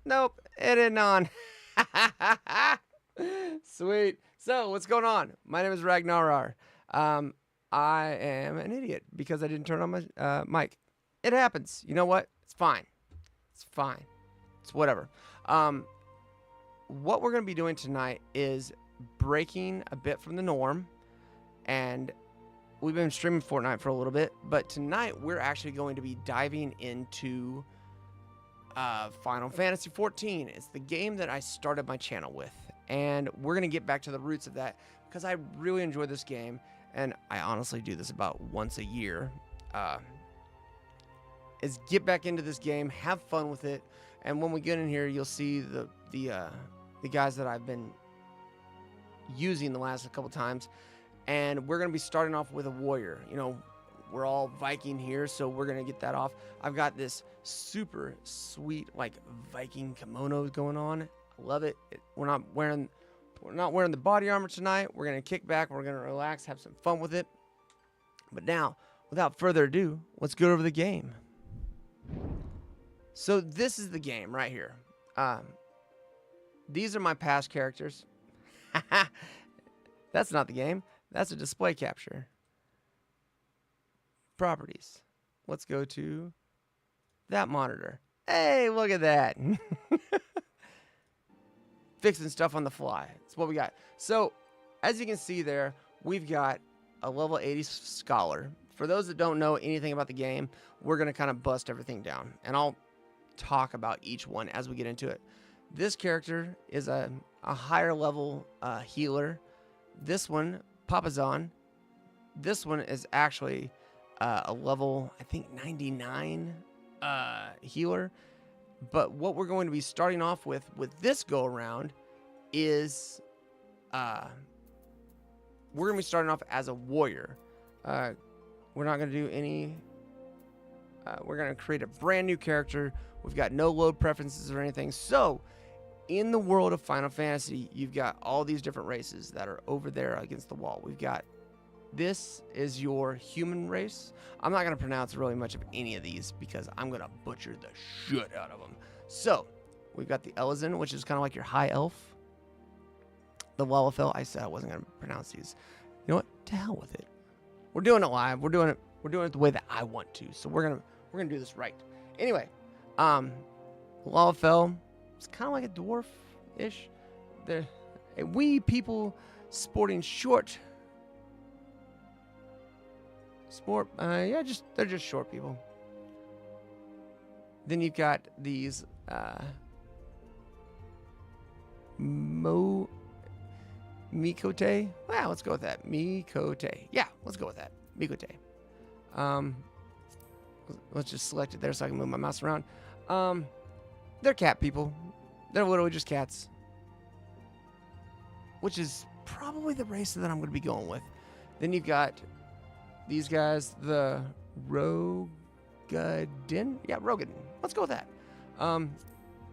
Nope, it isn't on. Sweet. So, what's going on? My name is Ragnarar. I am an idiot because I didn't turn on my mic. It happens. You know what? It's fine. It's fine. It's whatever. What we're going to be doing tonight is breaking a bit from the norm, and we've been streaming Fortnite for a little bit, but tonight we're actually going to be diving into Final Fantasy 14. It's the game that I started my channel with, and we're going to get back to the roots of that because I really enjoy this game, and I honestly do this about once a year. Is get back into this game, have fun with it, and when we get in here, you'll see the guys that I've been using the last couple times, and we're going to be starting off with a warrior. You know, we're all Viking here, so we're going to get that off. I've got this super sweet, like, Viking kimono going on. I love it. We're not wearing the body armor tonight. We're going to kick back. We're going to relax, have some fun with it. But now, without further ado, let's go over the game. So this is the game right here. These are my past characters. That's not the game. That's a display capture. Properties. Let's go to that monitor. Hey, look at that. Fixing stuff on the fly. That's what we got. So, as you can see there, we've got a level 80 scholar. For those that don't know anything about the game, we're going to kind of bust everything down. And I'll talk about each one as we get into it. This character is a higher level healer. This one, Papazon. This one is actually a level, I think, 99 healer. But what we're going to be starting off with this go around is we're going to be starting off as a warrior. We're not going to do any. We're going to create a brand new character. We've got no load preferences or anything. So, in the world of Final Fantasy, you've got all these different races that are over there against the wall. We've got, this is your human race. I'm not going to pronounce really much of any of these because I'm going to butcher the shit out of them. So, we've got the Eorzea, which is kind of like your high elf. The Lalafell, I said I wasn't going to pronounce these. You know what? To hell with it. We're doing it live. We're doing it the way that I want to. So we're gonna do this right. Anyway, Lalafell, it's kind of like a dwarf-ish. They're a wee people sporting short. They're just short people. Then you've got these Mikote. Wow, let's go with that. Mikote. Yeah, let's go with that. Mikote. Let's just select it there so I can move my mouse around. They're cat people. They're literally just cats. Which is probably the race that I'm going to be going with. Then you've got these guys, the Rogadin. Yeah, Rogadin. Let's go with that.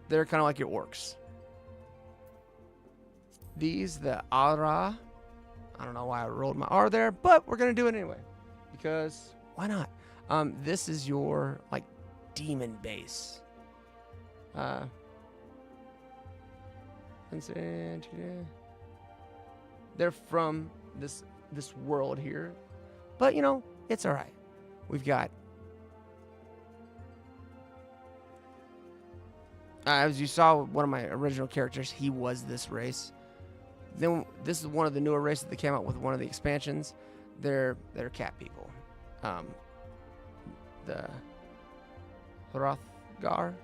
They're kind of like your orcs. These, the Ara. I don't know why I rolled my R there, but we're going to do it anyway. Because, why not? This is your, like, demon base. They're from this world here. But, you know, it's alright. We've got... as you saw, one of my original characters, he was this race. Then this is one of the newer races that came out with one of the expansions. They're cat people. The Hrothgar.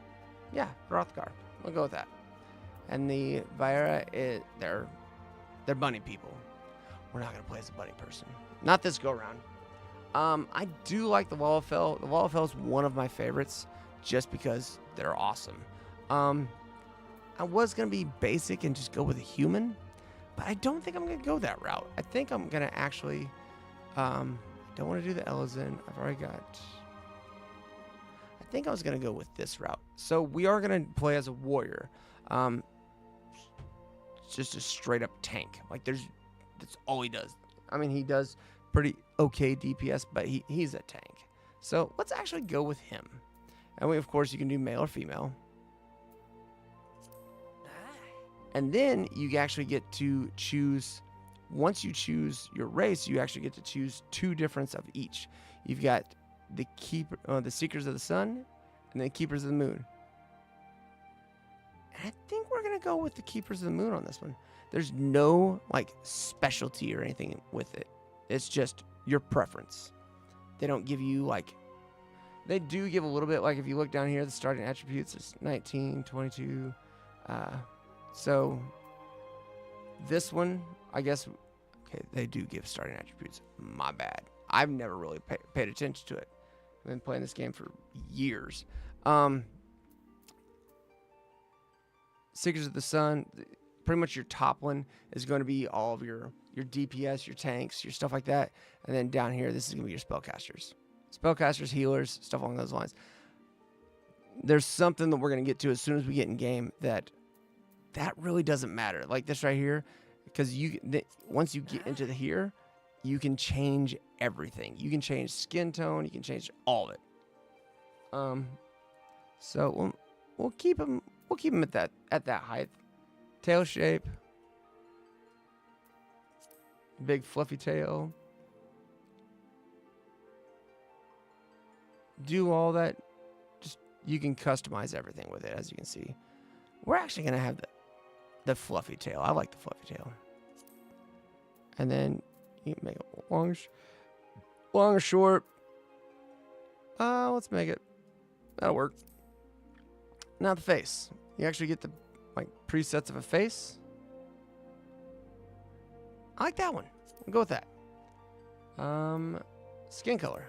Yeah, Hrothgar. We'll go with that. And the Vaira, they're bunny people. We're not gonna play as a bunny person. Not this go around. I do like the Lalafell. The Lalafell is one of my favorites, just because they're awesome. I was gonna be basic and just go with a human. But I don't think I'm going to go that route. I think I'm going to actually... I don't want to do the Eorzea. I've already got... I think I was going to go with this route. So we are going to play as a warrior. It's just a straight up tank. Like, that's all he does. I mean, he does pretty okay DPS, but he's a tank. So let's actually go with him. And we, of course, you can do male or female. And then you actually get to choose, once you choose your race, you actually get to choose 2 differents of each. You've got the Seekers of the Sun and the Keepers of the Moon. And I think we're going to go with the Keepers of the Moon on this one. There's no like specialty or anything with it. It's just your preference. They don't give you like, they do give a little bit, like if you look down here, the starting attributes is 19, 22. So this one, I guess, okay, they do give starting attributes. My bad. I've never really paid attention to it. I've been playing this game for years. Seekers of the Sun, pretty much your top one is going to be all of your DPS, your tanks, your stuff like that. And then down here, this is going to be your spellcasters. Spellcasters, healers, stuff along those lines. There's something that we're going to get to as soon as we get in game that really doesn't matter. Like this right here, because once you get into here, you can change everything. You can change skin tone. You can change all of it. So we'll keep them. We'll keep them at that height. Tail shape. Big fluffy tail. Do all that. Just you can customize everything with it, as you can see. We're actually gonna have the fluffy tail. I like the fluffy tail. And then you can make it long or short. Let's make it. That'll work. Now the face. You actually get the like presets of a face. I like that one. We'll go with that. Skin color.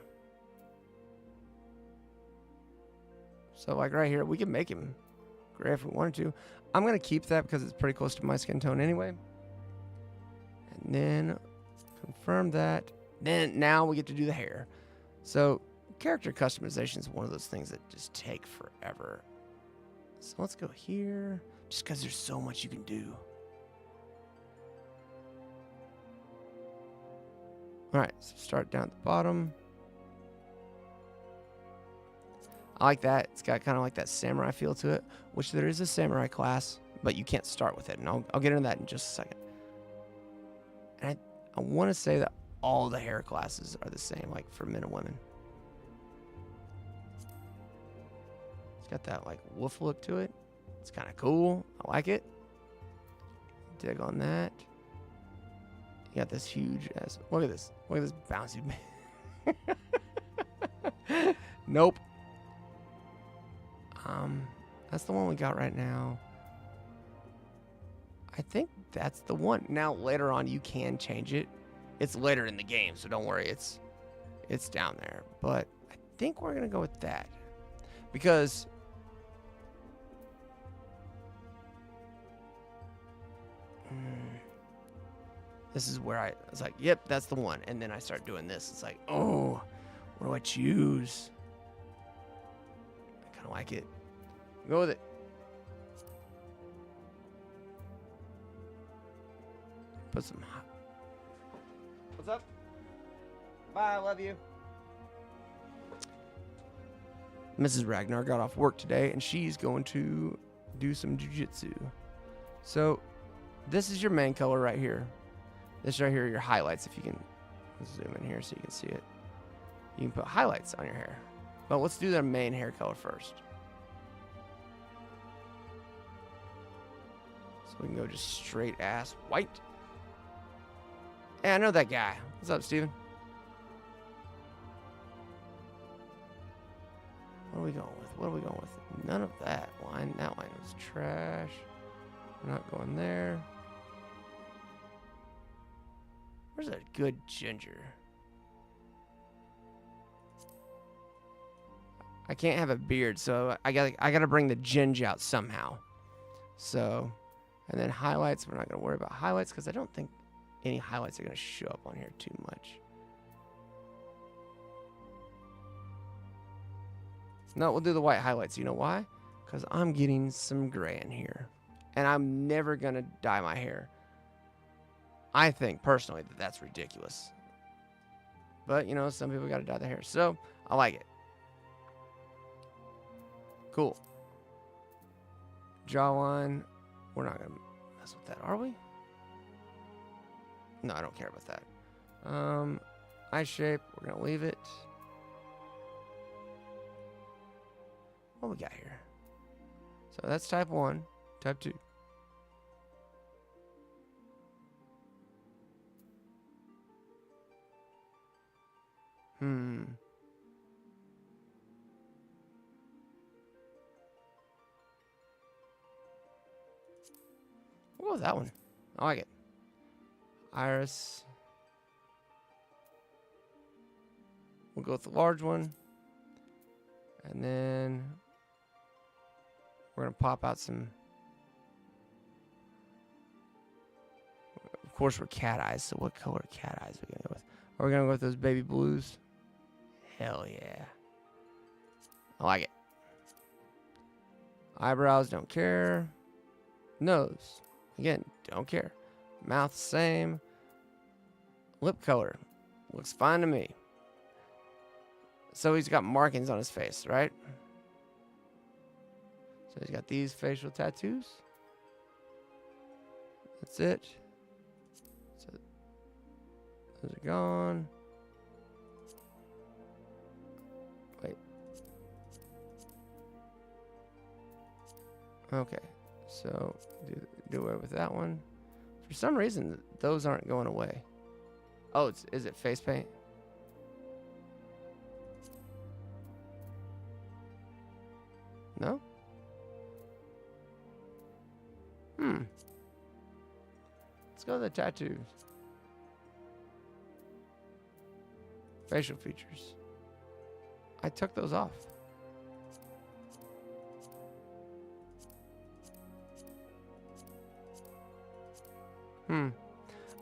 So like right here, we can make him gray if we wanted to. I'm gonna keep that because it's pretty close to my skin tone anyway. And then confirm that. Then now we get to do the hair. So character customization is one of those things that just take forever. So let's go here, just because there's so much you can do. All right, so start down at the bottom. I like that. It's got kind of like that samurai feel to it, which there is a samurai class, but you can't start with it. And I'll get into that in just a second. And I want to say that all the hair classes are the same, like for men and women. It's got that like wolf look to it. It's kind of cool. I like it. Dig on that. You got this huge ass. Look at this. Look at this bouncy. Nope. That's the one we got right now. I think that's the one. Now later on you can change it. It's later in the game, so don't worry. It's down there. But I think we're gonna go with that because this is where I was like, yep, that's the one. And then I start doing this. It's like, oh, what do I choose? I kind of like it. Go with it. Put some hot. What's up? Bye, I love you. Mrs. Ragnar got off work today, and she's going to do some jiu-jitsu. So this is your main color right here. This right here are your highlights. If you can zoom in here so you can see it. You can put highlights on your hair. But let's do their main hair color first. So we can go just straight ass white. Hey, I know that guy. What's up, Steven? What are we going with? What are we going with? None of that line. That line was trash. We're not going there. Where's a good ginger? I can't have a beard, so I gotta bring the ginger out somehow. So, and then highlights. We're not gonna worry about highlights because I don't think any highlights are gonna show up on here too much. No, we'll do the white highlights. You know why? Because I'm getting some gray in here, and I'm never gonna dye my hair. I think personally that that's ridiculous. But you know, some people got to dye their hair, so I like it. Cool. Jawline. We're not gonna. mess with that, are we? No, I don't care about that. Eye shape, we're gonna leave it. What we got here? So that's type 1, type 2. We'll go with that one. I like it. Iris. We'll go with the large one. And then we're going to pop out some. Of course, we're cat eyes. So what color cat eyes are we going to go with? Are we going to go with those baby blues? Hell yeah. I like it. Eyebrows, don't care. Nose. Again, don't care. Mouth, same. Lip color. Looks fine to me. So he's got markings on his face, right? So he's got these facial tattoos. That's it. So those are gone. Wait. Okay. So do away with that one. For some reason, those aren't going away. Oh, is it face paint? No? Let's go to the tattoos. Facial features. I took those off.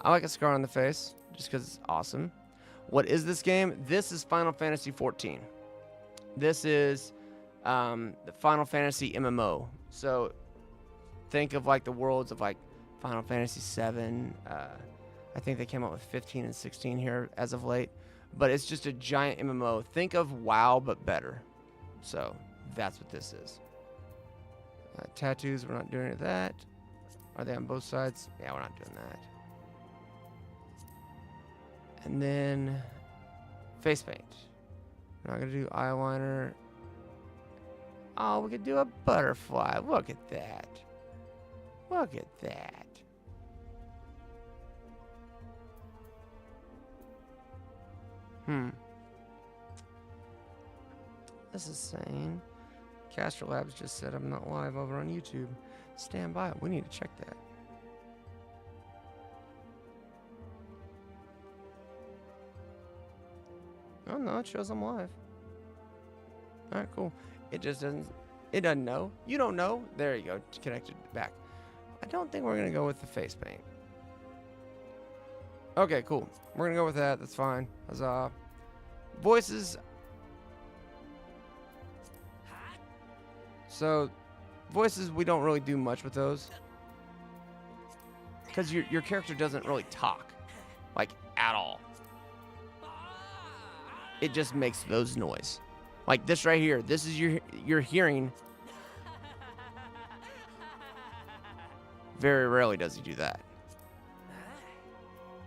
I like a scar on the face just because it's awesome. What is this game? This is Final Fantasy XIV. This is the Final Fantasy MMO. So think of like the worlds of like Final Fantasy VII. I think they came out with 15 and 16 here as of late. But it's just a giant MMO. Think of WoW, but better. So that's what this is. Tattoos, we're not doing any of that. Are they on both sides? Yeah, we're not doing that. And then face paint. We're not going to do eyeliner. Oh, we could do a butterfly. Look at that. Look at that. This is saying Castro Labs just said I'm not live over on YouTube. Stand by. We need to check that. Oh no, it shows I'm live. Alright, cool. It just doesn't know. You don't know. There you go. Connected back. I don't think we're gonna go with the face paint. Okay, cool. We're gonna go with that. That's fine. Huzzah. Voices. So voices, we don't really do much with those. Because your character doesn't really talk. Like, at all. It just makes those noise. Like this right here. This is your hearing. Very rarely does he do that.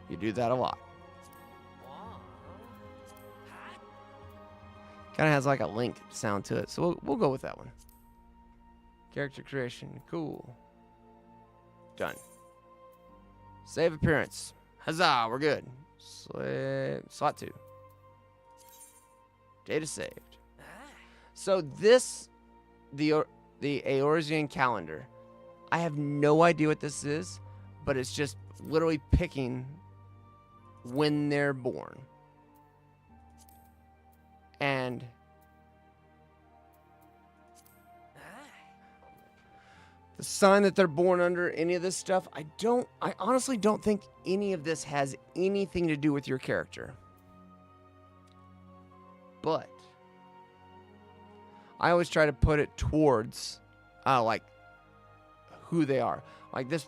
You do that a lot. Kind of has like a Link sound to it. So we'll go with that one. Character creation. Cool. Done. Save appearance. Huzzah, we're good. Slot 2. Data saved. So this, the Eorzean calendar, I have no idea what this is, but it's just literally picking when they're born. And the sign that they're born under, any of this stuff, I honestly don't think any of this has anything to do with your character. But I always try to put it towards like who they are. Like this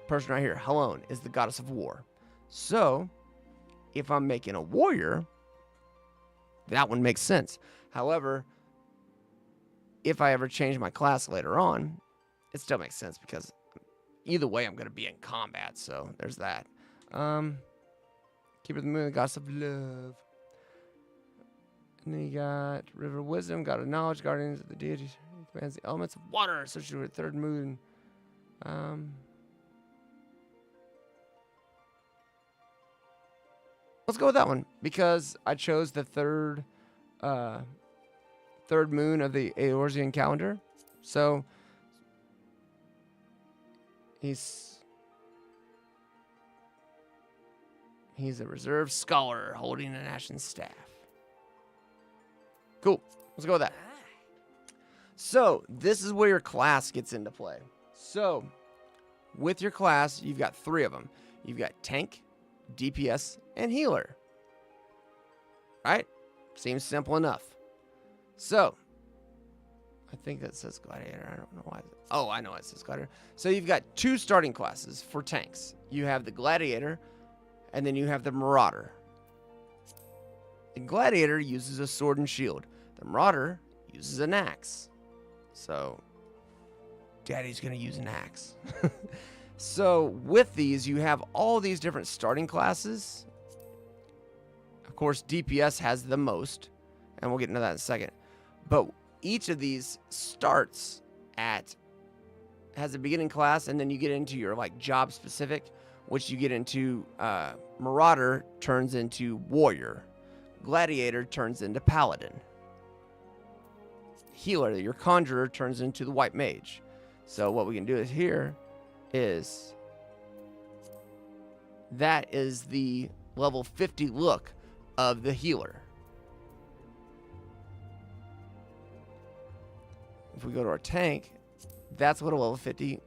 person right here, Helone, is the goddess of war. So if I'm making a warrior, that one makes sense. However, if I ever change my class later on, it still makes sense because, either way, I'm going to be in combat, so there's that. Keeper of the Moon, the Goddess of Love. And then you got River of Wisdom, God of Knowledge, Guardians of the Deities. Commands the elements of water associated with third moon. Let's go with that one because I chose the third moon of the Eorzean calendar. So he's a reserved scholar holding an ashen staff. Cool. Let's go with that. So this is where your class gets into play. So with your class, you've got 3 of them. You've got tank, DPS, and healer. Right? Seems simple enough. So I think that says gladiator. I don't know why. Oh, I know it says gladiator. So you've got 2 starting classes for tanks. You have the gladiator, and then you have the marauder. The gladiator uses a sword and shield. The marauder uses an axe. So Daddy's going to use an axe. So with these, you have all these different starting classes. Of course, DPS has the most, and we'll get into that in a second. But each of these starts has a beginning class, and then you get into your like job specific, which you get into Marauder turns into Warrior. Gladiator turns into Paladin. Healer, your Conjurer, turns into the White Mage. So what we can do is here is that is the level 50 look of the healer. If we go to our tank, that's what a level 50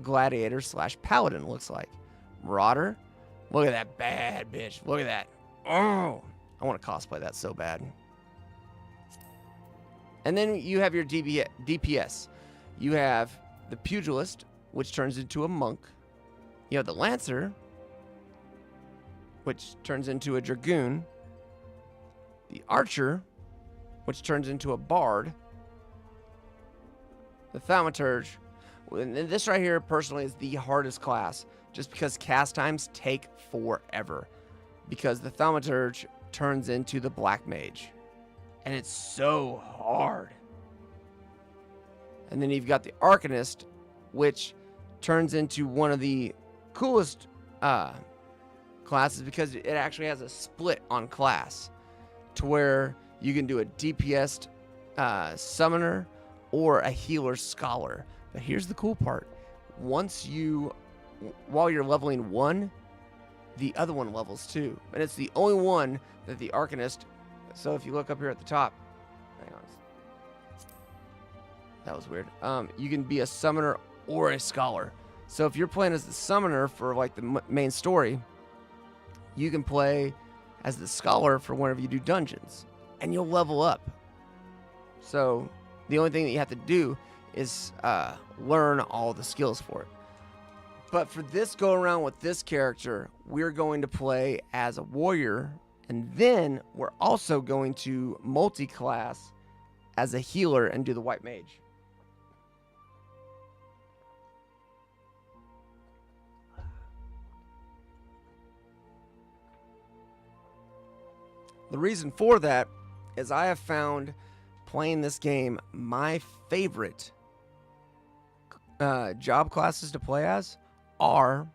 gladiator / paladin looks like. Marauder, look at that bad bitch. Look at that. Oh, I want to cosplay that so bad. And then you have your DPS. You have the pugilist, which turns into a monk. You have the lancer, which turns into a dragoon. The archer, which turns into a bard. The thaumaturge, and this right here personally is the hardest class, just because cast times take forever. Because the thaumaturge turns into the black mage. And it's so hard. And then you've got the arcanist, which turns into one of the coolest classes because it actually has a split on class to where you can do a DPS summoner or a healer scholar. But here's the cool part. While you're leveling one, the other one levels too. And it's the only one that the arcanist. So if you look up here at the top, hang on. That was weird. You can be a summoner or a scholar. So if you're playing as the summoner for like the main story, you can play as the scholar for whenever you do dungeons, and you'll level up. So the only thing that you have to do is learn all the skills for it. But for this go around with this character, we're going to play as a warrior. And then we're also going to multi-class as a healer and do the white mage. The reason for that is I have found playing this game my favorite job classes to play as are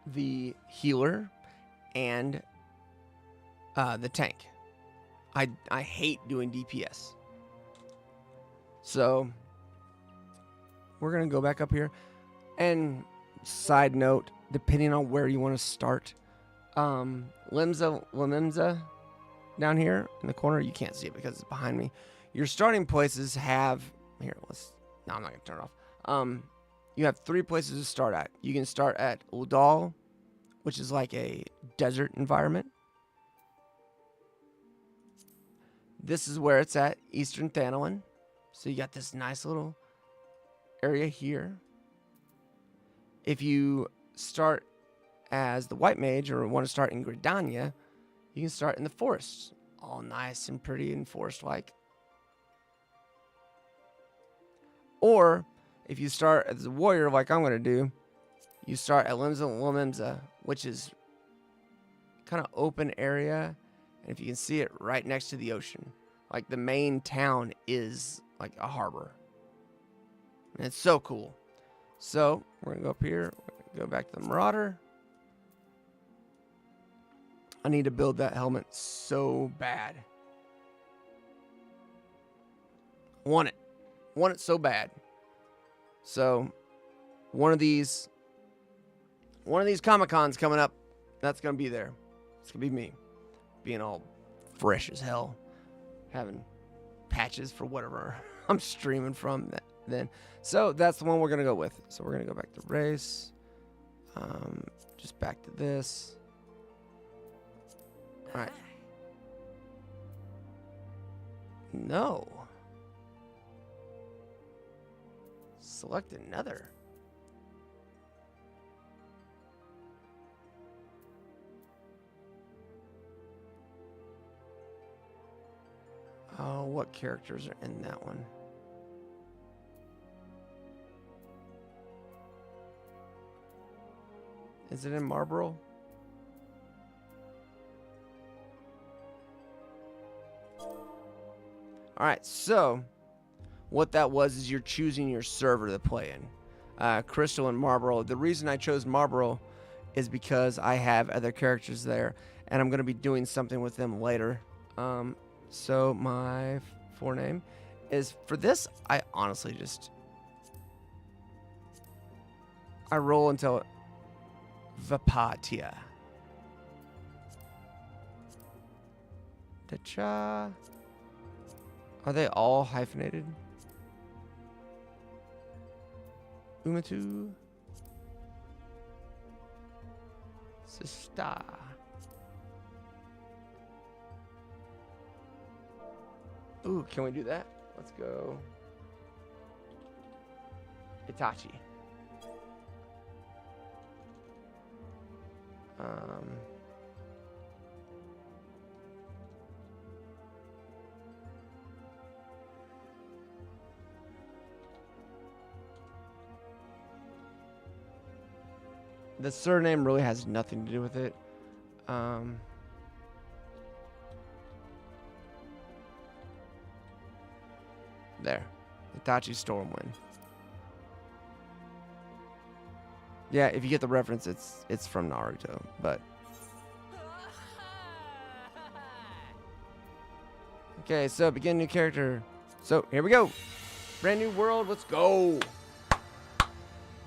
the healer and the tank. I hate doing DPS. So we're going to go back up here. And side note, depending on where you want to start, Limza down here in the corner, you can't see it because it's behind me. Your starting places have I'm not going to turn it off. You have 3 places to start at. You can start at Udal, which is like a desert environment. This is where it's at, Eastern Thanalan. So you got this nice little area here. If you start as the White Mage or want to start in Gridania, you can start in the forests. All nice and pretty and forest-like. Or if you start as a warrior like I'm going to do, you start at Limsa, which is kind of open area. And if you can see it right next to the ocean, like the main town is like a harbor. And it's so cool. So we're going to go up here, go back to the Marauder. I need to build that helmet so bad. Want it so bad. So one of these Comic-Cons coming up, that's going to be there. It's going to be me being all fresh as hell, having patches for whatever I'm streaming from then. So that's the one we're going to go with. So we're going to go back to race. Just back to this. All right. No. Select another. Oh, what characters are in that one? Is it in Marlboro? All right, so what that was is you're choosing your server to play in. Crystal and Marlboro. The reason I chose Marlboro is because I have other characters there, and I'm going to be doing something with them later. So my forename is, for this, I honestly I roll until Vapatia. Dacha. Are they all hyphenated? Umatu. Sista. Ooh, can we do that? Let's go. Itachi. The surname really has nothing to do with it. There. Itachi Stormwind. Yeah, if you get the reference, it's from Naruto, but okay, so begin new character. So here we go. Brand new world, let's go.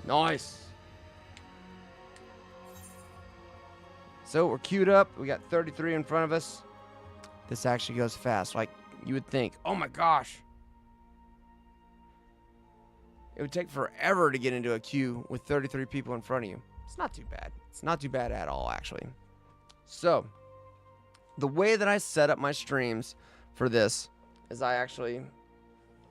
Nice. So we're queued up. We got 33 in front of us. This actually goes fast. Like you would think, oh my gosh. It would take forever to get into a queue with 33 people in front of you. It's not too bad. It's not too bad at all, actually. So, the way that I set up my streams for this is I actually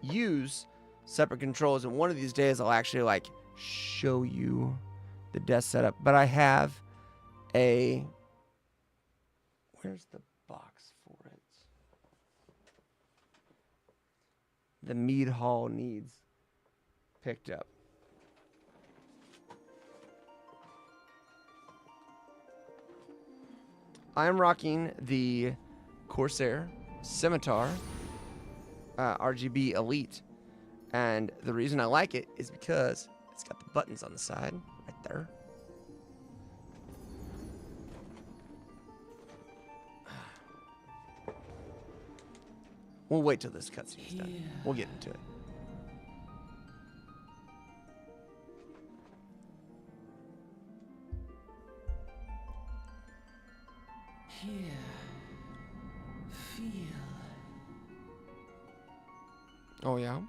use separate controls. And one of these days, I'll actually, like, show you the desk setup. But I have a... Where's the box for it? The Mead Hall needs picked up. I am rocking the Corsair Scimitar RGB Elite, and the reason I like it is because it's got the buttons on the side right there. We'll wait till this cutscene's done. We'll get into it. Here, feel. Oh, yeah?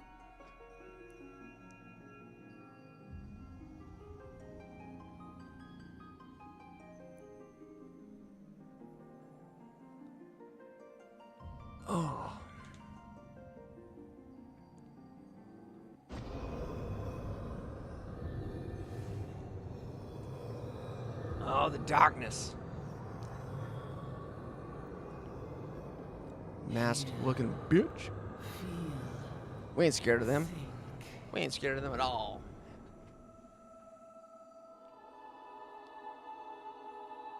Oh. Oh, the darkness. Masked looking bitch. We ain't scared of them. We ain't scared of them at all.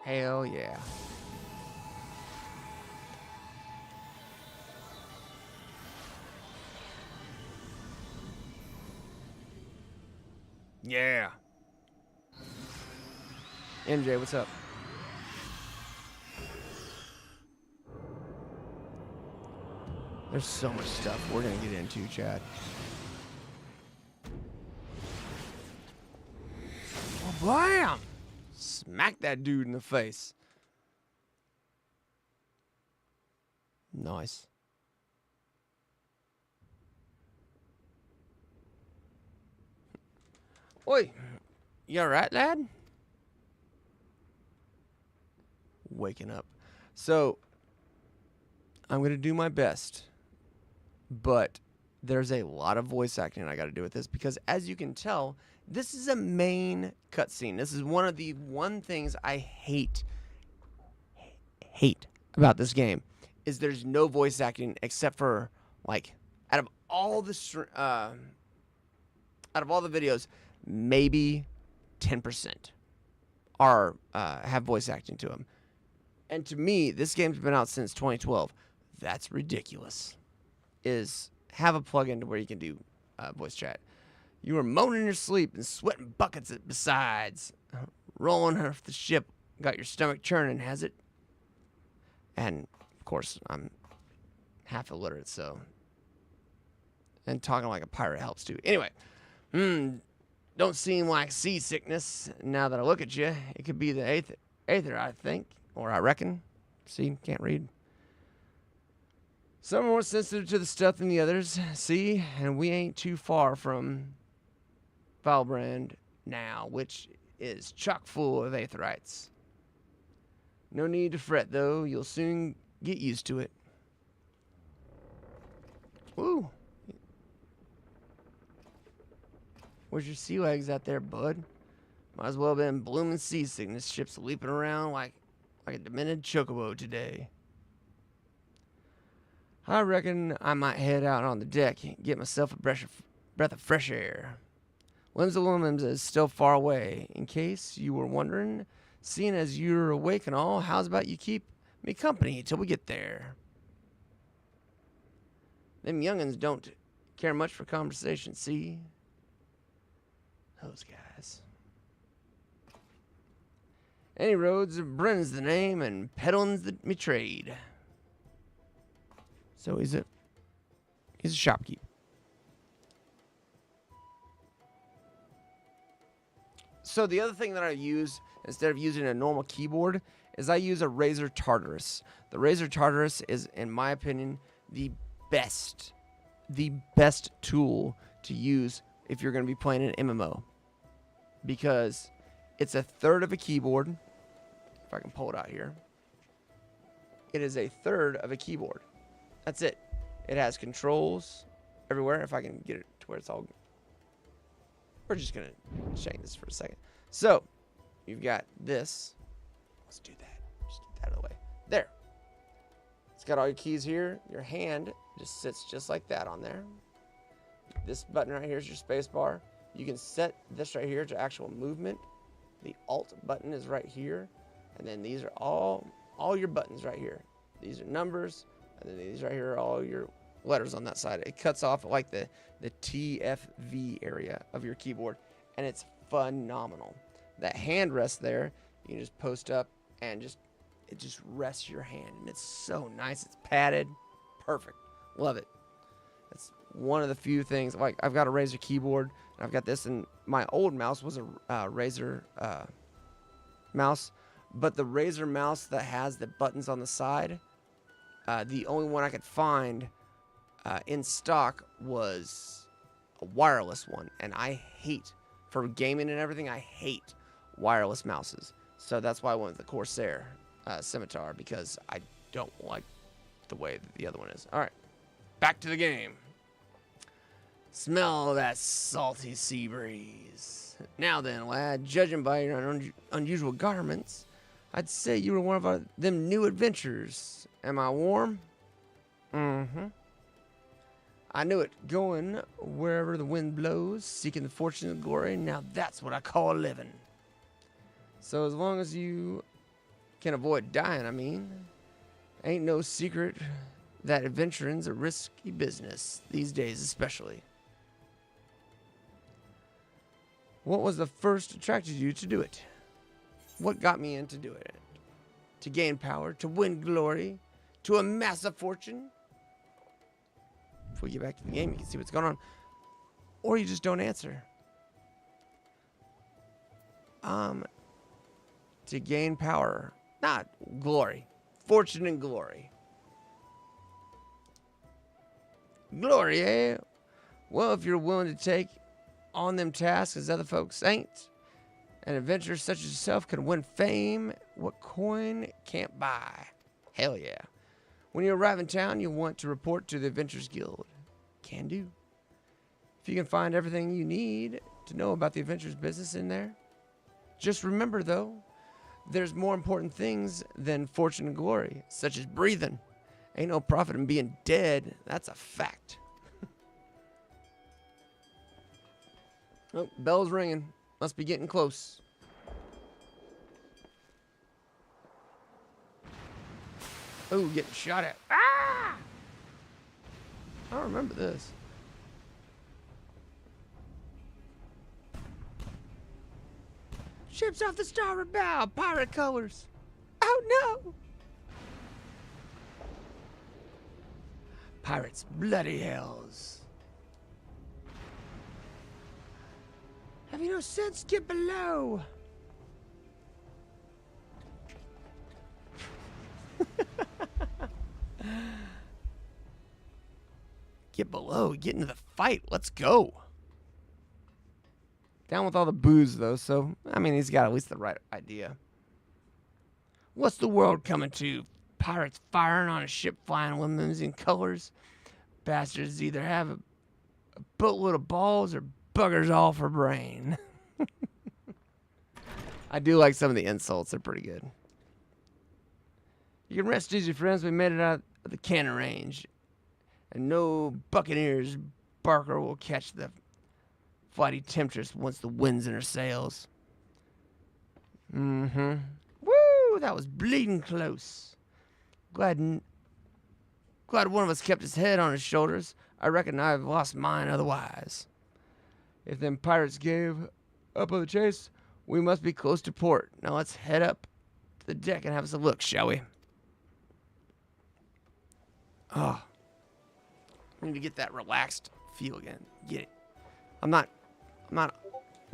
Hell yeah. Yeah. MJ, what's up? There's so much stuff we're gonna get into, Chad. Oh, blam! Smack that dude in the face. Nice. Oi, you alright, lad? Waking up. So, I'm going to do my best, but there's a lot of voice acting I got to do with this because, as you can tell, this is a main cutscene. This is one of the things I hate about this game is there's no voice acting except for, like, out of all the videos, maybe 10% are have voice acting to them. And to me, this game's been out since 2012. That's ridiculous. Is have a plugin to where you can do voice chat. You were moaning in your sleep and sweating buckets besides. Rolling off the ship, got your stomach churning, has it? And, of course, I'm half illiterate, so... And talking like a pirate helps, too. Anyway, don't seem like seasickness now that I look at you. It could be the Aether, I think. Or I reckon. See, can't read. Some are more sensitive to the stuff than the others. See, and we ain't too far from Valbrand now, which is chock full of Aetherites. No need to fret, though. You'll soon get used to it. Woo. Where's your sea legs out there, bud? Might as well have been blooming seasickness ships leaping around like a demented chocobo today. I reckon I might head out on the deck and get myself a breath of fresh air. Limbs is still far away. In case you were wondering, seeing as you're awake and all, how's about you keep me company till we get there? Them young'uns don't care much for conversation, see? Those guys. Any roads, Brenn's the name, and peddling's me trade. So he's a shopkeep. So the other thing that I use, instead of using a normal keyboard, is I use a Razer Tartarus. The Razer Tartarus is, in my opinion, the best tool to use if you're going to be playing an MMO. Because it's a third of a keyboard. If I can pull it out here. It is a third of a keyboard. That's it. It has controls everywhere. If I can get it to where it's all... We're just going to change this for a second. So, you've got this. Let's do that. Just get that out of the way. There. It's got all your keys here. Your hand just sits just like that on there. This button right here is your space bar. You can set this right here to actual movement. The Alt button is right here. And then these are all your buttons right here. These are numbers. And then these right here are all your letters on that side. It cuts off like the TFV area of your keyboard. And it's phenomenal. That hand rest there, you can just post up and it just rests your hand. And it's so nice. It's padded. Perfect. Love it. That's one of the few things. Like, I've got a Razer keyboard. And I've got this. And my old mouse was a Razer mouse. But the Razer mouse that has the buttons on the side, the only one I could find in stock was a wireless one. And I hate, for gaming and everything, I hate wireless mouses. So that's why I went with the Corsair Scimitar, because I don't like the way that the other one is. All right, back to the game. Smell that salty sea breeze. Now then, lad, judging by your unusual garments, I'd say you were one of them new adventurers. Am I warm? Mm-hmm. I knew it. Going wherever the wind blows, seeking the fortune and glory. Now that's what I call living. So as long as you can avoid dying, I mean, ain't no secret that adventuring's a risky business these days, especially. What was the first attracted you to do it? What got me into doing it? To gain power, to win glory, to amass a fortune? If we get back to the game, you can see what's going on. Or you just don't answer. To gain power, not glory. Fortune and glory. Glory, eh? Well, if you're willing to take on them tasks as other folks ain't, an adventurer such as yourself can win fame what coin can't buy. Hell yeah. When you arrive in town, you'll want to report to the Adventurers Guild. Can do. If you can find everything you need to know about the adventurers business in there. Just remember, though, there's more important things than fortune and glory, such as breathing. Ain't no profit in being dead. That's a fact. Oh, bell's ringing. Must be getting close. Oh, getting shot at. Ah! I don't remember this. Ships off the starboard bow, pirate colors. Oh no! Pirates, bloody hells. Have you no sense? Get below. Get below. Get into the fight. Let's go. Down with all the booze, though, so, I mean, he's got at least the right idea. What's the world coming to? Pirates firing on a ship flying limousine colors? Bastards either have a boatload of balls or buggers all for brain. I do like some of the insults. They're pretty good. You can rest easy, friends. We made it out of the cannon range. And no buccaneers barker will catch the flighty temptress once the wind's in her sails. Mm-hmm. Woo! That was bleeding close. Glad one of us kept his head on his shoulders. I reckon I've lost mine otherwise. If them pirates gave up on the chase, we must be close to port. Now let's head up to the deck and have us a look, shall we? Oh. I need to get that relaxed feel again. Get it.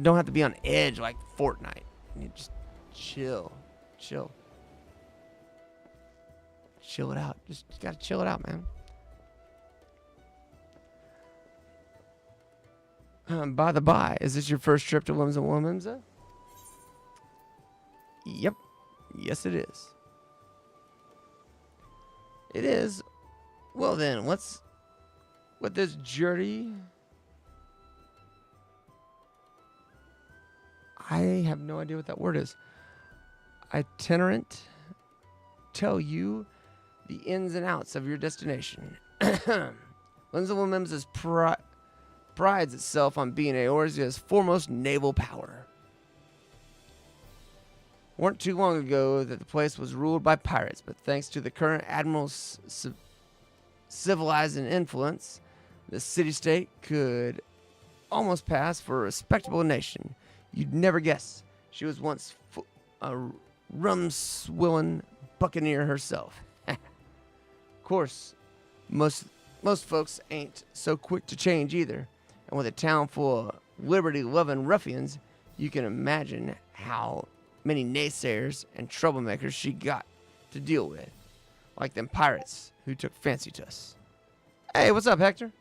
Don't have to be on edge like Fortnite. You just chill. Chill it out. Just gotta chill it out, man. By the by, is this your first trip to Eorzea? Yep. Yes, it is. It is. Well then, what's with this journey? I have no idea what that word is. Itinerant. Tell you the ins and outs of your destination. Eorzea prides itself on being Eorzea's foremost naval power. Weren't too long ago that the place was ruled by pirates, but thanks to the current admiral's civilizing influence, the city-state could almost pass for a respectable nation. You'd never guess she was once a rum-swilling buccaneer herself. Of course, most folks ain't so quick to change either. And with a town full of liberty-loving ruffians, you can imagine how many naysayers and troublemakers she got to deal with. Like them pirates who took fancy to us. Hey, what's up, Hector?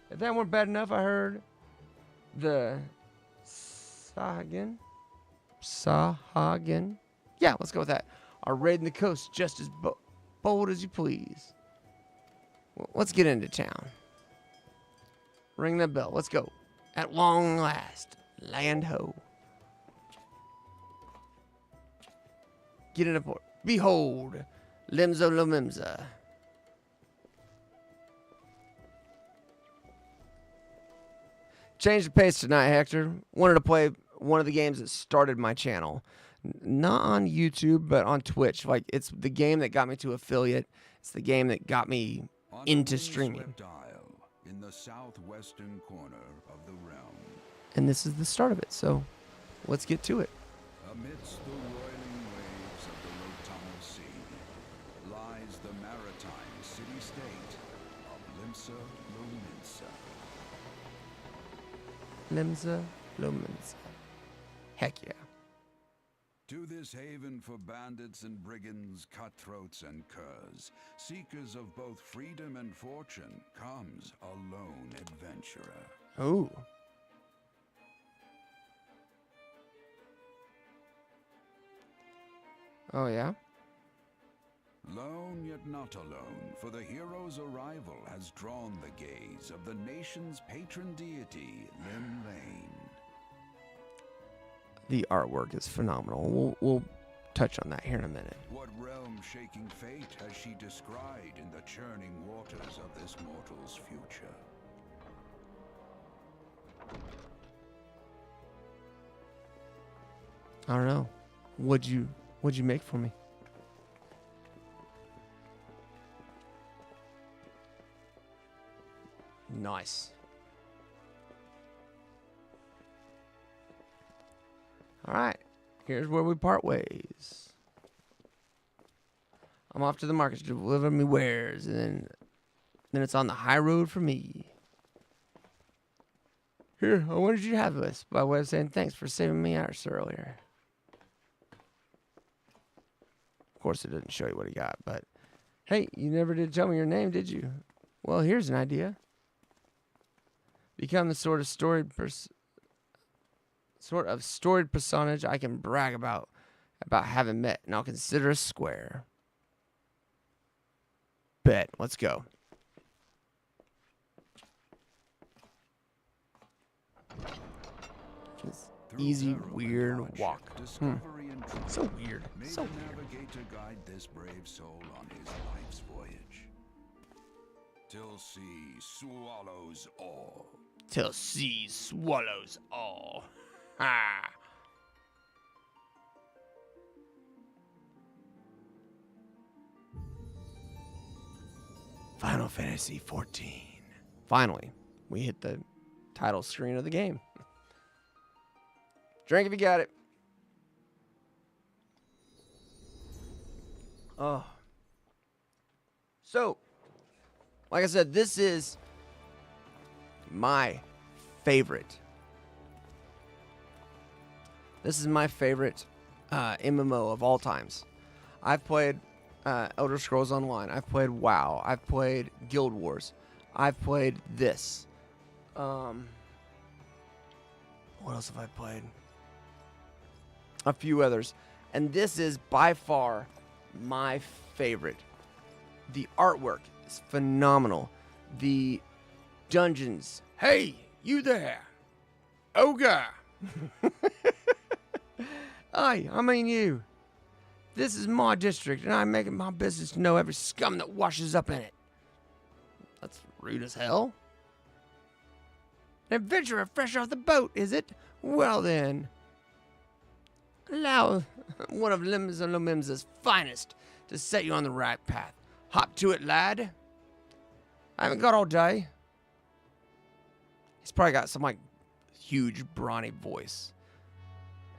If that weren't bad enough, I heard the Sahagin. Yeah, let's go with that. Are raiding the coast just as bold as you please. Well, let's get into town. Ring the bell. Let's go. At long last, land ho. Get into port. Behold, Eorzea. change the pace tonight, Hector. Wanted to play one of the games that started my channel. Not on YouTube, but on Twitch. Like, it's the game that got me to affiliate. It's the game that got me into streaming. In the southwestern corner of the realm. And this is the start of it, so let's get to it. Amidst the roiling waves of the Rotano Sea lies the maritime city-state of Limsa Lominsa. Heck yeah. To this haven for bandits and brigands, cutthroats and curs, seekers of both freedom and fortune, comes a lone adventurer. Ooh. Oh, yeah? Lone yet not alone, for the hero's arrival has drawn the gaze of the nation's patron deity, Lim Lane. The artwork is phenomenal. We'll touch on that here in a minute. What realm-shaking fate has she descried in the churning waters of this mortal's future? I don't know. What'd you make for me? Nice. All right. Here's where we part ways. I'm off to the market to deliver me wares, and then it's on the high road for me. Here, I wanted you to have this by way of saying thanks for saving me arse earlier. Of course, it doesn't show you what he got, but hey, you never did tell me your name, did you? Well, here's an idea. Become the sort of storied personage I can brag about having met, and I'll consider a square. Bet. Let's go. Just easy, weird walk. So weird. So weird. Navigator guide this brave soul on his life's voyage. Till sea swallows all. Till sea swallows all. Ha! Final Fantasy 14. Finally, we hit the title screen of the game. Drink if you got it. Oh. So, like I said, this is my favorite. This is my favorite MMO of all times. I've played Elder Scrolls Online. I've played WoW. I've played Guild Wars. I've played this. What else have I played? A few others. And this is by far my favorite. The artwork is phenomenal. The dungeons. Hey, you there. Ogre. Aye, I mean you. This is my district, and I'm making my business to know every scum that washes up in it. That's rude as hell. An adventurer fresh off the boat, is it? Well then. Allow one of Limsa's finest to set you on the right path. Hop to it, lad. I haven't got all day. He's probably got some, like, huge, brawny voice.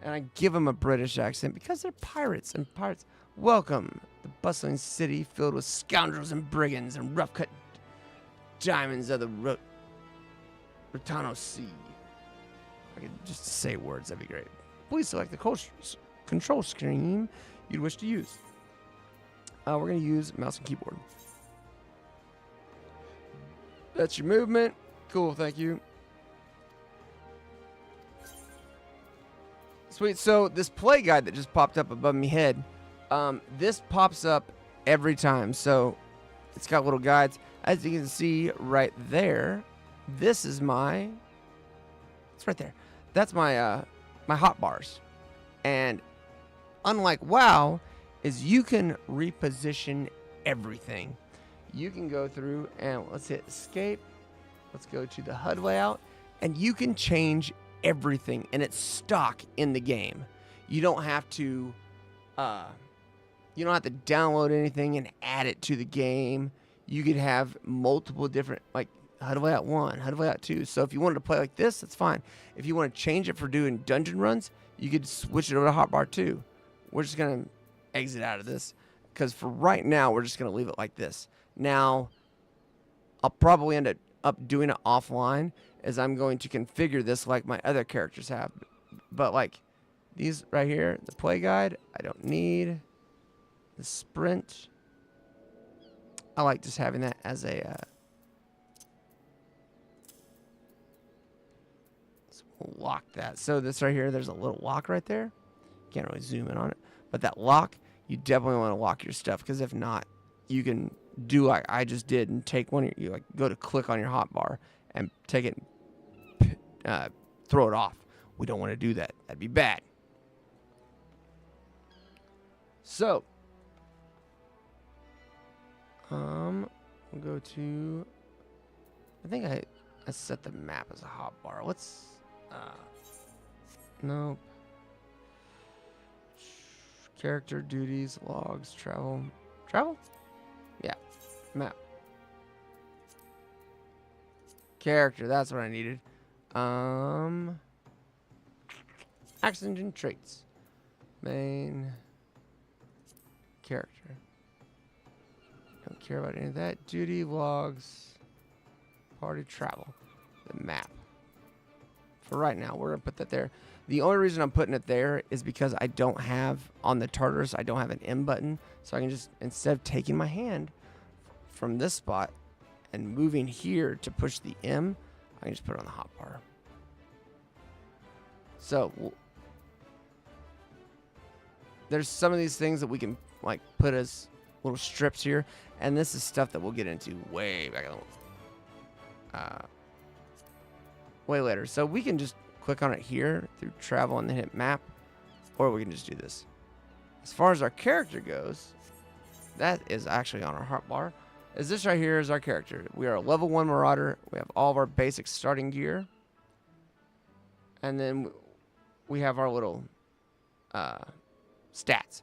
And I give him a British accent because they're pirates, and pirates welcome the bustling city filled with scoundrels and brigands and rough-cut diamonds of the Rotano Sea. I could just say words, that'd be great. Please select the control screen you'd wish to use. We're going to use mouse and keyboard. That's your movement. Cool, thank you. Sweet, so this play guide that just popped up above my head, this pops up every time. So it's got little guides. As you can see right there, this is my, it's right there. That's my, my hotbars. And unlike WoW, is you can reposition everything. You can go through and let's hit escape. Let's go to the HUD layout. and you can change everything, and it's stock in the game. You don't have to download anything and add it to the game. You could have multiple different, like, HUD layout 1, HUD layout 2. So if you wanted to play like this, that's fine. If you want to change it for doing dungeon runs, you could switch it over to hotbar 2. We're just going to exit out of this because for right now, we're just going to leave it like this. Now, I'll probably end up doing it offline as I'm going to configure this like my other characters have. But like these right here, the play guide, I don't need. The sprint, I like just having that as a so we'll lock that. So this right here, there's a little lock right there. Can't really zoom in on it, but that lock, you definitely want to lock your stuff, because if not, you can do like I just did and take one of you, like go to click on your hotbar and take it and throw it off. We don't want to do that. That'd be bad. So we'll go to, I think I set the map as a hotbar. Let's, no. Character, duties, logs, travel. Travel? Yeah, map. Character, that's what I needed. Accent and traits. Main. Character. Don't care about any of that. Duty, logs, party, travel, the map. For right now, we're going to put that there. The only reason I'm putting it there is because I don't have, on the Tartarus, I don't have an M button. So I can just, instead of taking my hand from this spot and moving here to push the M, I can just put it on the hotbar. So, there's some of these things that we can like put as little strips here, and this is stuff that we'll get into way back, way later. So we can just click on it here through travel and then hit map, or we can just do this. As far as our character goes, that is actually on our hotbar. Is this right here is our character. We are a level 1 Marauder. We have all of our basic starting gear, and then we have our little stats.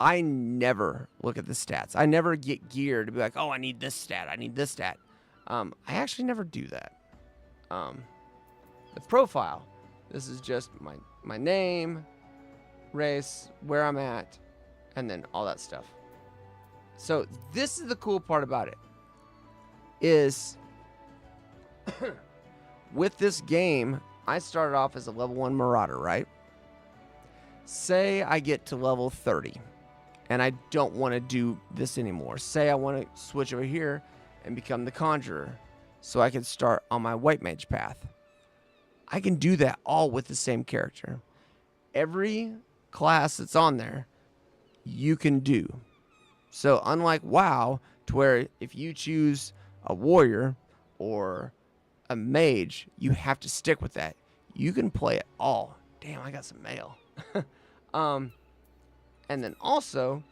I never look at the stats. I never get gear to be like, oh, I need this stat. I need this stat. I actually never do that. The profile. This is just my name, race, where I'm at, and then all that stuff. So this is the cool part about it. Is with this game, I started off as a level 1 Marauder, right? Say I get to level 30. And I don't want to do this anymore. Say I want to switch over here and become the Conjurer, so I can start on my White Mage path. I can do that all with the same character. Every class that's on there, you can do. So unlike WoW, to where if you choose a warrior or a mage, you have to stick with that. You can play it all. Damn, I got some mail. And then also,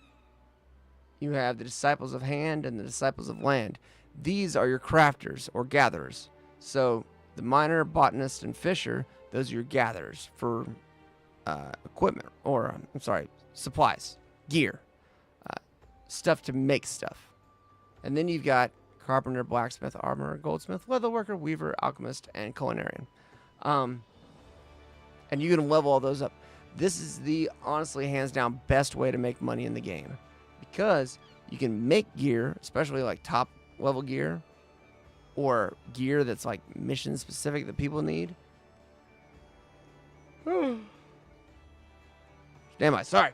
you have the Disciples of Hand and the Disciples of Land. These are your crafters or gatherers. So the miner, botanist, and fisher, those are your gatherers for equipment, or supplies, gear, stuff to make stuff. And then you've got carpenter, blacksmith, armorer, goldsmith, leatherworker, weaver, alchemist, and culinarian. And you can level all those up. This is the, honestly, hands down, best way to make money in the game. Because you can make gear, especially like top level gear, or gear that's like mission specific that people need. Damn, sorry.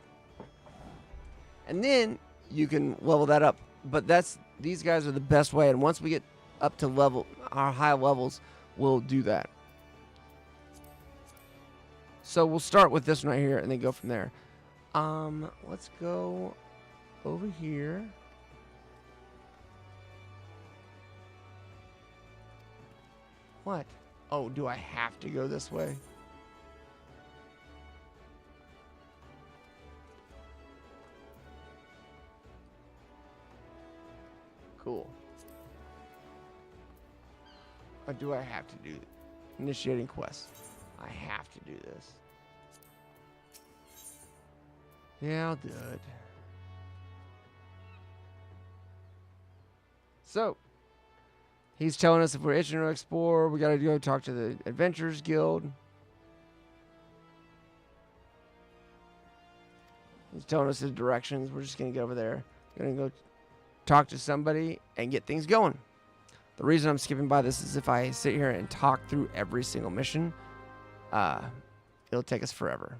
And then you can level that up. But these guys are the best way. And once we get up to our high levels, we'll do that. So we'll start with this one right here and then go from there. Let's go over here. What? Oh, do I have to go this way? Cool. Or do I have to do Initiating quest. I have to do this. Yeah, I'll do it. So, he's telling us if we're itching to explore, we gotta go talk to the Adventurers Guild. He's telling us the directions. We're just gonna get over there. Gonna go talk to somebody and get things going. The reason I'm skipping by this is if I sit here and talk through every single mission, it'll take us forever.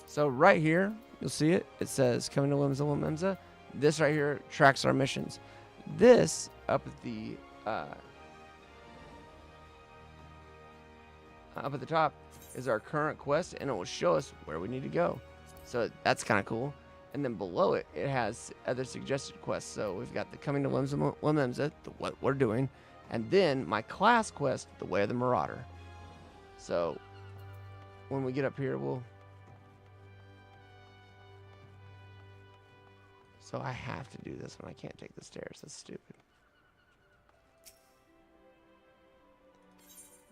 So right here, you'll see it. It says coming to Limsa. This right here tracks our missions. This up at the top is our current quest, and it will show us where we need to go. So that's kind of cool. And then below it, it has other suggested quests. So we've got the coming to Limsa, what we're doing, and then my class quest, the Way of the Marauder. So when we get up here, we'll. So I have to do this when I can't take the stairs. That's stupid.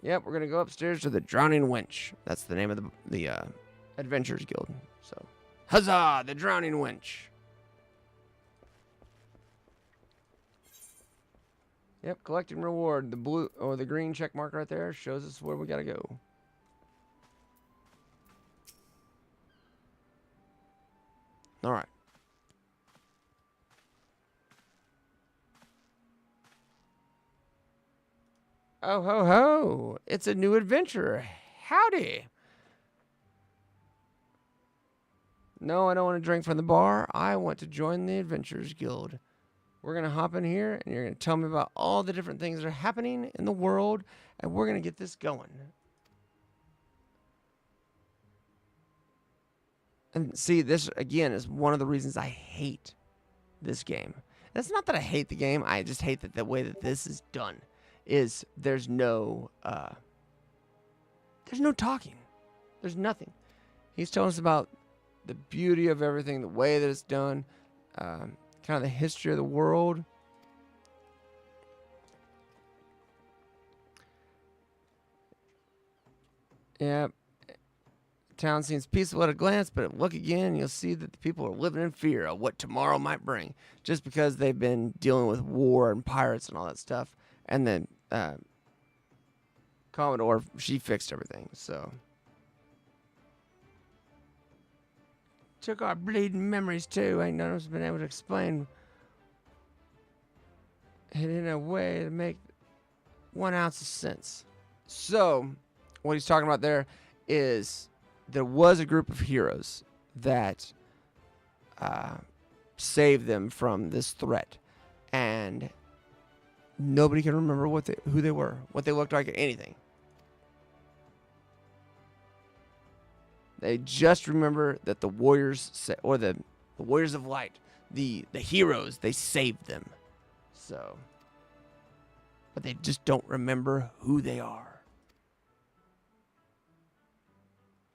Yep, we're going to go upstairs to the Drowning Wench. That's the name of the Adventurers Guild. So, huzzah, the Drowning Wench. Yep, collecting reward. The blue or the green check mark right there shows us where we got to go. All right. Oh, ho, ho. It's a new adventurer. Howdy. No, I don't want to drink from the bar. I want to join the Adventurers Guild. We're going to hop in here, and you're going to tell me about all the different things that are happening in the world, and we're going to get this going. And see, this, again, is one of the reasons I hate this game. That's not that I hate the game. I just hate that the way that this is done. Is there's no talking. There's nothing. He's telling us about the beauty of everything, the way that it's done, kind of the history of the world. Yeah, town seems peaceful at a glance, but look again, you'll see that the people are living in fear of what tomorrow might bring, just because they've been dealing with war and pirates and all that stuff. And then Commodore, she fixed everything, so. Took our bleeding memories, too. Ain't none of us been able to explain it in a way to make 1 ounce of sense. So, what he's talking about there is there was a group of heroes that saved them from this threat. And nobody can remember who they were, what they looked like, or anything. They just remember that the warriors, or the warriors of light, the heroes, they saved them. So, but they just don't remember who they are.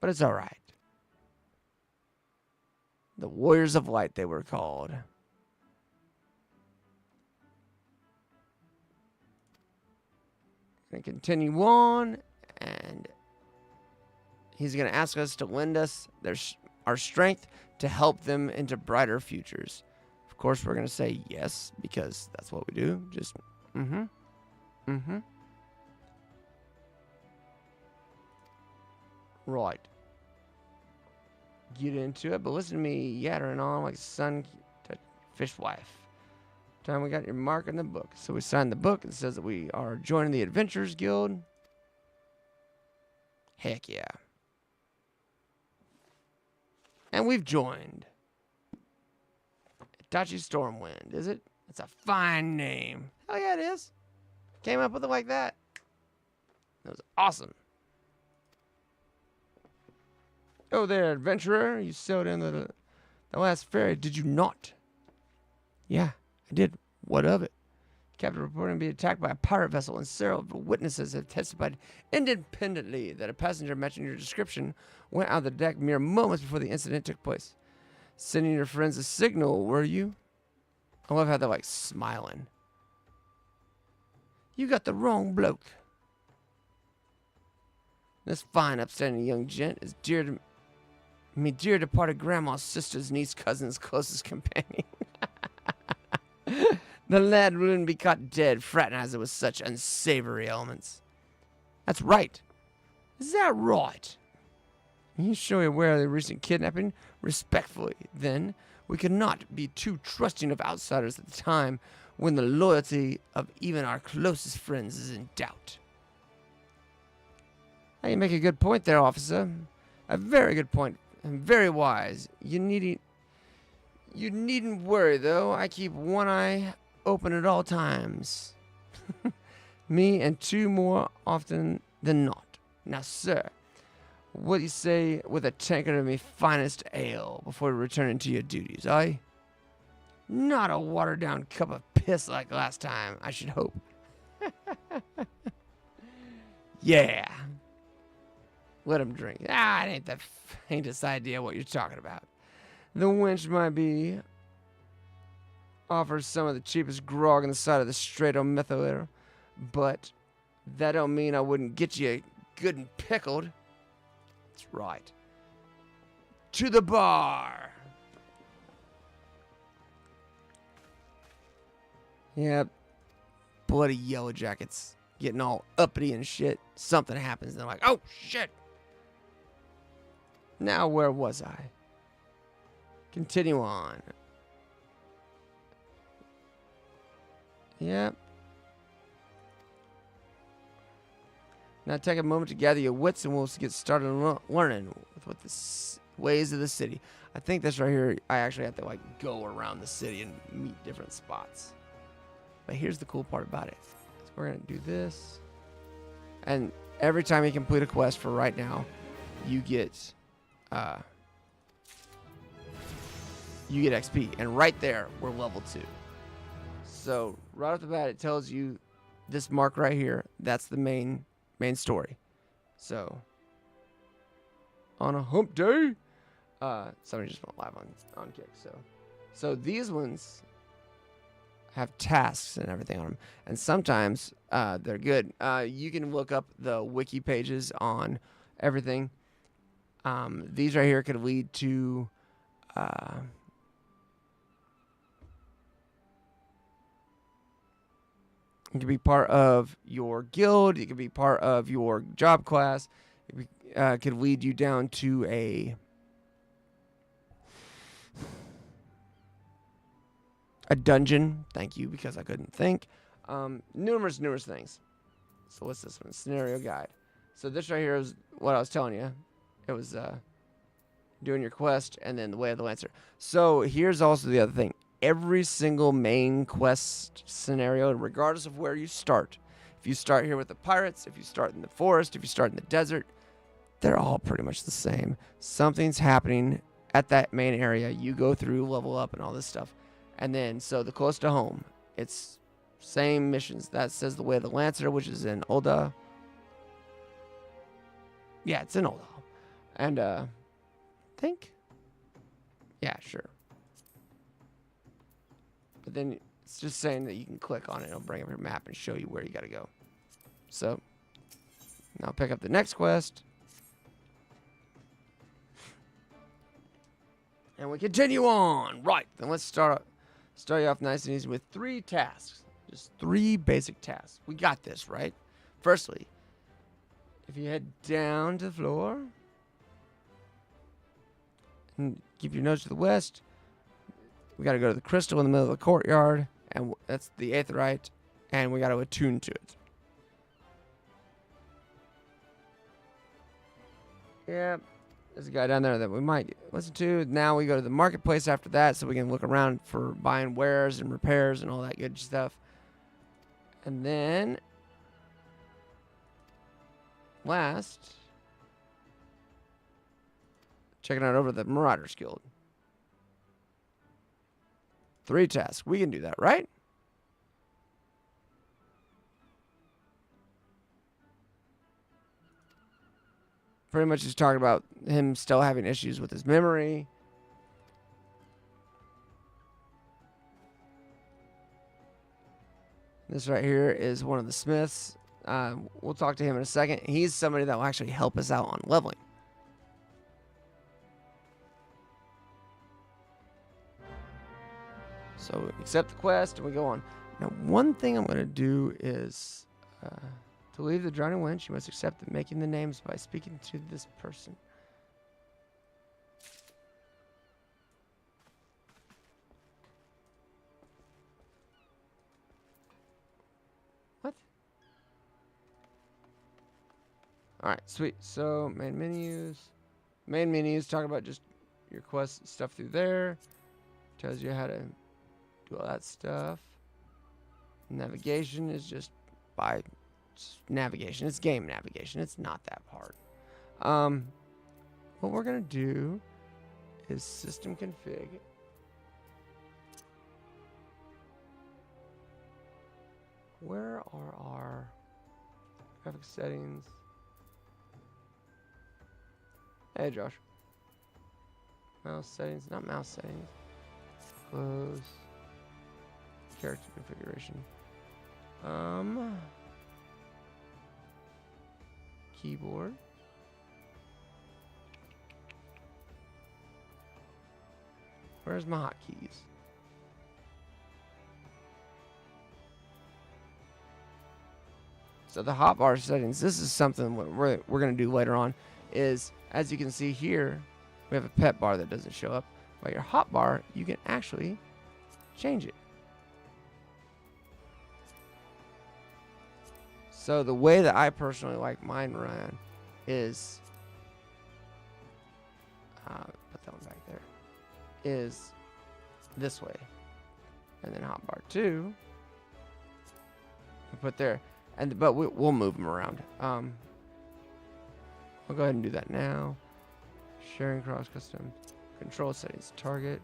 But it's all right. The warriors of light, they were called. Going to continue on, and he's going to ask us to lend us our strength to help them into brighter futures. Of course, we're going to say yes, because that's what we do. Just, Right. Get into it, but listen to me yattering on like son to fishwife. Time we got your mark in the book. So we signed the book. It says that we are joining the Adventurers Guild. Heck yeah. And we've joined. Itachi Stormwind, is it? It's a fine name. Hell yeah, it is. Came up with it like that. That was awesome. Oh there, adventurer. You sailed in the last ferry, did you not? Yeah, I did. What of it? Captain reporting to be attacked by a pirate vessel, and several witnesses have testified independently that a passenger matching your description went out of the deck mere moments before the incident took place. Sending your friends a signal, were you? I love how they're like smiling. You got the wrong bloke. This fine, upstanding young gent is dear to me, dear departed grandma's sister's niece, cousin's closest companion. The lad wouldn't be caught dead fraternizing with such unsavory elements. That's right. Is that right? Are you sure you're aware of the recent kidnapping? Respectfully, then, we cannot be too trusting of outsiders at the time when the loyalty of even our closest friends is in doubt. Now, you make a good point there, officer. A very good point, and very wise. You needn't worry, though. I keep one eye open at all times. Me and two more often than not. Now, sir, what do you say with a tankard of me finest ale before returning to your duties, eh? Not a watered-down cup of piss like last time, I should hope. Yeah. Let him drink. It ain't the faintest idea what you're talking about. The wench might be offers some of the cheapest grog on the side of the straight on methylator, but that don't mean I wouldn't get you good and pickled. That's right. To the bar. Yep. Bloody yellow jackets getting all uppity and shit. Something happens and they're like, oh shit. Now where was I? Continue on. Yep. Now take a moment to gather your wits and we'll get started learning with the ways of the city. I think this right here, I actually have to like go around the city and meet different spots. But here's the cool part about it. So we're going to do this. And every time you complete a quest for right now, you get XP. And right there, we're level 2. So right off the bat, it tells you this mark right here. That's the main story. So on a hump day, somebody just went live on Kick. So these ones have tasks and everything on them, and sometimes they're good. You can look up the wiki pages on everything. These right here could lead to it could be part of your guild. It could be part of your job class. It could lead you down to a dungeon. Thank you, because I couldn't think. Numerous things. So what's this one? Scenario guide. So this right here is what I was telling you. It was doing your quest and then the way of the Lancer. So here's also the other thing. Every single main quest scenario, regardless of where you start. If you start here with the pirates, if you start in the forest, if you start in the desert, they're all pretty much the same. Something's happening at that main area. You go through, level up, and all this stuff. And then, so the close to home, it's same missions. That says the way of the Lancer, which is in Ulda. Yeah, it's in Ulda. And, I think. Yeah, sure. But then it's just saying that you can click on it. It'll bring up your map and show you where you got to go. So, now pick up the next quest. And we continue on. Right, then let's start you off nice and easy with 3 tasks. Just 3 basic tasks. We got this, right? Firstly, if you head down to the floor and keep your nose to the west, we got to go to the crystal in the middle of the courtyard, and that's the aetheryte, and we got to attune to it. Yeah, there's a guy down there that we might listen to. Now we go to the marketplace after that, so we can look around for buying wares and repairs and all that good stuff. And then, last, checking out over the Marauders Guild. 3 tasks. We can do that, right? Pretty much just talking about him still having issues with his memory. This This right here is one of the smiths. We'll talk to him in a second. He's somebody that will actually help us out on leveling. So we accept the quest and we go on. Now, one thing I'm going to do is to leave the drowning wench, you must accept making the names by speaking to this person. What? Alright, sweet. So, main menus. Main menus talk about just your quest stuff through there. Tells you how to do all that stuff. Navigation is just by navigation. It's game navigation. It's not that hard. What we're going to do is system config. Where are our graphic settings? Hey, Josh. Mouse settings, not mouse settings. Close. Character configuration. Keyboard. Where's my hotkeys? So the hotbar settings, this is something we're going to do later on, is as you can see here, we have a pet bar that doesn't show up. But your hotbar, you can actually change it. So the way that I personally like mine run is, put that one back there, is this way. And then hotbar 2, we put there. But we'll move them around. I'll go ahead and do that now. Sharing cross custom. Control settings. Target.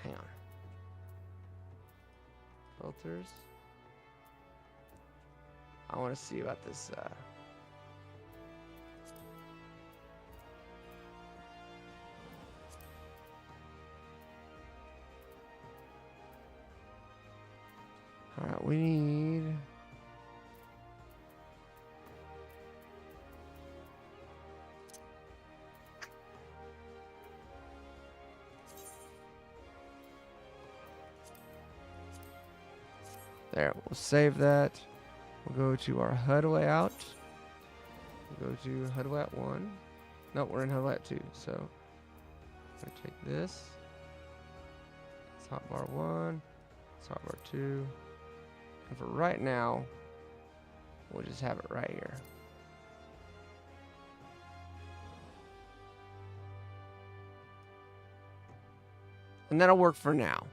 Hang on. Filters. I want to see about this. Alright, we need... There, we'll save that. We'll go to our HUD layout. We'll go to HUD layout 1. No, we're in HUD layout 2. So, I'm going to take this. It's hotbar 1. It's hotbar 2. And for right now, we'll just have it right here. And that'll work for now.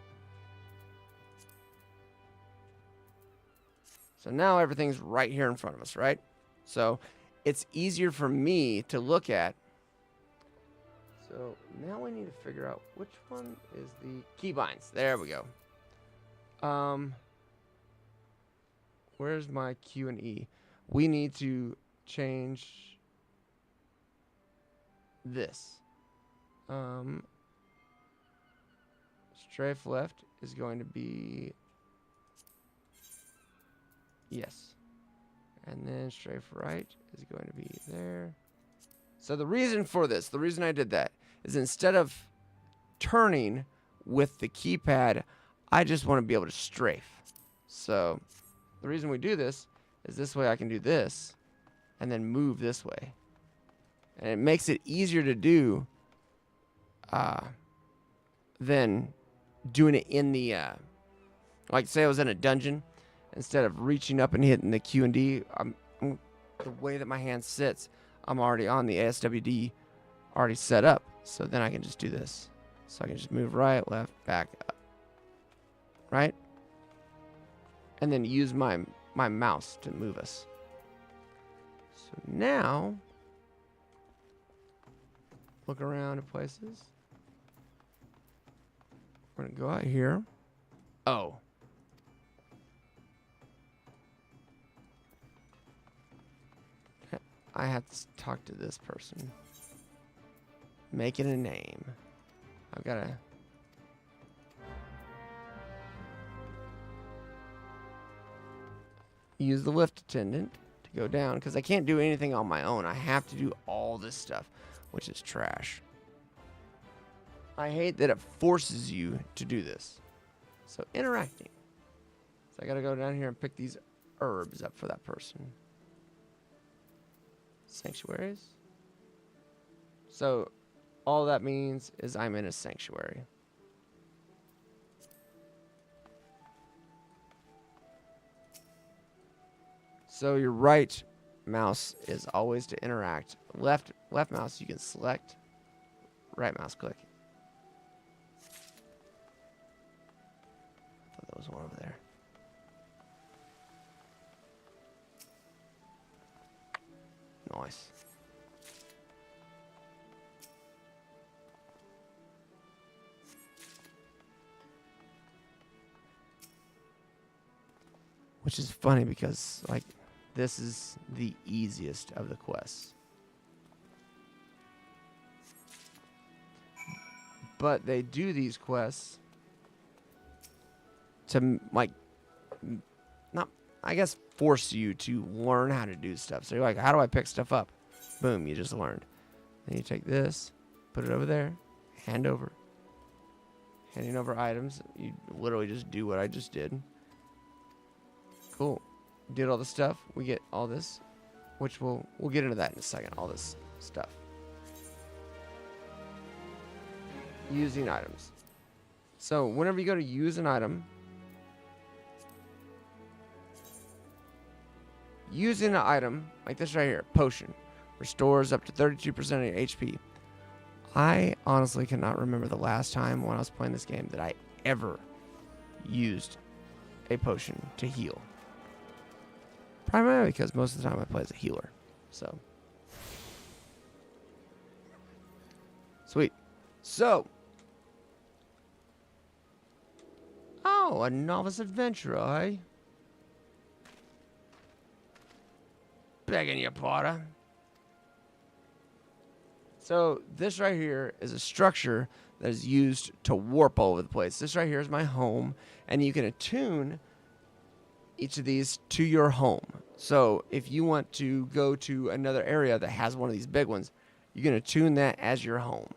So now everything's right here in front of us, right? So it's easier for me to look at. So now we need to figure out which one is the keybinds. There we go. Where's my Q and E? We need to change this. Strafe left is going to be yes. And then strafe right is going to be there. So the reason for this, the reason I did that, is instead of turning with the keypad, I just want to be able to strafe. So the reason we do this is this way I can do this and then move this way. And it makes it easier to do than doing it in the, like say I was in a dungeon, instead of reaching up and hitting the Q and D, the way that my hand sits, I'm already on the ASWD already set up. So then I can just do this. So I can just move right, left, back, up. Right? And then use my mouse to move us. So now, look around at places. We're going to go out here. Oh. I have to talk to this person. Make it a name. I've got to... use the lift attendant to go down, because I can't do anything on my own. I have to do all this stuff, which is trash. I hate that it forces you to do this. So interacting. So I got to go down here and pick these herbs up for that person. Sanctuaries. So all that means is I'm in a sanctuary. So your right mouse is always to interact. Left mouse you can select. Right mouse click. I thought there was one over there. Nice. Which is funny because, like, this is the easiest of the quests. But they do these quests to, like, not, I guess, force you to learn how to do stuff. So you're like, how do I pick stuff up? Boom, you just learned. Then you take this, put it over there, hand over. Handing over items. You literally just do what I just did. Cool. Did all the stuff. We get all this, which we'll get into that in a second. All this stuff. Using items. So whenever you go to use an item, using an item like this right here, potion, restores up to 32% of your HP. I honestly cannot remember the last time when I was playing this game that I ever used a potion to heal. Primarily because most of the time I play as a healer. So. Sweet. So. Oh, a novice adventurer, eh? Begging you, Potter. So this right here is a structure that is used to warp all over the place. This right here is my home, and you can attune each of these to your home. So if you want to go to another area that has one of these big ones, you can attune that as your home.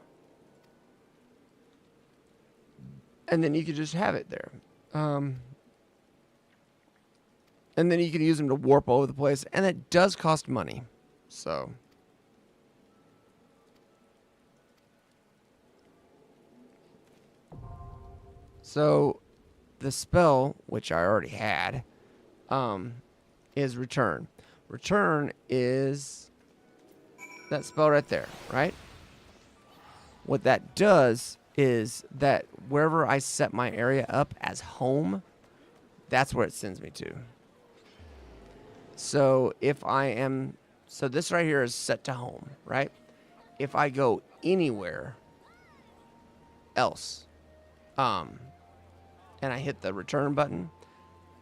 And then you can just have it there. And then you can use them to warp all over the place, and it does cost money. So the spell, which I already had, is return. Return is that spell right there, right? What that does is that wherever I set my area up as home, that's where it sends me to. So if I am, so this right here is set to home, right? If I go anywhere else, and I hit the return button,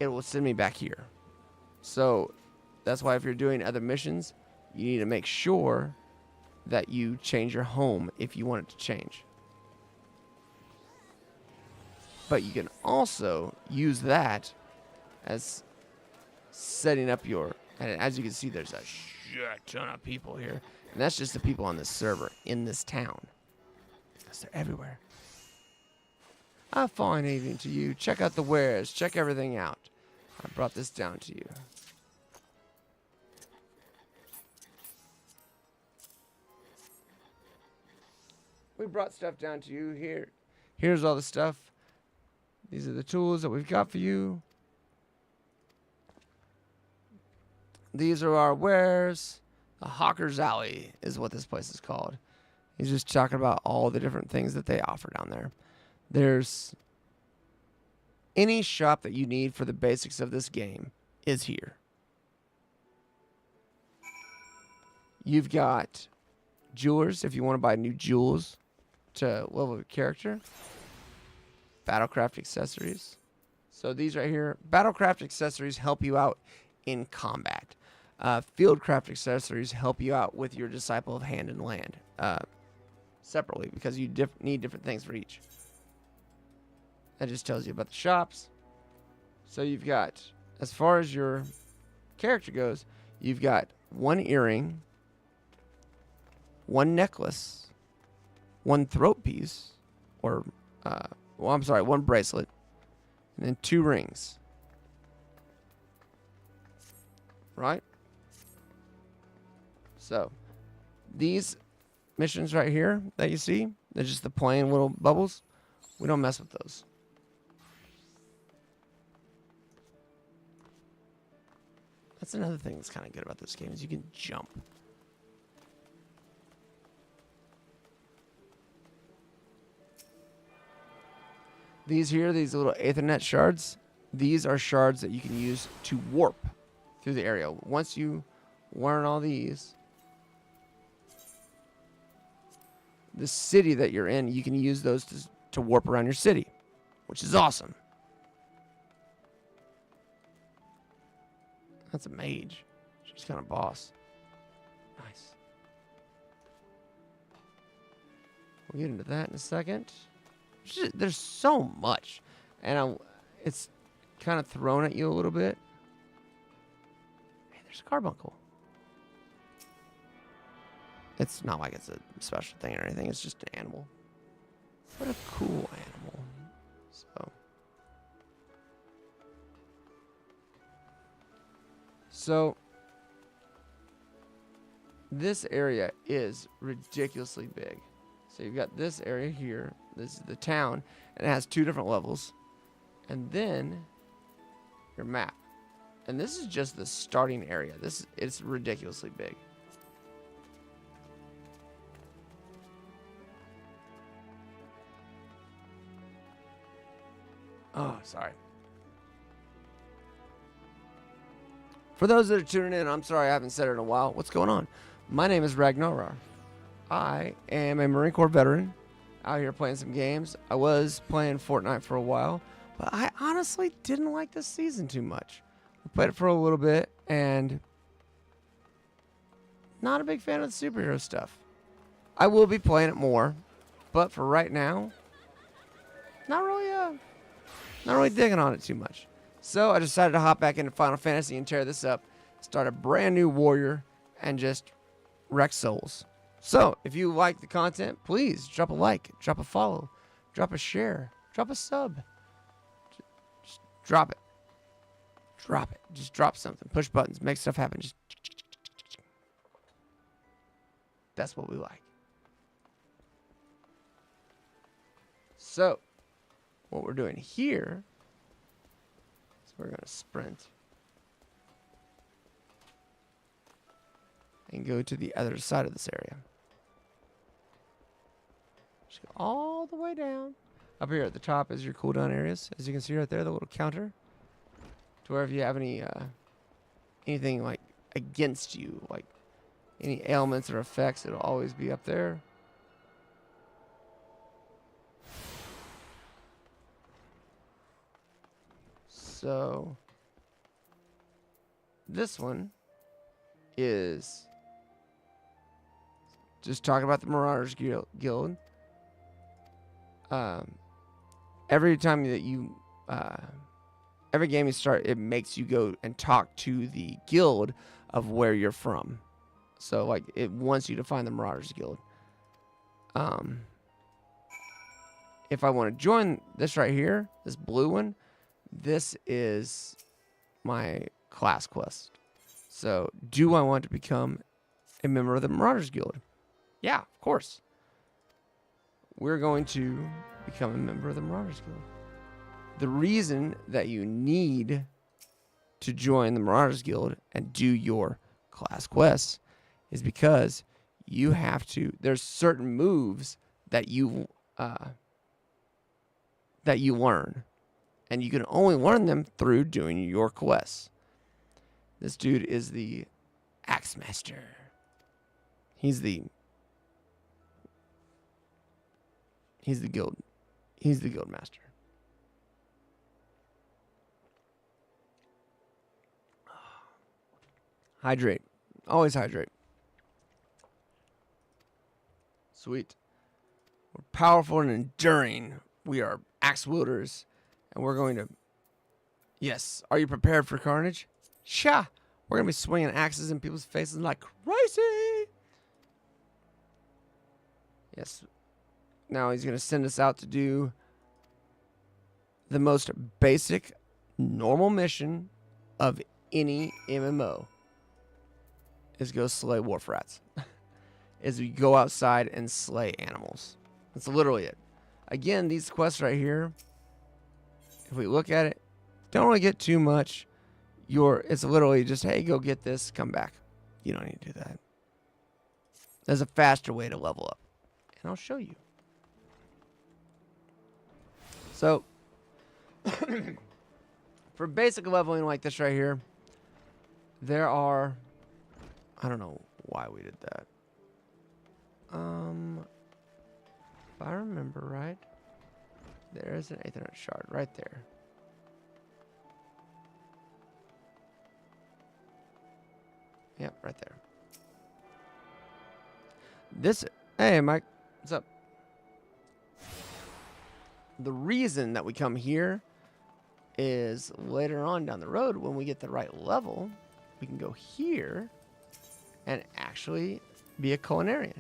it will send me back here. So that's why if you're doing other missions, you need to make sure that you change your home if you want it to change. But you can also use that as setting up your, and as you can see, there's a shit ton of people here. And that's just the people on this server in this town. Because they're everywhere. A fine evening to you. Check out the wares. Check everything out. I brought this down to you. We brought stuff down to you here. Here's all the stuff. These are the tools that we've got for you. These are our wares. The Hawker's Alley is what this place is called. He's just talking about all the different things that they offer down there. There's any shop that you need for the basics of this game is here. You've got jewelers if you want to buy new jewels to level your character. Battlecraft accessories. So these right here, Battlecraft accessories help you out in combat. Fieldcraft accessories help you out with your Disciple of Hand and Land. separately because you need different things for each. That just tells you about the shops. So you've got, as far as your character goes, you've got one earring, one necklace, one throat piece, or, one bracelet, and then 2 rings. Right? So, these missions right here that you see, they're just the plain little bubbles. We don't mess with those. That's another thing that's kind of good about this game is you can jump. These here, these little Aethernet shards, these are shards that you can use to warp through the area. Once you learn all these, the city that you're in, you can use those to warp around your city, which is awesome. That's a mage. She's kind of boss. Nice. We'll get into that in a second. There's so much. And it's kind of thrown at you a little bit. Hey, there's a carbuncle. It's not like it's a special thing or anything. It's just an animal. What a cool animal. So, this area is ridiculously big. So you've got this area here. This is the town, and it has 2 different levels. And then your map. And this is just the starting area. It's ridiculously big. Oh, sorry. For those that are tuning in, I'm sorry I haven't said it in a while. What's going on? My name is Ragnarar. I am a Marine Corps veteran out here playing some games. I was playing Fortnite for a while, but I honestly didn't like this season too much. I played it for a little bit, and not a big fan of the superhero stuff. I will be playing it more, but for right now, not really digging on it too much. So I decided to hop back into Final Fantasy and tear this up, start a brand new warrior, and just wreck souls. So if you like the content, please drop a like, drop a follow, drop a share, drop a sub. Just drop it. Drop it. Just drop something. Push buttons. Make stuff happen. Just that's what we like. So what we're doing here is we're going to sprint and go to the other side of this area. Just go all the way down. Up here at the top is your cooldown areas. As you can see right there, the little counter. To where if you have any anything like against you, like any ailments or effects, it'll always be up there. So this one is just talking about the Marauders Guild. Every time that you, every game you start, it makes you go and talk to the guild of where you're from. So, like, it wants you to find the Marauders Guild. If I want to join this right here, this blue one, this is my class quest. So, do I want to become a member of the Marauders Guild? Yeah, of course. We're going to become a member of the Marauders Guild. The reason that you need to join the Marauders Guild and do your class quests is because you have to, there's certain moves that you learn, and you can only learn them through doing your quests. This dude is the Axe Master. He's the guild master. Hydrate. Always hydrate. Sweet. We're powerful and enduring. We are axe wielders, and we're going to... Yes. Are you prepared for carnage? Sha! We're going to be swinging axes in people's faces like crazy. Yes. Now he's going to send us out to do the most basic, normal mission of any MMO. Is go slay wharf rats. Is we go outside and slay animals. That's literally it. Again, these quests right here, if we look at it, don't really get too much. It's literally just, hey, go get this, come back. You don't need to do that. There's a faster way to level up. And I'll show you. So, for basic leveling like this right here, there are... I don't know why we did that. If I remember right, there is an Aethernet shard right there. Yep, right there. Hey, Mike, what's up? The reason that we come here is later on down the road when we get the right level, we can go here and actually be a culinarian.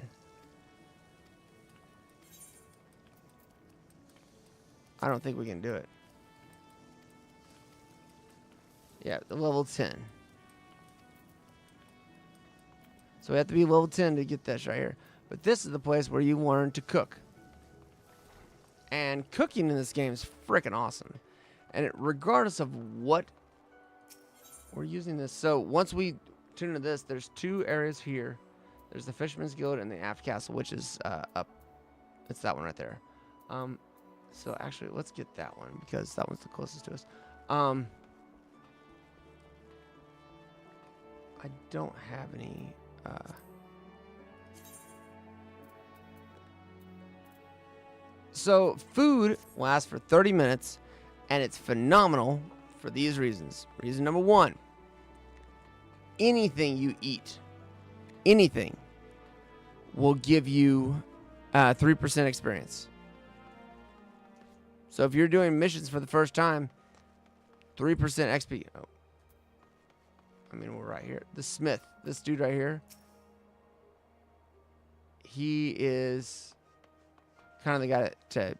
I don't think we can do it. Yeah, the level 10. So we have to be level 10 to get this right here. But this is the place where you learn to cook. And cooking in this game is freaking awesome. And regardless of what we're using this. So once we tune into this, there's two areas here. There's the Fisherman's Guild and the Aft Castle, which is up. It's that one right there. So actually, let's get that one because that one's the closest to us. I don't have any... So food lasts for 30 minutes, and it's phenomenal for these reasons. Reason number one, anything you eat, anything, will give you 3% experience. So if you're doing missions for the first time, 3% XP. Oh. I mean, we're right here. The Smith, this dude right here, he is kind of the guy to...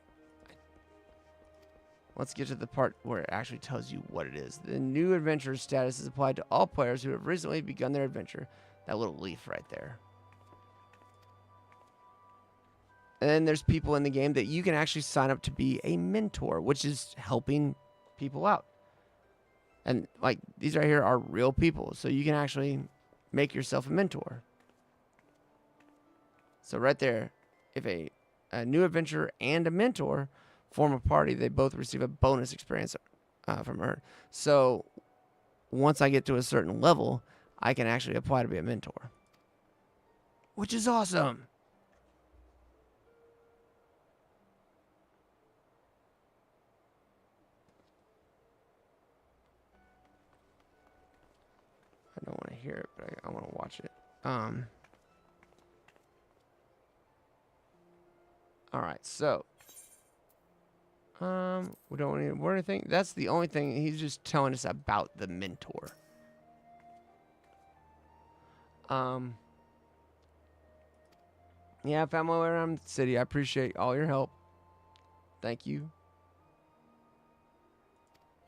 Let's get to the part where it actually tells you what it is. The new adventure status is applied to all players who have recently begun their adventure. That little leaf right there. And then there's people in the game that you can actually sign up to be a mentor, which is helping people out. And like these right here are real people, so you can actually make yourself a mentor. So right there, if a new adventurer and a mentor form a party, they both receive a bonus experience from her. So once I get to a certain level, I can actually apply to be a mentor, which is awesome. I don't want to hear it, but I want to watch it. All right, so we don't need more anything. That's the only thing. He's just telling us about the mentor. Yeah, I found my way around the city. I appreciate all your help. Thank you.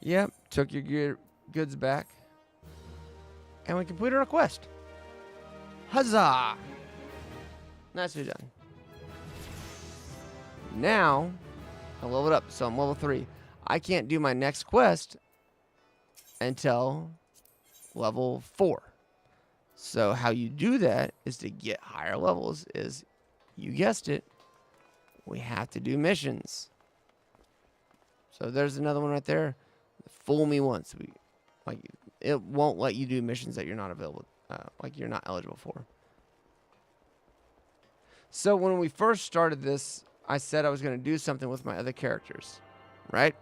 Yep, took your goods back. And we completed our quest. Huzzah! Nicely done. Now, I leveled up, so I'm level 3. I can't do my next quest until level 4. So how you do that is to get higher levels is, you guessed it, we have to do missions. So there's another one right there. Fool me once. It won't let you do missions that you're not available, you're not eligible for. So when we first started this, I said I was going to do something with my other characters, right?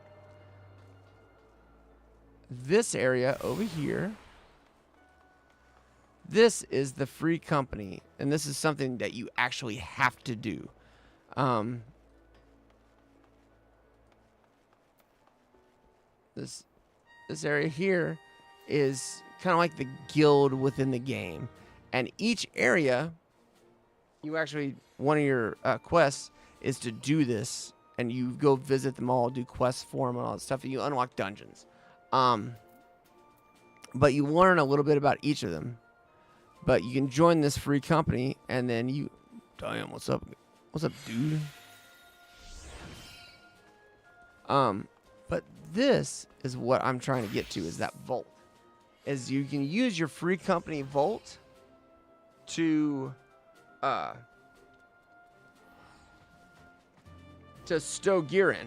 This area over here, this is the free company, and this is something that you actually have to do. this area here is kind of like the guild within the game, and each area, you actually one of your quests is to do this, and you go visit them all, do quests for them, and all that stuff. And you unlock dungeons, but you learn a little bit about each of them. But you can join this free company, and then you, damn, what's up, dude? But this is what I'm trying to get to, is that vault. Is you can use your free company vault to stow gear in.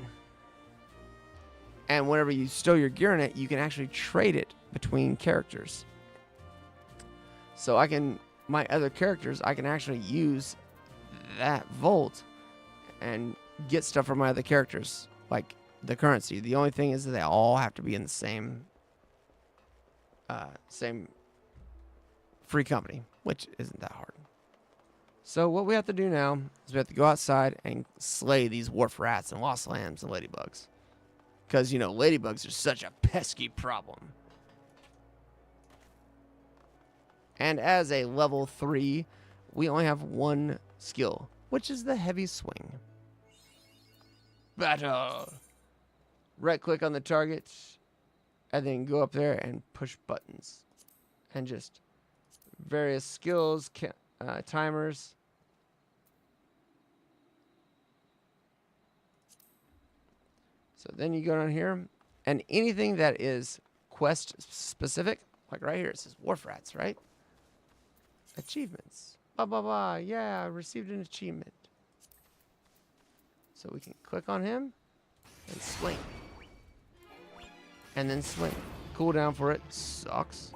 And whenever you stow your gear in it, you can actually trade it between characters. So my other characters, I can actually use that vault and get stuff from my other characters, like the currency. The only thing is that they all have to be in the same free company, which isn't that hard. So what we have to do now is we have to go outside and slay these wharf rats and lost lambs and ladybugs. Because, ladybugs are such a pesky problem. And as a level 3, we only have one skill, which is the heavy swing. Battle! Right click on the target, and then go up there and push buttons. And just various skills, timers. So then you go down here, and anything that is quest specific, like right here, it says Wharf Rats, right? Achievements. Blah, blah, blah. Yeah, I received an achievement. So we can click on him and swing. And then swing. Cooldown for it sucks.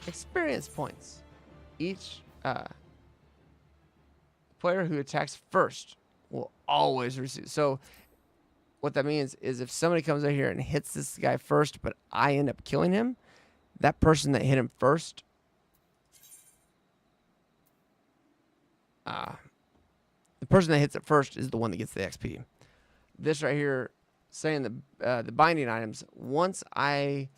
Experience points. Each player who attacks first will always receive. So what that means is if somebody comes out here and hits this guy first, but I end up killing him, that person that hit him first, the person that hits it first is the one that gets the XP. This right here, saying the binding items, once I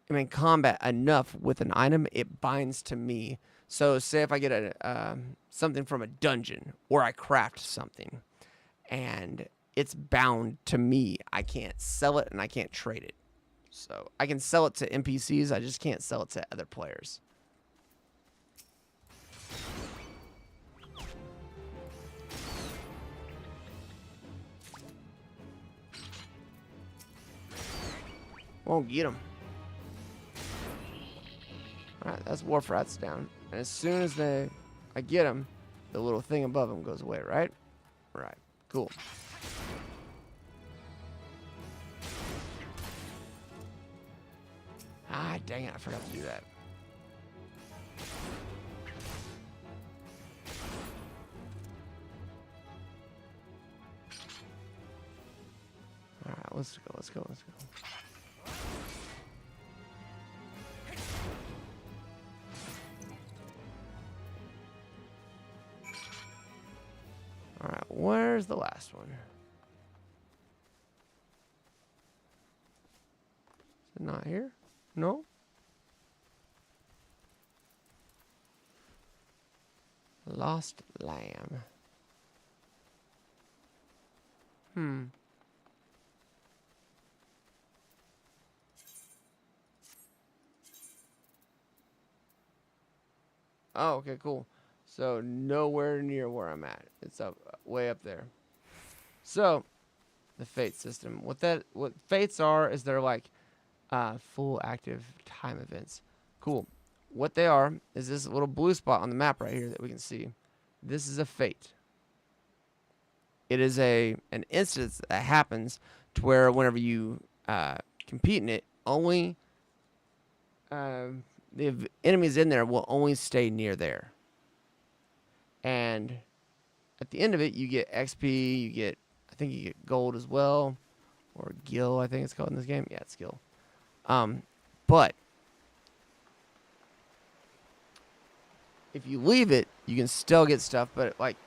am in combat enough with an item, it binds to me. So say if I get something from a dungeon, or I craft something, and it's bound to me, I can't sell it and I can't trade it. So I can sell it to NPCs, I just can't sell it to other players. Won't get him. Alright, that's Wharf Rats down. And as soon as I get him, the little thing above him goes away, right? Right. Cool. Ah, dang it, I forgot to do that. Alright, let's go. Alright, where's the last one? Is it not here? No? Lost lamb. Oh, okay, cool. So nowhere near where I'm at. It's up way up there. So the fate system. What fates are is they're like full active time events. Cool. What they are is this little blue spot on the map right here that we can see. This is a fate. It is an instance that happens to where whenever you compete in it, only the enemies in there will only stay near there. And at the end of it, you get XP, I think you get gold as well, or gil, I think it's called in this game. Yeah, it's gil. But if you leave it, you can still get stuff, but like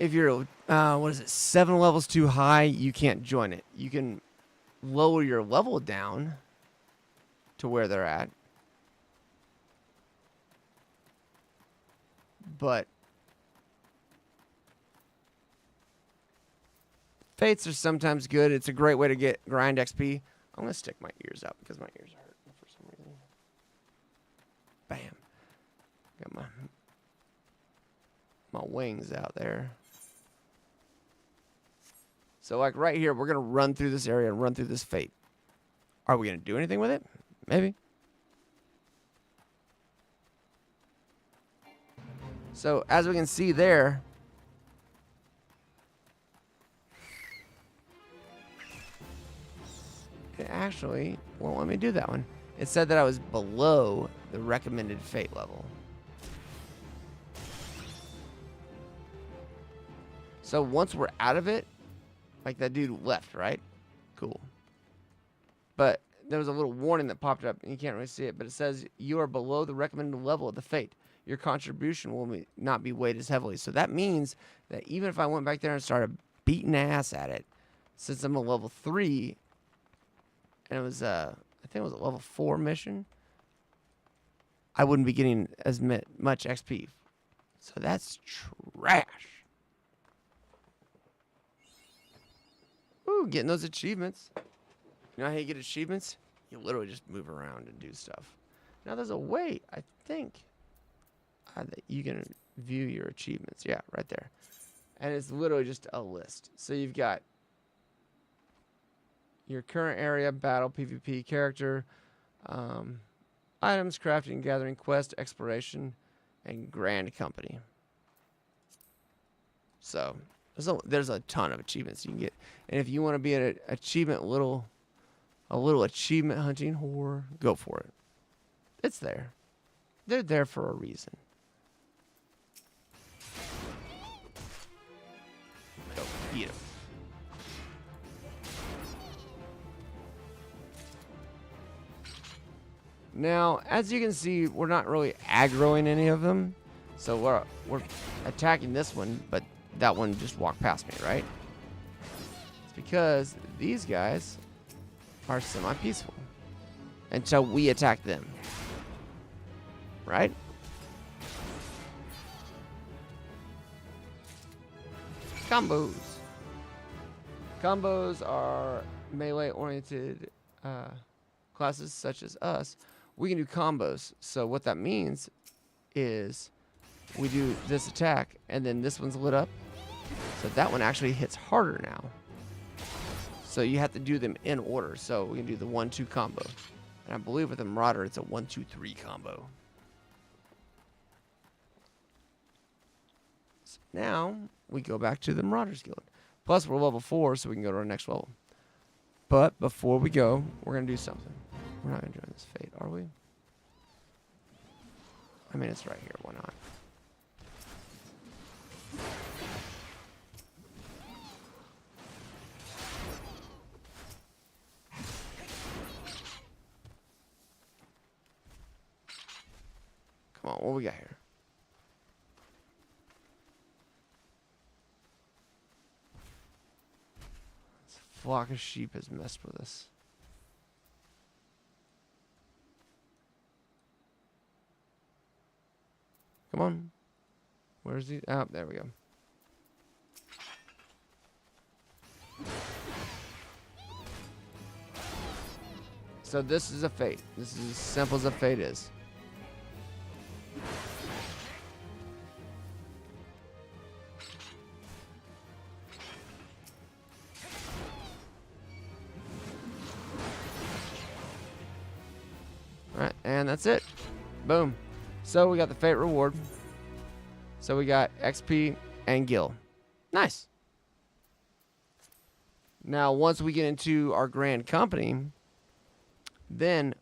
if you're, what is it, 7 levels too high, you can't join it. You can lower your level down to where they're at. But fates are sometimes good. It's a great way to get grind XP. I'm going to stick my ears out because my ears hurt for some reason. Bam. Got my wings out there. So like right here, we're going to run through this area and run through this fate. Are we going to do anything with it? Maybe. So as we can see there, it actually won't let me do that one. It said that I was below the recommended fate level. So once we're out of it, like that dude left, right? Cool. But there was a little warning that popped up, and you can't really see it, but it says you are below the recommended level of the fate. Your contribution will not be weighed as heavily. So that means that even if I went back there and started beating ass at it, since I'm a level 3, and it was I think it was a level 4 mission, I wouldn't be getting as much XP. So that's trash. Ooh, getting those achievements. You know how you get achievements? You literally just move around and do stuff. Now there's a way, I think, that you can view your achievements. Yeah, right there. And it's literally just a list. So you've got your current area, battle, PvP, character, items, crafting, gathering, quest, exploration, and grand company. So there's a ton of achievements you can get. And if you want to be an achievement, a little achievement hunting whore, go for it. It's there. They're there for a reason. Go beat 'em. Now, as you can see, we're not really aggroing any of them. So we're attacking this one, but that one just walked past me, right? It's because these guys are semi-peaceful until we attack them. Right? Combos. Combos are melee-oriented classes such as us. We can do combos. So what that means is we do this attack, and then this one's lit up. So that one actually hits harder now. So you have to do them in order. So we can do the 1-2 combo. And I believe with the Marauder, it's a 1-2-3 combo. So now we go back to the Marauders Guild. Plus, we're level 4, so we can go to our next level. But before we go, we're going to do something. We're not going to join this fate, are we? I mean, it's right here. Why not? Come on, what we got here? This flock of sheep has messed with us. Come on. Where's he? Oh, there we go. So this is a fate. This is as simple as a fate is. Alright, and that's it. Boom. So we got the fate reward. So we got XP and gil. Nice. Now, once we get into our grand company, then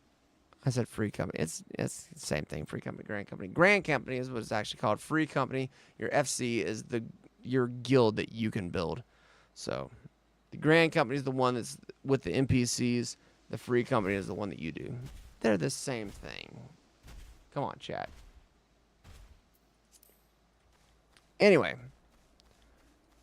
I said free company. It's the same thing. Free company, grand company. Grand company is what it's actually called. Free company. Your FC is your guild that you can build. So the grand company is the one that's with the NPCs. The free company is the one that you do. They're the same thing. Come on, chat. Anyway,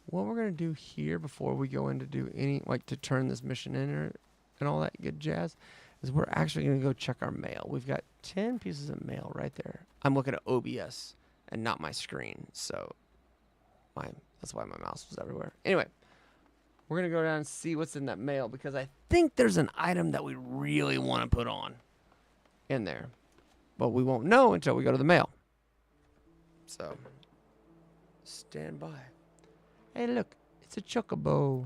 what we're gonna do here before we go in to do any like to turn this mission in and all that good jazz is we're actually gonna go check our mail. We've got 10 pieces of mail right there. I'm looking at OBS and not my screen, so that's why my mouse was everywhere. Anyway, we're gonna go down and see what's in that mail because I think there's an item that we really want to put on in there, but we won't know until we go to the mail. So stand by. Hey, look, it's a chocobo.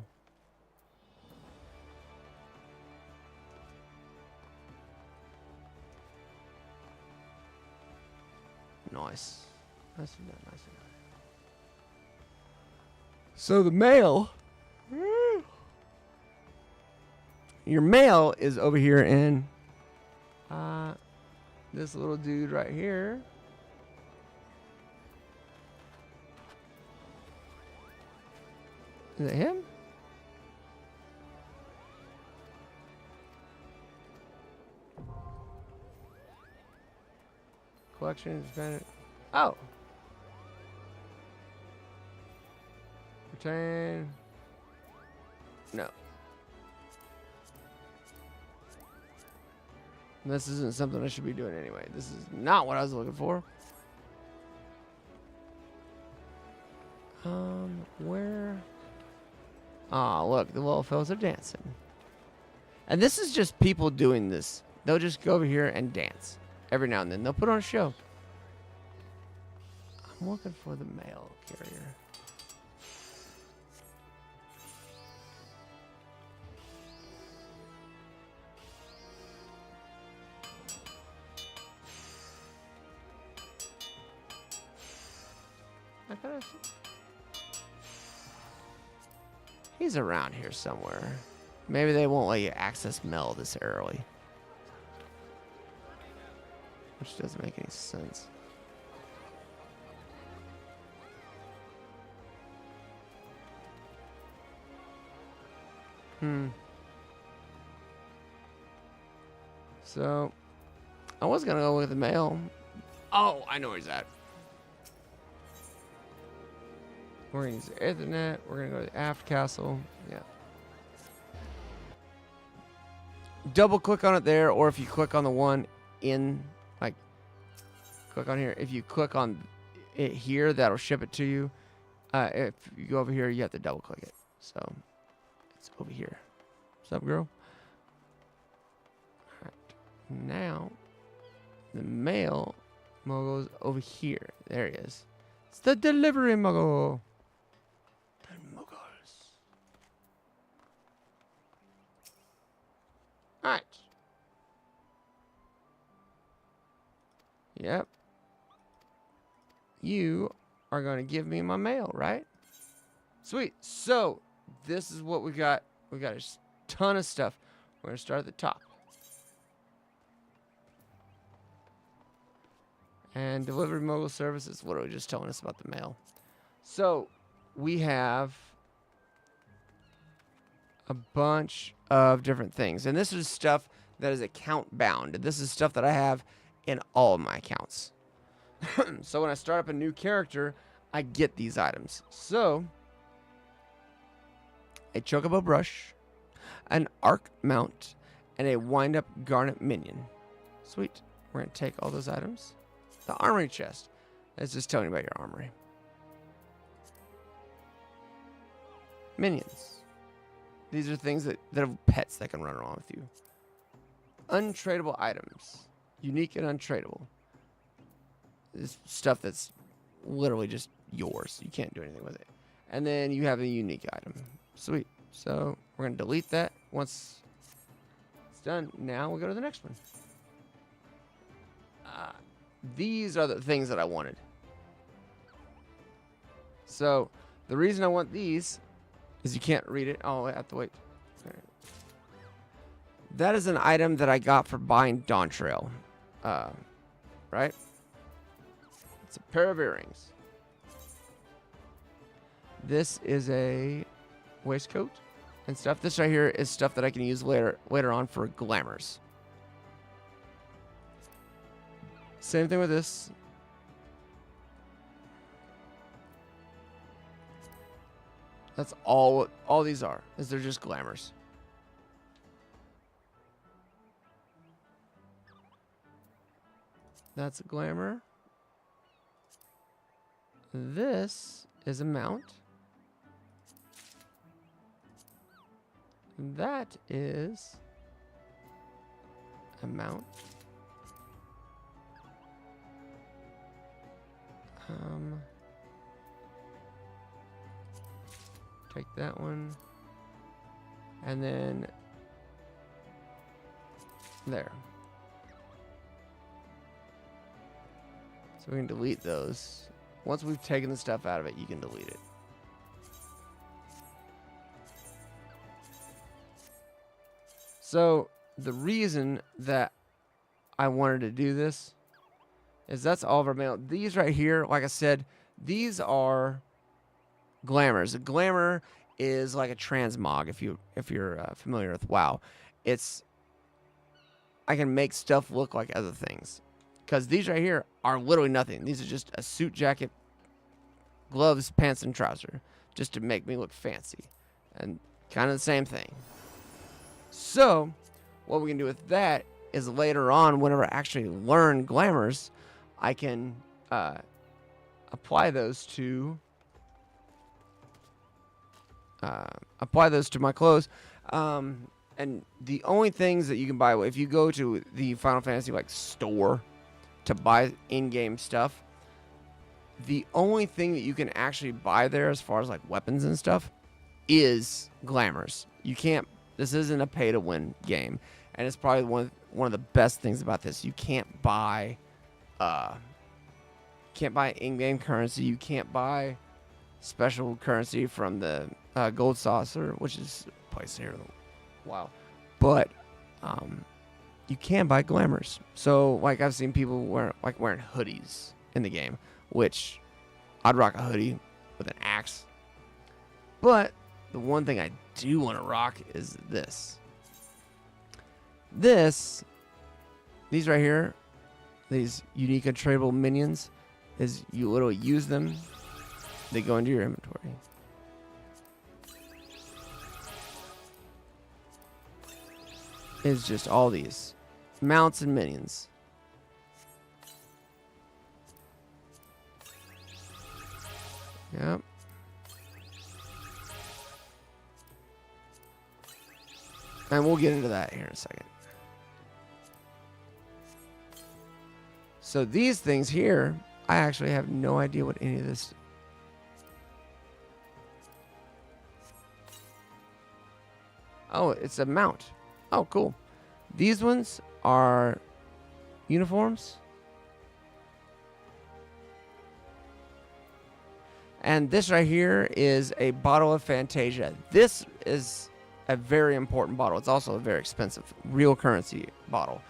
Nice. Nice enough, nice enough. So the mail. Your mail is over here in this little dude right here. Is it him? Collection expanded. Oh. Retain. No. This isn't something I should be doing anyway. This is not what I was looking for. Where? Ah, look, the little fellas are dancing. And this is just people doing this. They'll just go over here and dance. Every now and then. They'll put on a show. I'm looking for the mail carrier. I gotta see. He's around here somewhere. Maybe they won't let you access mail this early. Which doesn't make any sense. So, I was gonna go with the mail. Oh, I know where he's at. We're gonna use the Ethernet. We're gonna go to the aft castle. Yeah. Double click on it there, or if you click on the one in, like, click on here. If you click on it here, that'll ship it to you. If you go over here, you have to double click it. So, it's over here. What's up, girl? All right. Now, the mail mogul is over here. There he is. It's the delivery mogul. Alright. Yep. You are going to give me my mail, right? Sweet. So, this is what we got. We got a ton of stuff. We're going to start at the top. And delivery mogul services. What are we just telling us about the mail? So, we have a bunch of different things. And this is stuff that is account bound. This is stuff that I have in all of my accounts. So when I start up a new character, I get these items. So, a chocobo brush, an arc mount, and a wind-up garnet minion. Sweet. We're going to take all those items. The armory chest. That's just telling you about your armory. Minions. These are things that have pets that can run around with you. Untradable items. Unique and untradable. This stuff that's literally just yours. You can't do anything with it. And then you have a unique item. Sweet. So we're going to delete that once it's done. Now we'll go to the next one. These are the things that I wanted. So the reason I want these is you can't read it. Oh, I have to wait. Right. That is an item that I got for buying Dawn Trail. Right? It's a pair of earrings. This is a waistcoat and stuff. This right here is stuff that I can use later on for glamours. Same thing with this. That's all these are, is they're just glamours. That's a glamour. This is a mount. That is a mount. Take that one. And then there. So we can delete those. Once we've taken the stuff out of it, you can delete it. So the reason that I wanted to do this is that's all of our mail. These right here, like I said, these are glamours. A glamour is like a transmog if you're familiar with WoW. I can make stuff look like other things. Because these right here are literally nothing. These are just a suit jacket, gloves, pants, and trouser. Just to make me look fancy. And kind of the same thing. So, what we can do with that is later on, whenever I actually learn glamours, I can apply those to my clothes. And the only things that you can buy, if you go to the Final Fantasy store to buy in-game stuff, the only thing that you can actually buy there as far as weapons and stuff is glamours. You can't. This isn't a pay-to-win game, and it's probably one of the best things about this. You can't buy in-game currency. You can't buy special currency from the Gold Saucer, which is a place here. Wow, but you can buy glamours. So I've seen people wearing hoodies in the game, which I'd rock a hoodie with an axe. But the one thing I do want to rock is this. These right here, these unique and tradable minions, is you literally use them, they go into your inventory. It's just all these mounts and minions. Yep. And we'll get into that here in a second. So these things here, I actually have no idea what any of this. Oh, it's a mount. Oh, cool. These ones are uniforms. And this right here is a bottle of Fantasia. This is a very important bottle. It's also a very expensive real currency bottle.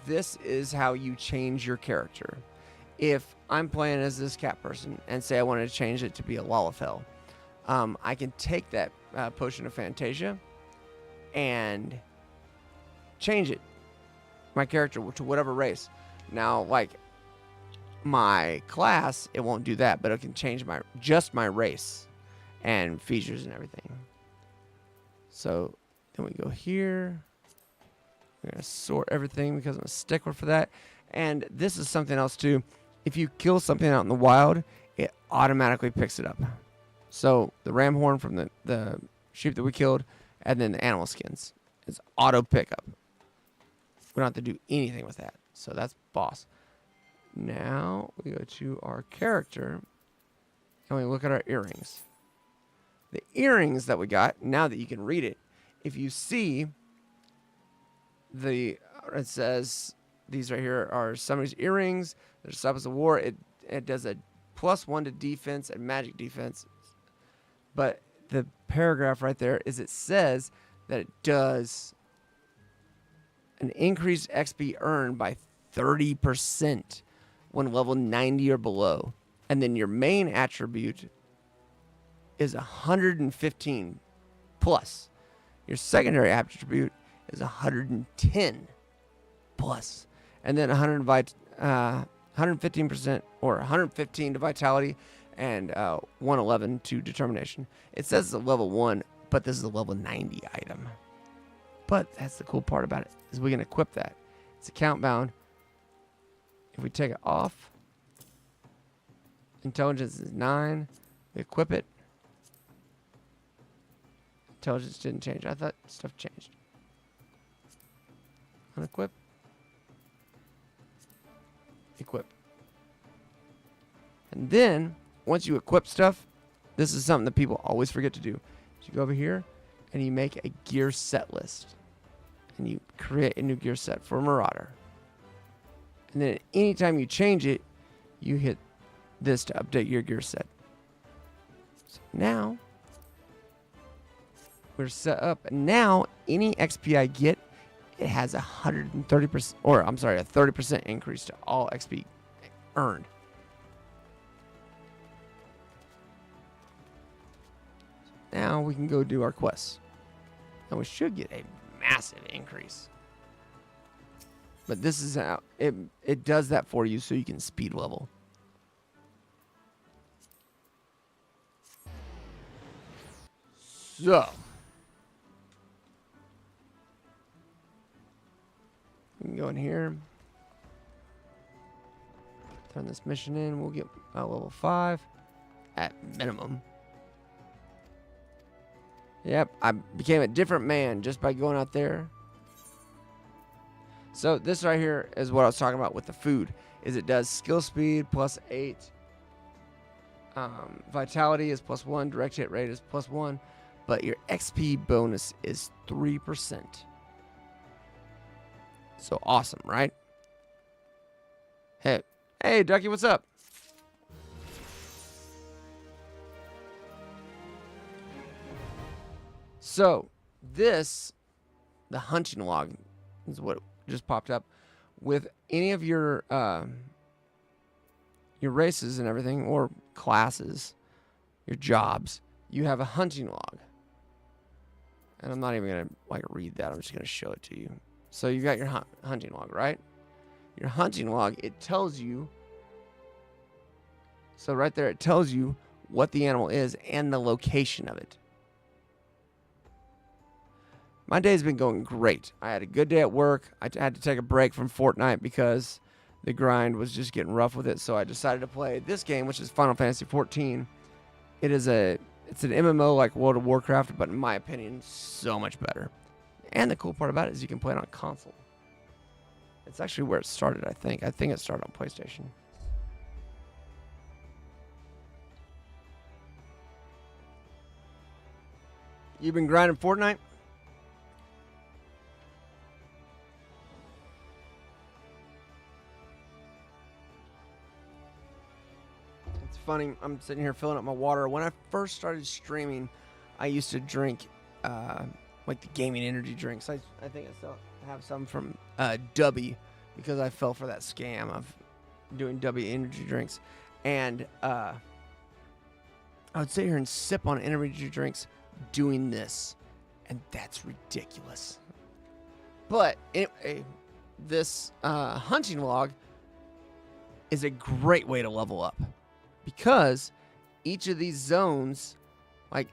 This is how you change your character. If I'm playing as this cat person and say I wanted to change it to be a Lalafell, I can take that potion of Fantasia and change it, my character, to whatever race. Now, my class, it won't do that, but it can change just my race and features and everything. So then we go here. We're going to sort everything because I'm a stickler for that. And this is something else too. If you kill something out in the wild, it automatically picks it up. So the ram horn from the sheep that we killed, and then the animal skins, it's auto pickup. We don't have to do anything with that. So that's boss. Now we go to our character and we look at our earrings. The earrings that we got, now that you can read it, if you see it says these right here are somebody's earrings. There's Cycles of War. It does a +1 to defense and magic defense. But the paragraph right there is it says that it does an increased XP earned by 30% when level 90 or below. And then your main attribute is 115 plus. Your secondary attribute is 110 plus. And then 115% or 115 to vitality and 111 to determination. It says it's a level 1, but this is a level 90 item. But that's the cool part about it, is we can equip that. It's account bound. If we take it off, intelligence is 9. We equip it. Intelligence didn't change. I thought stuff changed. Unequip. Equip. And then, once you equip stuff, this is something that people always forget to do. You go over here, and you make a gear set list. And you create a new gear set for Marauder. And then anytime you change it, you hit this to update your gear set. So now, we're set up. And now, any XP I get, it has 130%, or I'm sorry, a 30% increase to all XP earned. Now we can go do our quests. And we should get a massive increase. But this is how it does that for you so you can speed level. So we can go in here. Turn this mission in. We'll get level 5 at minimum. Yep, I became a different man just by going out there. So this right here is what I was talking about with the food. Is it does skill speed plus 8. Vitality is plus 1. Direct hit rate is plus 1. But your XP bonus is 3%. So awesome, right? Hey, Ducky, what's up? So, the hunting log is what just popped up. With any of your races and everything, or classes, your jobs, you have a hunting log. And I'm not even going to read that. I'm just going to show it to you. So you got your hunting log, right? Your hunting log, it tells you. So right there, it tells you what the animal is and the location of it. My day's been going great. I had a good day at work. I had to take a break from Fortnite because the grind was just getting rough with it. So I decided to play this game, which is Final Fantasy 14. It's an MMO like World of Warcraft, but in my opinion, so much better. And the cool part about it is you can play it on console. It's actually where it started, I think. I think it started on PlayStation. You've been grinding Fortnite? It's funny, I'm sitting here filling up my water. When I first started streaming, I used to drink like the gaming energy drinks. I think I still have some from Dubby because I fell for that scam of doing Dubby energy drinks. And I would sit here and sip on energy drinks doing this, and that's ridiculous. But anyway, this hunting log is a great way to level up because each of these zones, like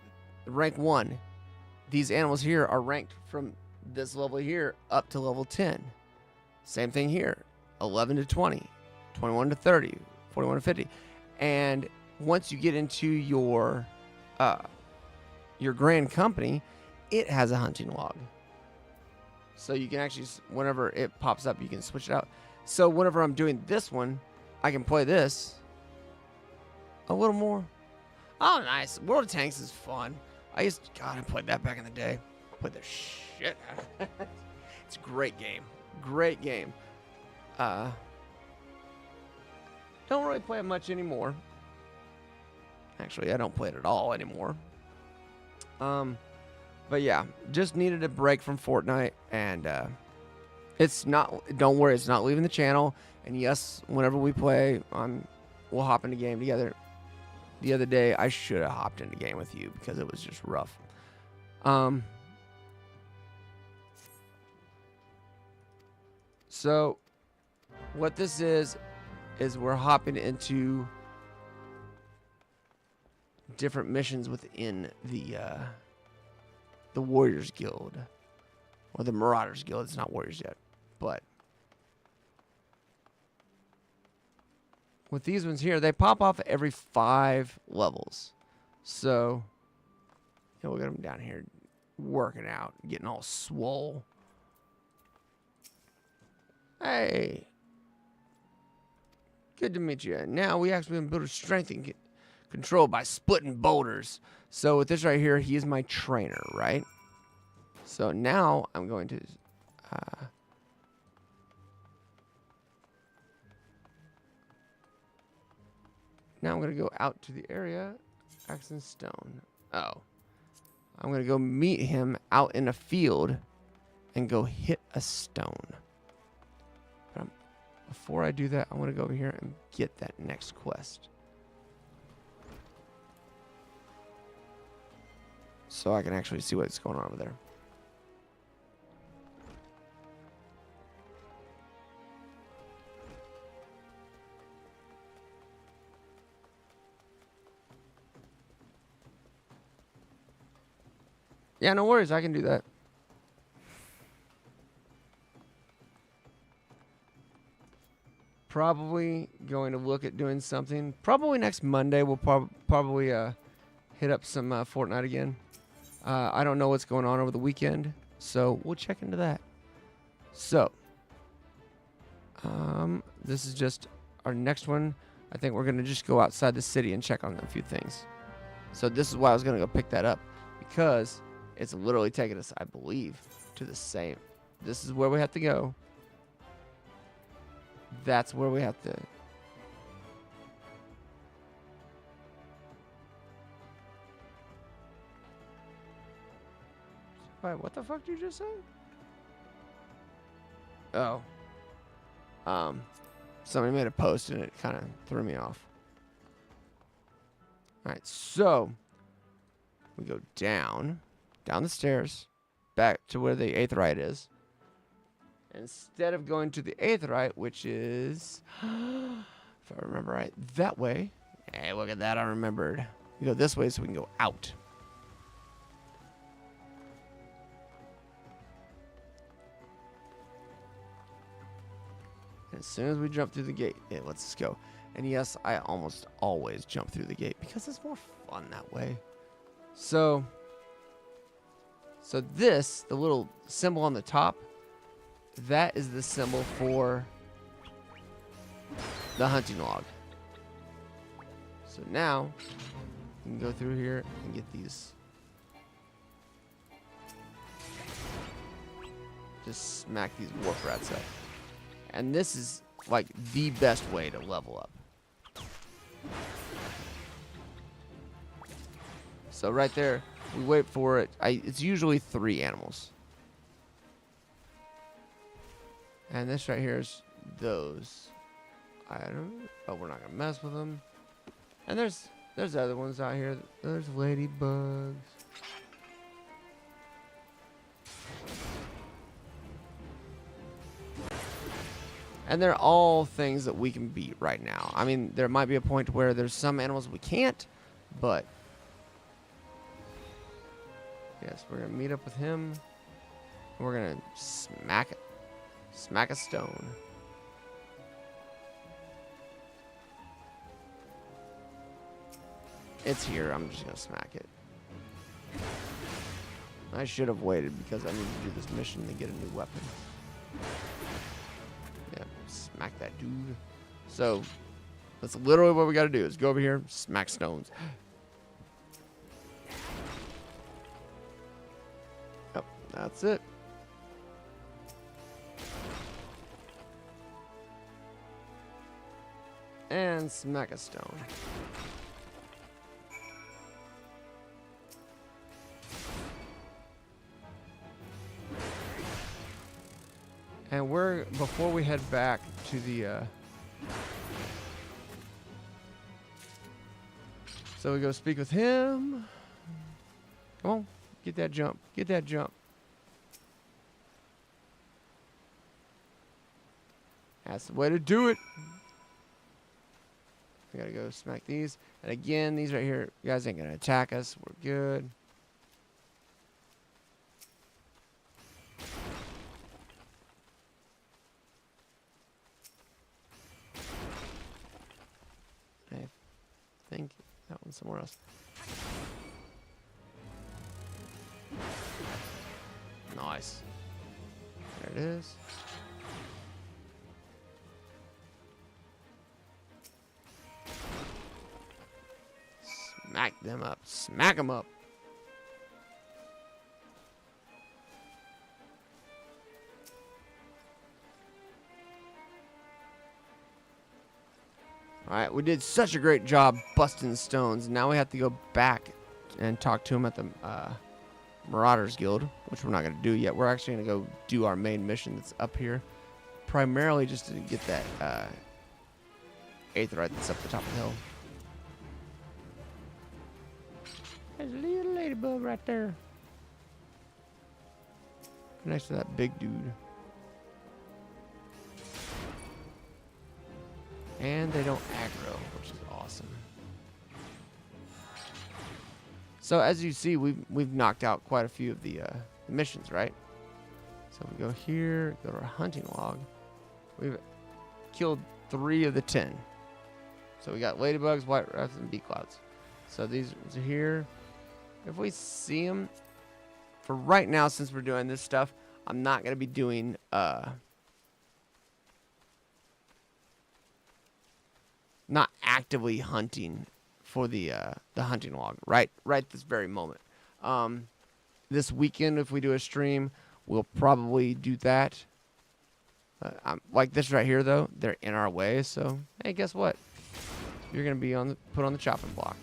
rank 1, these animals here are ranked from this level here up to level 10. Same thing here, 11 to 20, 21 to 30, 41 to 50. And once you get into your grand company, it has a hunting log. So you can actually, whenever it pops up, you can switch it out. So whenever I'm doing this one, I can play this a little more. Oh, nice. World of Tanks is fun. I played that back in the day. I played the shit out of it. It's a great game. Great game. Don't really play it much anymore. Actually, I don't play it at all anymore. But yeah, just needed a break from Fortnite, and it's not. Don't worry, it's not leaving the channel. And yes, whenever we play, we'll hop into game together. The other day, I should have hopped into game with you because it was just rough. So what this is we're hopping into different missions within the Warriors Guild. Or the Marauders Guild. It's not Warriors yet. But with these ones here, they pop off every 5 levels. So, you know, we'll get them down here working out, getting all swole. Hey. Good to meet you. Now we actually build a strength and get control by splitting boulders. So with this right here, he is my trainer, right? So now I'm going to now I'm going to go out to the area. Axe and stone. Oh. I'm going to go meet him out in a field and go hit a stone. But before I do that, I want to go over here and get that next quest. So I can actually see what's going on over there. Yeah, no worries. I can do that. Probably going to look at doing something. Probably next Monday we'll probably hit up some Fortnite again. I don't know what's going on over the weekend, so we'll check into that. So, this is just our next one. I think we're going to just go outside the city and check on a few things. So this is why I was going to go pick that up, because it's literally taking us, I believe, to the same. This is where we have to go. That's where we have to. Wait, what the fuck did you just say? Oh. Somebody made a post and it kind of threw me off. Alright, so we go down the stairs, back to where the Aetheryte is. Instead of going to the Aetheryte, which is, if I remember right, that way. Hey, look at that, I remembered. We go this way so we can go out. As soon as we jump through the gate, it lets us go. And yes, I almost always jump through the gate because it's more fun that way. So this, the little symbol on the top, that is the symbol for the hunting log. So now, we can go through here and get these. Just smack these warp rats up. And this is like the best way to level up. So right there, we wait for it. It's usually 3 animals. And this right here is those. But we're not gonna mess with them. And there's other ones out here. There's ladybugs. And they're all things that we can beat right now. I mean, there might be a point where there's some animals we can't, but yes, we're gonna meet up with him. And we're gonna smack a stone. It's here. I'm just gonna smack it. I should have waited because I need to do this mission to get a new weapon. Yeah, smack that dude. So that's literally what we got to do: is go over here, smack stones. Yep, that's it. And smack a stone. And before we head back to the, so we go speak with him. Come on, get that jump, get that jump. That's the way to do it. We gotta go smack these. And again, these right here, you guys ain't gonna attack us. We're good. I think that one's somewhere else. Nice. There it is. Smack them up. Smack them up. Alright, we did such a great job busting stones. Now we have to go back and talk to him at the Marauders Guild, which we're not going to do yet. We're actually going to go do our main mission that's up here. Primarily just to get that aetheryte that's up the top of the hill. There's a little ladybug right there. Next to that big dude. And they don't aggro, which is awesome. So as you see, we've knocked out quite a few of the missions, right? So we go here, go to our hunting log. We've killed 3 of the 10. So we got ladybugs, white rats, and bee clouds. So these are here. If we see them, for right now, since we're doing this stuff, I'm not gonna be doing not actively hunting for the hunting log right this very moment. This weekend, if we do a stream, we'll probably do that. Like this right here, though, they're in our way. So hey, guess what? You're gonna be put on the chopping block.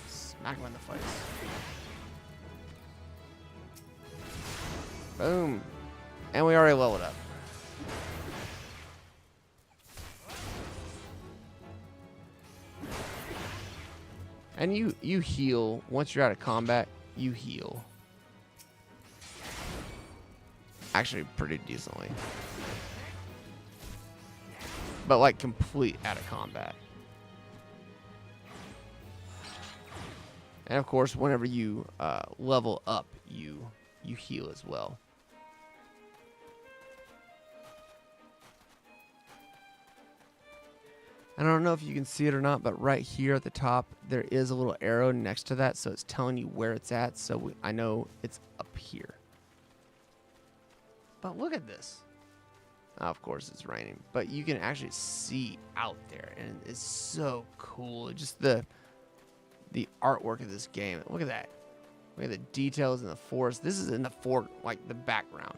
Smack him in the face. Boom, and we already leveled up. And you heal once you're out of combat. You heal. Actually, pretty decently. But like complete out of combat. And of course, whenever you level up, you heal as well. I don't know if you can see it or not, but right here at the top, there is a little arrow next to that, so it's telling you where it's at, so I know it's up here. But look at this. Of course, it's raining, but you can actually see out there, and it's so cool. Just the artwork of this game. Look at that. Look at the details in the forest. This is in the the background.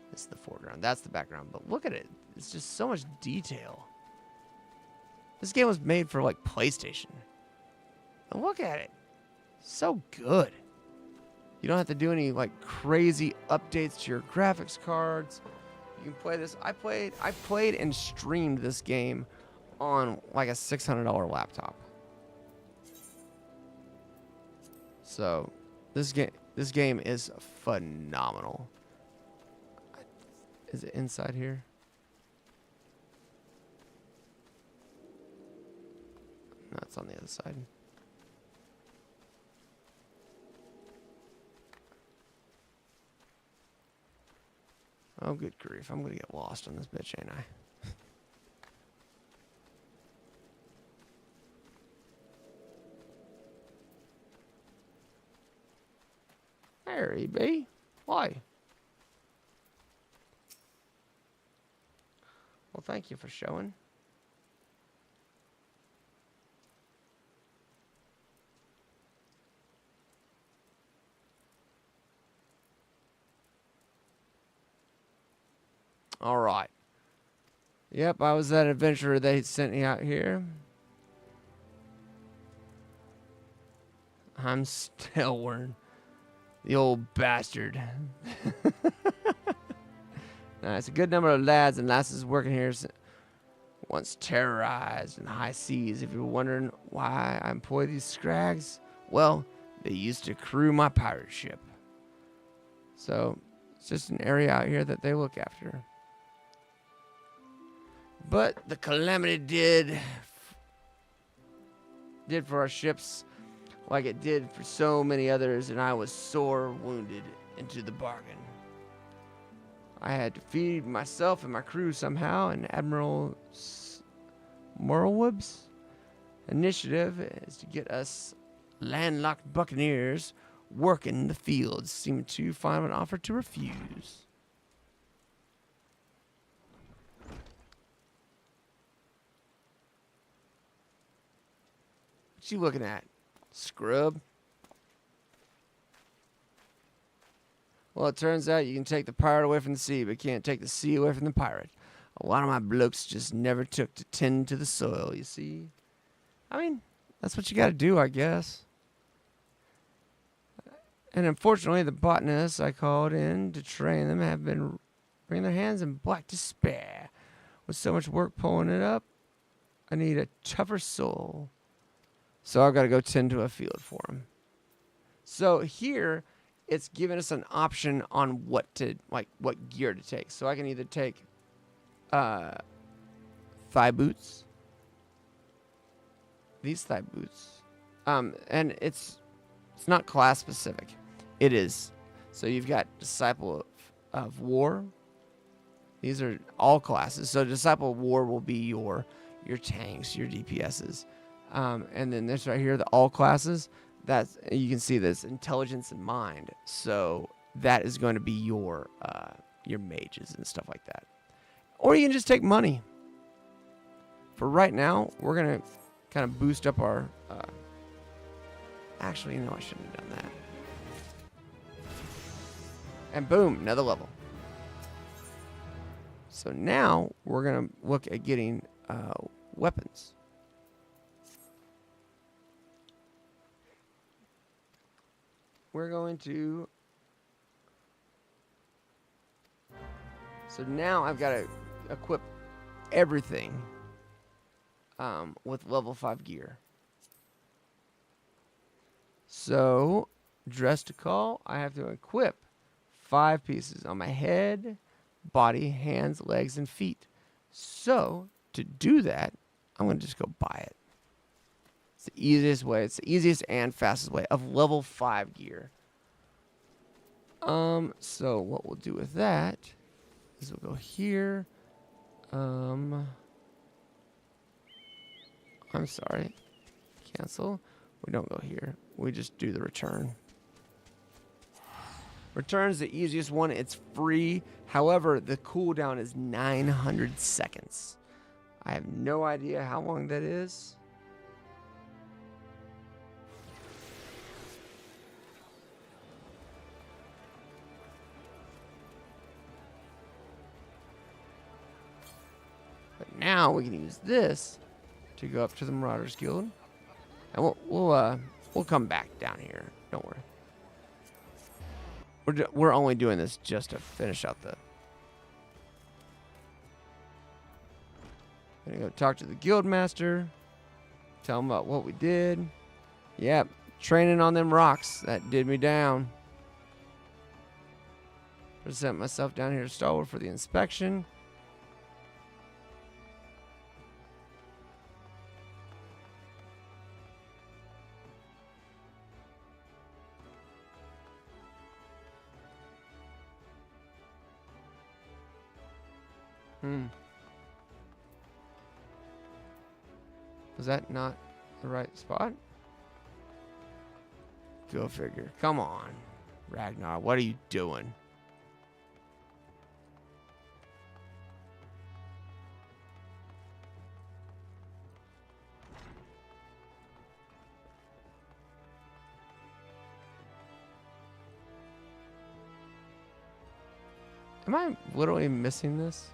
This is the foreground. That's the background. But look at it. It's just so much detail. This game was made for like PlayStation. And look at it. So good. You don't have to do any like crazy updates to your graphics cards. You can play this. I played and streamed this game on like a $600 laptop. So this game is phenomenal. Is it inside here? No, it's on the other side. Oh, good grief. I'm going to get lost on this bitch, ain't I? There he be. Why? Well, thank you for showing. All right. Yep, I was that adventurer they sent me out here. I'm Stelwern, the old bastard. Now, it's a good number of lads and lasses working here once terrorized in the high seas. If you're wondering why I employ these scrags, well, they used to crew my pirate ship. So, it's just an area out here that they look after. But the calamity did for our ships like it did for so many others, and I was sore wounded into the bargain. I had to feed myself and my crew somehow, and Admiral Morroweb's initiative is to get us landlocked buccaneers working the fields seemed to find an offer to refuse. What you looking at, scrub? Well, it turns out you can take the pirate away from the sea, but can't take the sea away from the pirate. A lot of my blokes just never took to tend to the soil, you see? I mean, that's what you gotta do, I guess. And unfortunately, the botanists I called in to train them have been wringing their hands in black despair. With so much work pulling it up, I need a tougher soul. So I've got to go tend to a field for them. So here, it's giving us an option on what gear to take. So I can either take thigh boots. These thigh boots. And it's not class specific. It is. So you've got Disciple of War. These are all classes. So Disciple of War will be your tanks, your DPSs. And then this right here, the all classes, that's, you can see this, intelligence and mind. So that is going to be your mages and stuff like that. Or you can just take money. For right now, we're going to kind of boost up our... actually, no, I shouldn't have done that. And boom, another level. So now we're going to look at getting weapons. We're going to... So now I've got to equip everything with level 5 gear. So, dress to call, I have to equip 5 pieces on my head, body, hands, legs, and feet. So, to do that, I'm going to just go buy it. It's the easiest way. It's the easiest and fastest way of level 5 gear. So what we'll do with that is we'll go here. I'm sorry. Cancel. We don't go here. We just do the return. Return's the easiest one. It's free. However, the cooldown is 900 seconds. I have no idea how long that is. But now we can use this to go up to the Marauders Guild. And we'll come back down here. Don't worry. We're only doing this just to finish out the... I'm gonna go talk to the guild master. Tell him about what we did. Yep, training on them rocks. That did me down. Present myself down here to Starwood for the inspection. Was that not the right spot? Go figure. Come on, Ragnar. What are you doing? Am I literally missing this?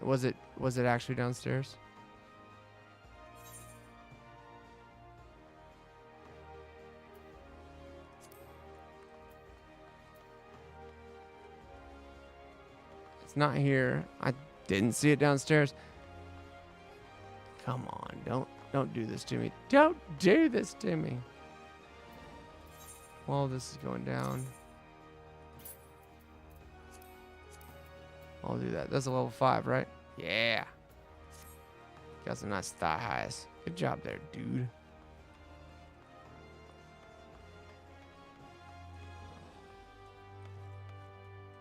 Was it actually downstairs? It's not here. I didn't see it downstairs. Come on, don't do this to me. Don't do this to me. While this is going down. I'll do that. That's a level 5, right? Yeah. Got some nice thigh highs. Good job there, dude.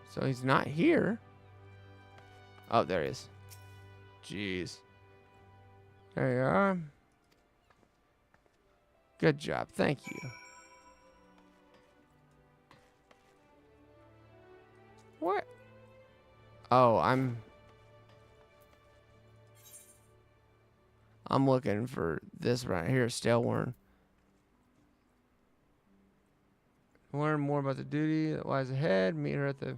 So he's not here. Oh, there he is. Jeez. There you are. Good job. Thank you. What? Oh, I'm looking for this right here, stale worm. Learn more about the duty that lies ahead. Meet her at the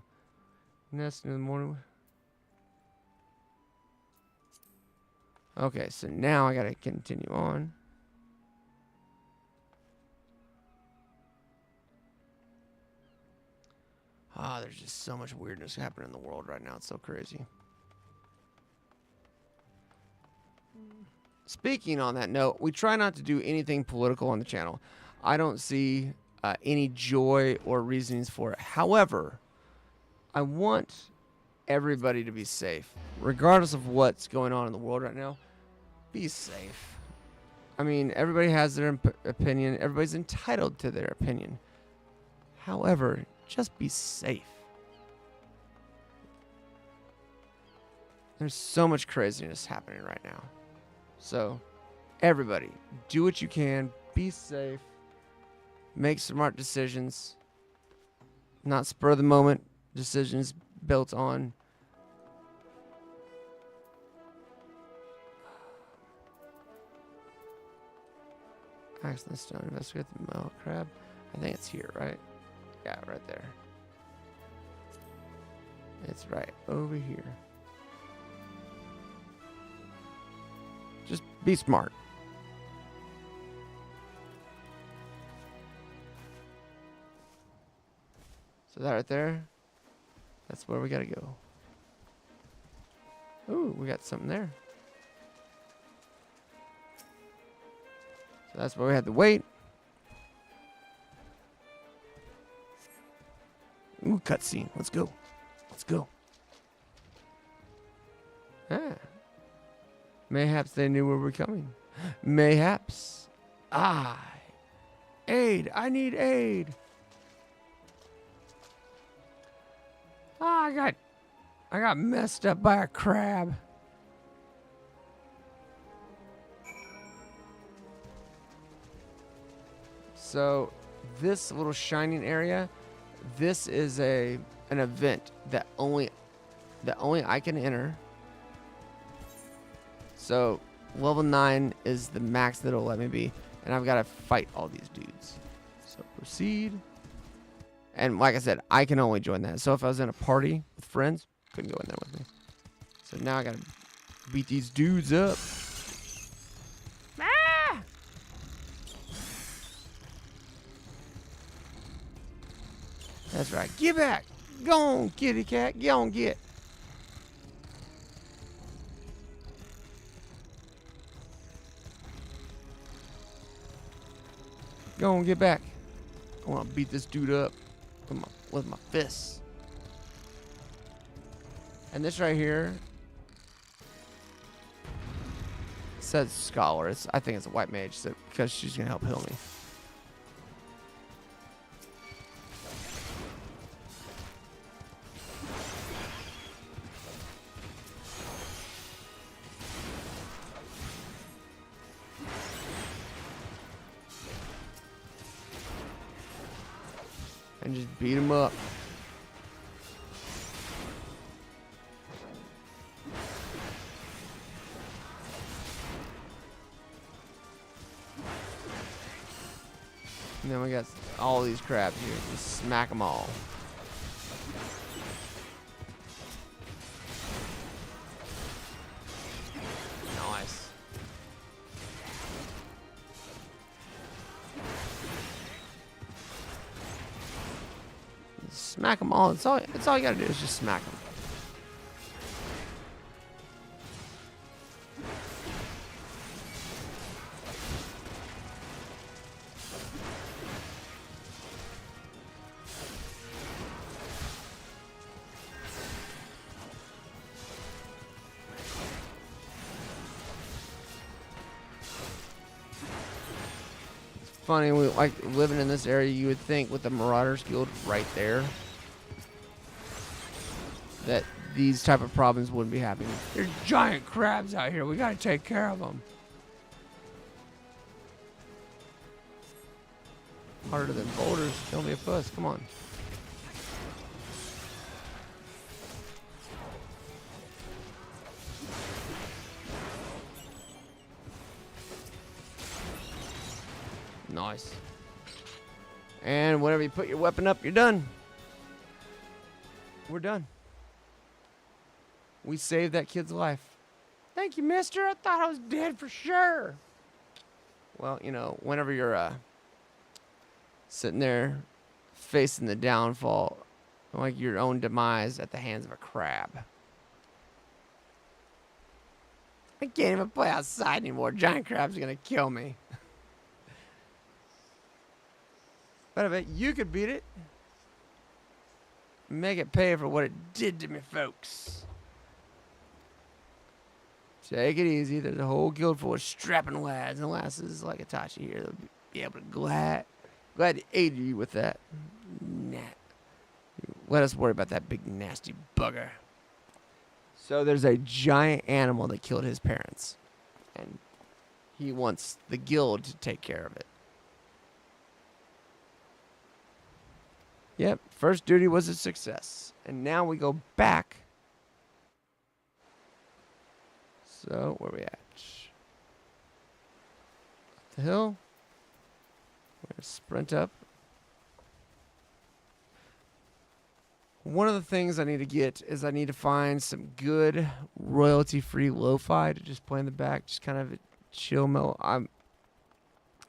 nest in the morning. Okay, so now I gotta continue on. Ah, there's just so much weirdness happening in the world right now. It's so crazy. Speaking on that note, we try not to do anything political on the channel. I don't see any joy or reasonings for it. However, I want everybody to be safe. Regardless of what's going on in the world right now, be safe. I mean, everybody has their opinion. Everybody's entitled to their opinion. However, just be safe. There's so much craziness happening right now. So, everybody, do what you can. Be safe. Make smart decisions. Not spur of the moment decisions built on Excellent stone. Investigate the male crab. I think it's here, right? Yeah, right there. It's right over here. Just be smart. So that right there, that's where we gotta go. Ooh, we got something there. So that's where we had to wait. Ooh, cutscene. Let's go. Let's go. Ah. Mayhaps they knew we were coming. Mayhaps. Aid. I need aid. I got messed up by a crab. So this little shining area, this is an event that only I can enter. So level 9 is the max that it'll let me be, and I've got to fight all these dudes. So proceed. And like I said, I can only join that. So if I was in a party with friends, couldn't go in there with me. So now I gotta beat these dudes up. Ah! That's right. Get back. Go on, kitty cat. Get on, get. Go on, get back. I want to beat this dude up with my fists. And this right here says scholar. I think it's a white mage, so because she's gonna help heal me. And just beat him up. And then we got all these crabs here. Just smack them all. Nice. Smack them all. It's all you gotta do is just smack them. funny. We like living in this area. You would think with the Marauders Guild right there that these type of problems wouldn't be happening. There's giant crabs out here. We gotta take care of them. Harder than boulders. Don't be a puss. Come on. Nice. And whenever you put your weapon up, you're done. We're done. We saved that kid's life. Thank you, mister. I thought I was dead for sure. Well, you know, whenever you're sitting there facing the downfall, like your own demise at the hands of a crab. I can't even play outside anymore. Giant crabs are going to kill me. But I bet you could beat it. Make it pay for what it did to me, folks. Take it easy. There's a whole guild full of strapping lads and lasses like Itachi here. They'll be able to glad to aid you with that. Nah. Let us worry about that big nasty bugger. So there's a giant animal that killed his parents. And he wants the guild to take care of it. Yep, first duty was a success. And now we go back. So, where are we at? Up the hill. We're going to sprint up. One of the things I need to get is I need to find some good royalty-free lo-fi to just play in the back. Just kind of a chill mellow. I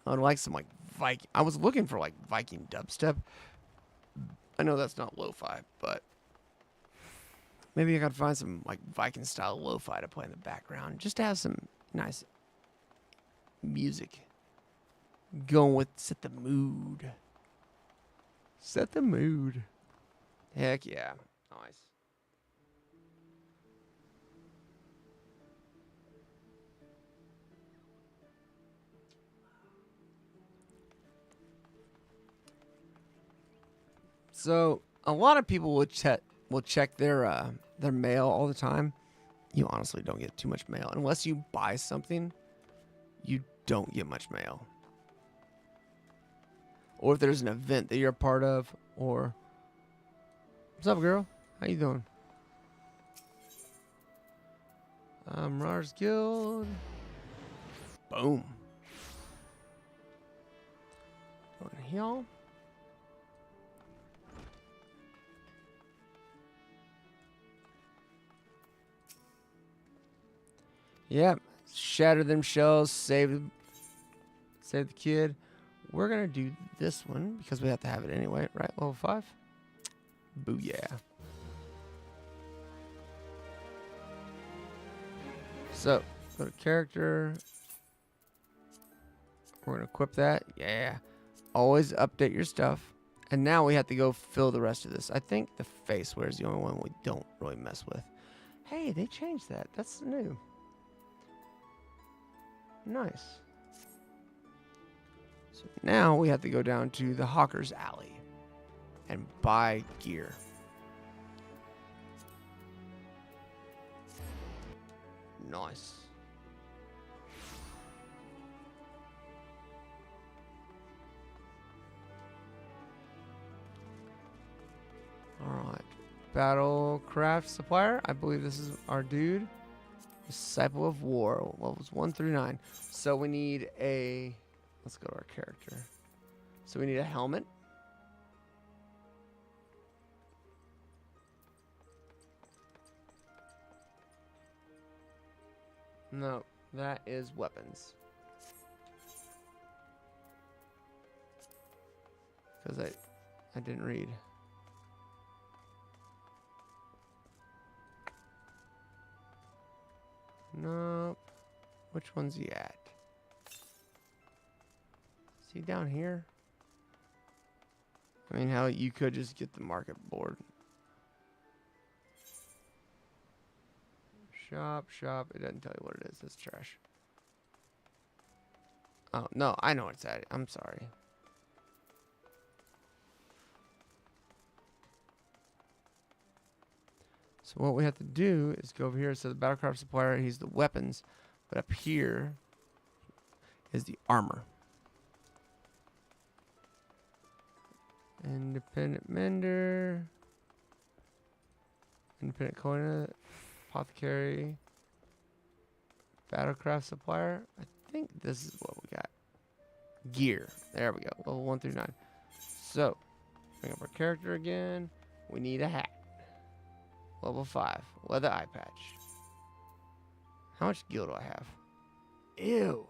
would like some like Viking. I was looking for like Viking dubstep. I know that's not lo-fi, but maybe I could find some like Viking style lo-fi to play in the background, just to have some nice music going with set the mood. Set the mood. Heck yeah, nice. So a lot of people will check their mail all the time. You honestly don't get too much mail unless you buy something. You don't get much mail. Or if there's an event that you're a part of, or what's up, girl? How you doing? Marauders Guild. Boom. Going here. Yep. Shatter them shells. Save the kid. We're going to do this one because we have to have it anyway, right? Level 5. Booyah. So, go to character. We're going to equip that. Yeah. Always update your stuff. And now we have to go fill the rest of this. I think the face wear is the only one we don't really mess with. Hey, they changed that. That's new. Nice. So now we have to go down to the Hawker's Alley and buy gear. Nice. Alright. Battlecraft supplier. I believe this is our dude. Disciple of War. Levels 1 through 9. So we need a... Let's go to our character. So we need a helmet. No, that is weapons. Because I didn't read. Nope. Which one's he at? Is he down here? I mean, how you could just get the market board. Shop. It doesn't tell you what it is. That's trash. Oh, no, I know it's at. I'm sorry. So what we have to do is go over here. So the battlecraft supplier, he's the weapons. But up here is the armor. Independent mender. Independent coiner. Apothecary. Battlecraft supplier. I think this is what we got. Gear. There we go. Level 1 through 9. So, bring up our character again. We need a hat. Level 5. Leather eye patch. How much gil do I have? Ew.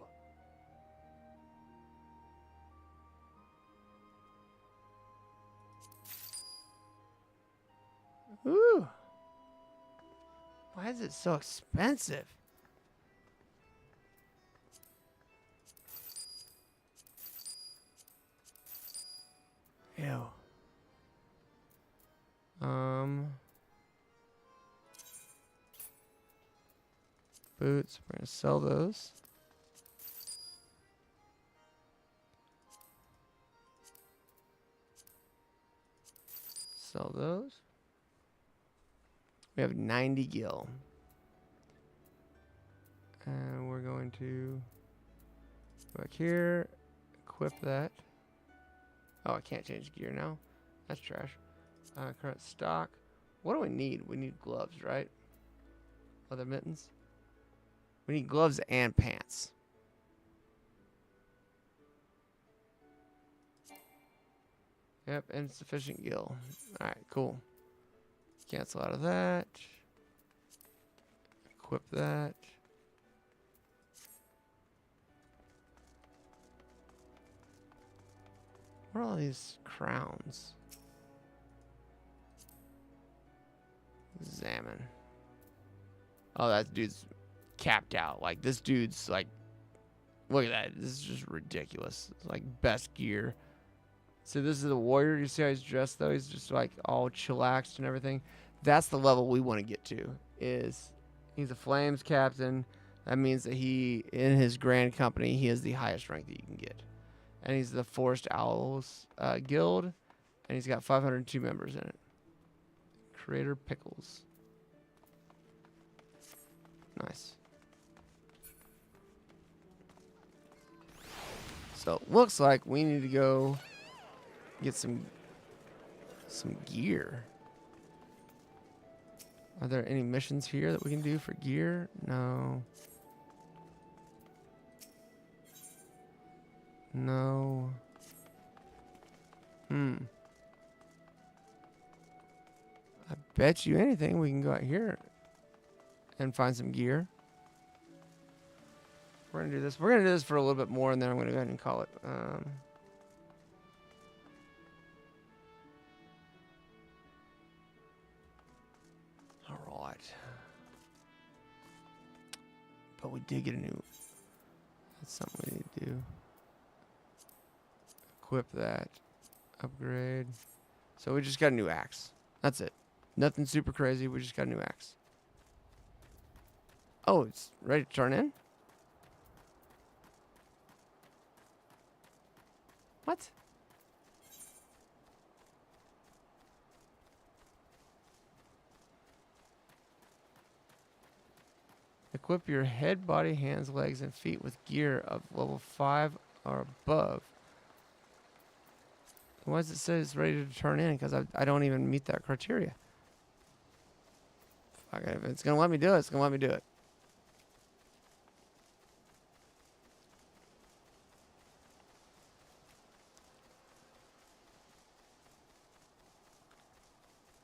Ooh. Why is it so expensive? Ew. Boots. We're gonna sell those. Sell those. We have 90 gil. And we're going to go back here, equip that. Oh, I can't change gear now. That's trash. Current stock. What do we need? We need gloves, right? Leather mittens. We need gloves and pants. Yep, insufficient gil. Alright, cool. Cancel out of that. Equip that. What are all these crowns? Examine. Oh, that dude's capped out. Like, this dude's like, look at that. This is just ridiculous. It's like best gear. So this is the warrior. You see how he's dressed though? He's just like all chillaxed and everything. That's the level we want to get to. Is he's a flames captain. That means that he, in his grand company, he is the highest rank that you can get. And he's the Forest Owls Guild. And he's got 502 members in it. Creator Pickles. Nice. So it looks like we need to go get some gear. Are there any missions here that we can do for gear? No. No. I bet you anything we can go out here and find some gear. We're gonna do this. We're gonna do this for a little bit more, and then I'm gonna go ahead and call it. All right. But we did get a new. That's something we need to do. Equip that. Upgrade. So we just got a new axe. That's it. Nothing super crazy. We just got a new axe. Oh, it's ready to turn in? What? Equip your head, body, hands, legs, and feet with gear of level 5 or above. Why does it say it's ready to turn in? Because I don't even meet that criteria. Fuck it. If it's going to let me do it, it's going to let me do it.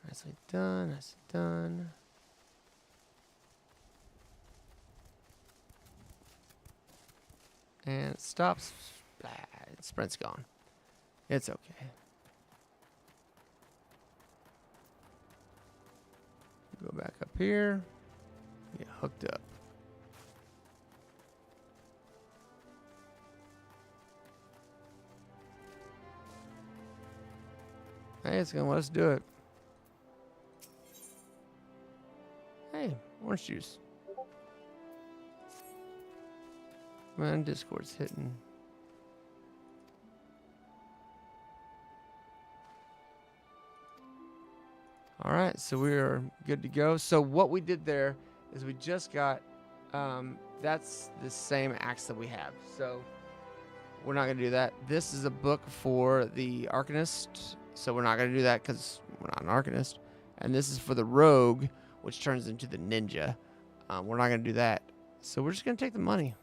Nicely done. Nicely done. And it stops. Sprint's gone. It's okay. Go back up here. Get hooked up. Hey, it's gonna let us do it. Hey, orange juice. Man, Discord's hitting. All right, so we are good to go. So what we did there is we just got, that's the same axe that we have. So we're not going to do that. This is a book for the Arcanist, so we're not going to do that because we're not an Arcanist. And this is for the Rogue, which turns into the Ninja. We're not going to do that. So we're just going to take the money.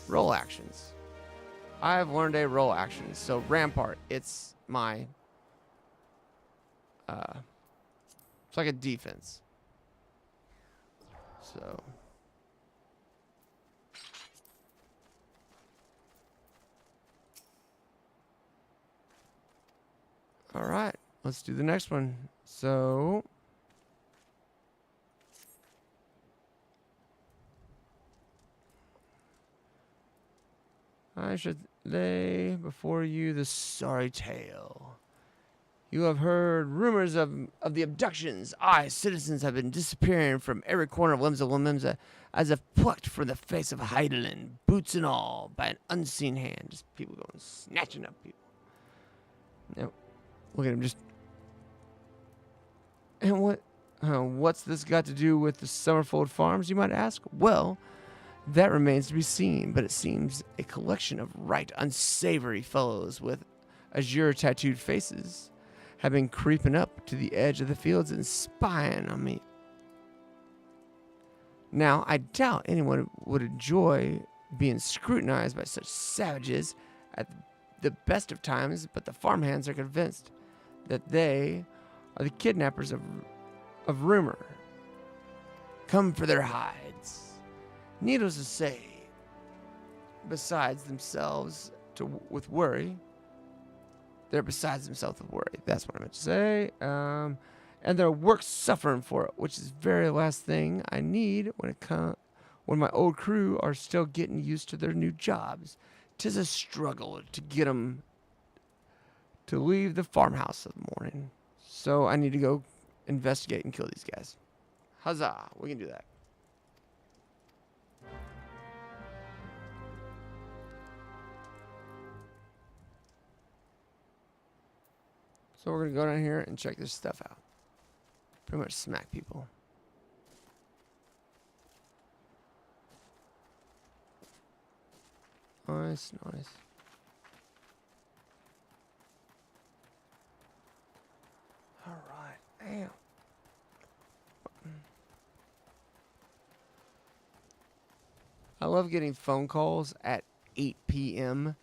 Roll actions. I have learned a roll action. So Rampart, it's my... it's like a defense. So... all right, let's do the next one. So, I should lay before you the sorry tale. You have heard rumors of the abductions. Citizens have been disappearing from every corner of Limsa, as if plucked from the face of Heidelin, boots and all, by an unseen hand. Just people going snatching up people. Now, look at him just... and what's this got to do with the Summerfold Farms, you might ask? Well, that remains to be seen, but it seems a collection of right unsavory fellows with azure tattooed faces have been creeping up to the edge of the fields and spying on me. Now, I doubt anyone would enjoy being scrutinized by such savages at the best of times, but the farmhands are convinced that they are the kidnappers of rumor, come for their hides. Needless to say, besides themselves with worry, they're besides themselves with worry. That's what I meant to say. And their work's suffering for it, which is the very last thing I need when my old crew are still getting used to their new jobs. 'Tis a struggle to get 'em to leave the farmhouse of the morning. So I need to go investigate and kill these guys. Huzzah! We can do that. So we're going to go down here and check this stuff out. Pretty much smack people. Nice, nice. All right. Damn. I love getting phone calls at 8 p.m.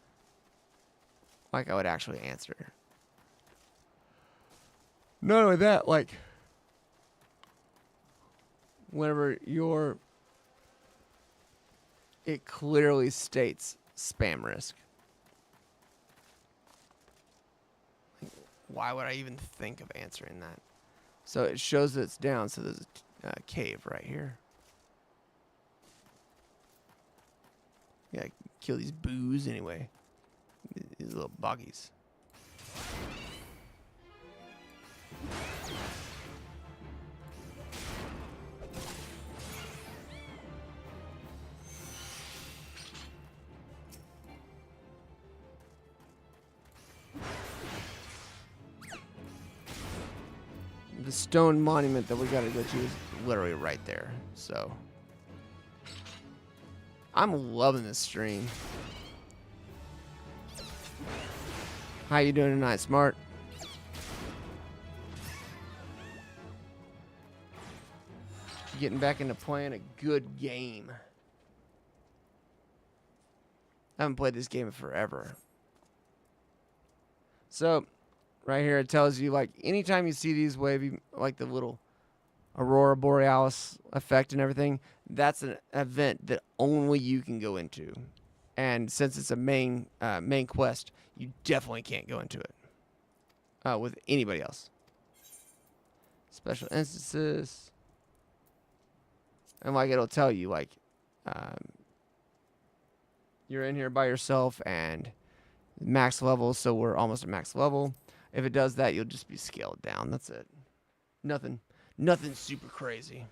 like I would actually answer. Not only that, like, whenever it clearly states spam risk. Why would I even think of answering that? So it shows that it's down, so there's a cave right here. Yeah, kill these boos anyway. These little buggies. The stone monument that we gotta go to is literally right there. So I'm loving this stream. How you doing tonight, Smart? Getting back into playing a good game. I haven't played this game in forever. So, right here it tells you, like, anytime you see these wavy, like the little Aurora Borealis effect and everything, that's an event that only you can go into. And since it's a main quest, you definitely can't go into it with anybody else. Special instances. And like it'll tell you, like, you're in here by yourself and max level, so we're almost at max level. If it does that, you'll just be scaled down. That's it. Nothing super crazy.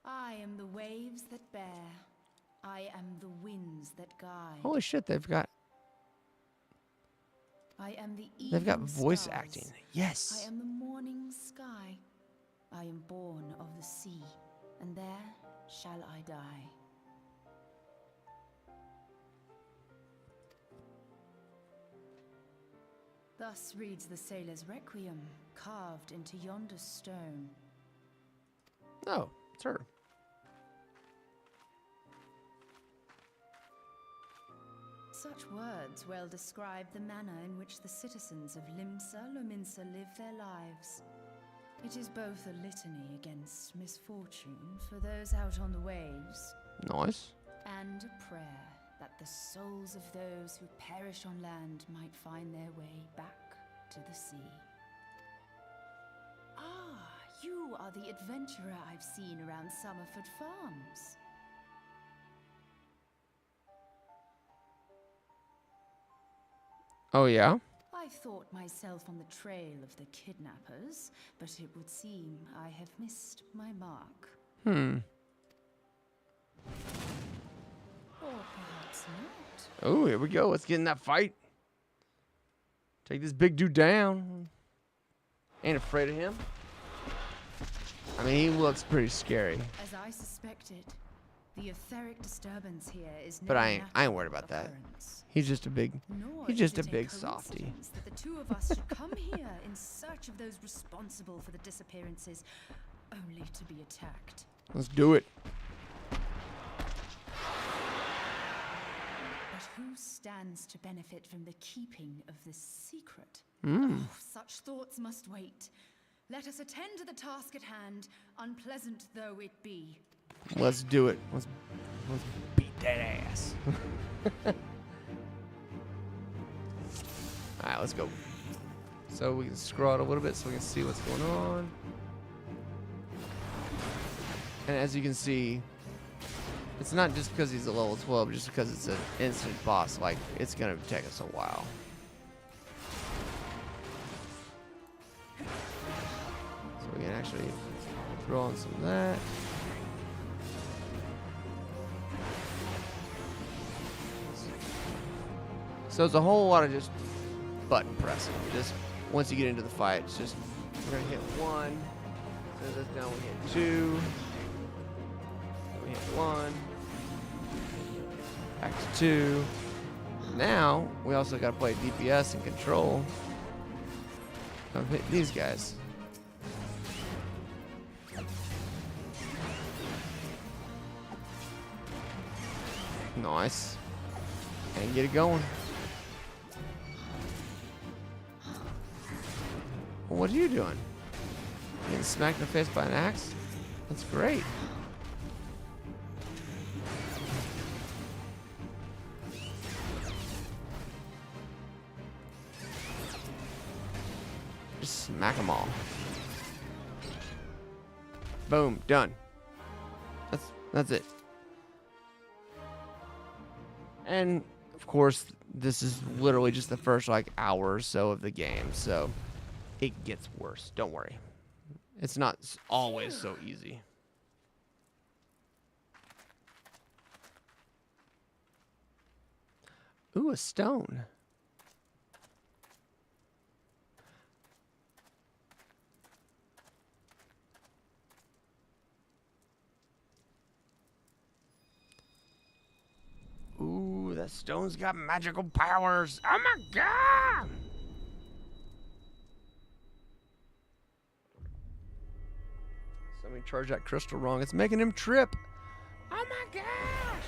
I am the waves that bear. I am the winds that guide. Holy shit, they've got... I am the They've got evening voice stars. acting. Yes. I am the morning sky. I am born of the sea, and there shall I die. Thus reads the sailor's requiem, carved into yonder stone. Oh, it's her. Such words well describe the manner in which the citizens of Limsa Lominsa live their lives. It is both a litany against misfortune for those out on the waves, Nice. and a prayer that the souls of those who perish on land might find their way back to the sea. Ah, you are the adventurer I've seen around Summerford Farms. Oh, yeah? I thought myself on the trail of the kidnappers, but it would seem I have missed my mark. Hmm. Or perhaps not. Oh, here we go. Let's get in that fight. Take this big dude down. Ain't afraid of him. I mean, he looks pretty scary. As I suspected, the etheric disturbance here is no But I ain't natural worried about that. occurrence. He's just a big... Nor He's is just it a big softy. coincidence that the two of us should come here in search of those responsible for the disappearances, only to be attacked. Let's do it. But who stands to benefit from the keeping of this secret? Hmm. Oh, such thoughts must wait. Let us attend to the task at hand, unpleasant though it be. Let's do it. Let's beat that ass. Alright, let's go. So we can scroll it a little bit so we can see what's going on. And as you can see, it's not just because he's a level 12, just because it's an instant boss. Like, it's going to take us a while. So we can actually throw on some of that. So it's a whole lot of just button pressing. Just once you get into the fight, it's just we're gonna hit one. So that's down. We hit two. We hit one. Back to two. Now we also gotta play DPS and control. I've hit these guys. Nice. And get it going. Well, what are you doing? Getting smacked in the face by an axe? That's great. Just smack them all. Boom, done. That's it. And of course, this is literally just the first like hour or so of the game, so it gets worse. Don't worry. It's not always so easy. Ooh, a stone. Ooh, that stone's got magical powers. Oh my god! Somebody charged that crystal wrong. It's making him trip. Oh my gosh!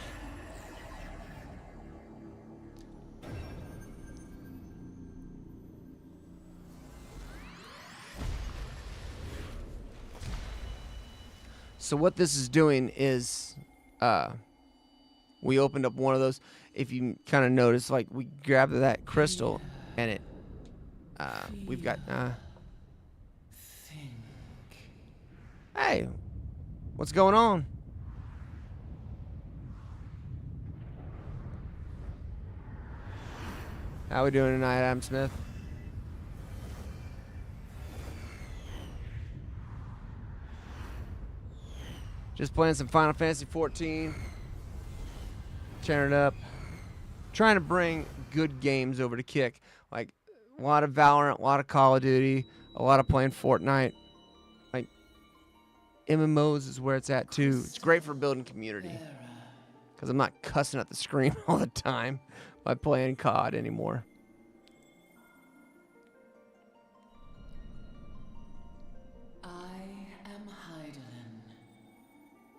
So what this is doing is, we opened up one of those. If you kind of notice, like we grabbed that crystal, and it, we've got, Think. hey, what's going on? How we doing tonight, Adam Smith? Just playing some Final Fantasy 14. Tearing it up. Trying to bring good games over to Kick. Like, A lot of Valorant, a lot of Call of Duty, a lot of playing Fortnite. Like, MMOs is where it's at, too. It's great for building community. Because I'm not cussing at the screen all the time by playing COD anymore. I am Heidelin.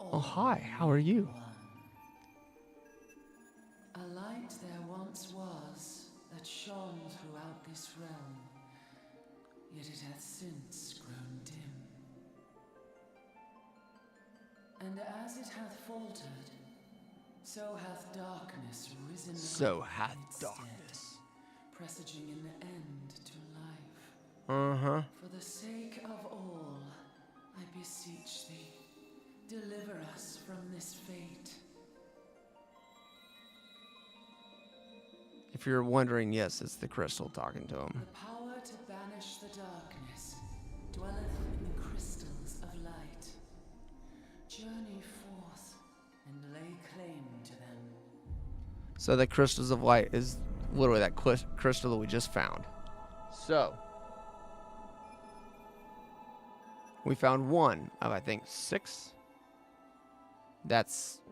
Oh, hi. How are you? A light there once was that shone throughout this realm, yet it hath since grown dim. And as it hath faltered, so hath darkness risen So up hath in its darkness. stead, presaging an end to life. Uh-huh. For the sake of all, I beseech thee, deliver us from this fate. If you're wondering, yes, it's the crystal talking to him. The power to banish the darkness dwelleth in the crystals of light. Journey forth and lay claim to them. So the crystals of light is literally that crystal that we just found. So we found one of, I think, 6. That's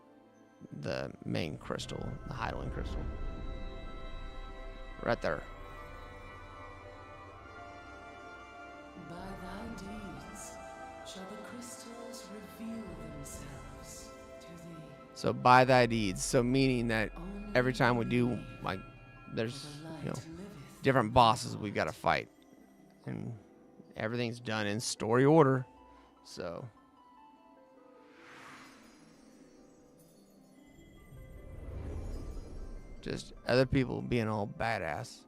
the main crystal, the Heidelin crystal. Right there. By thy deeds shall the crystals reveal themselves to thee. So by thy deeds. So meaning that Only every time we do, thee, like, there's, for the light you know, liveth different in bosses all. we've got to fight. And everything's done in story order. So just other people being all badass.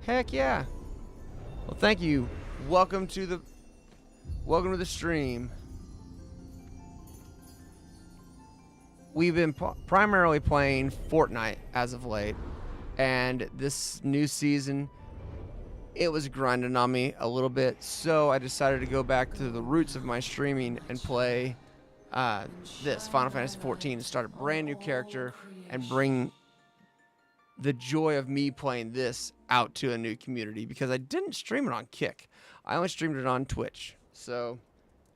Heck yeah. Well, thank you. Welcome to the stream. We've been primarily playing Fortnite as of late, and this new season, it was grinding on me a little bit, so I decided to go back to the roots of my streaming and play this Final Fantasy XIV and start a brand new character and bring the joy of me playing this out to a new community, because I didn't stream it on Kick. I only streamed it on Twitch. So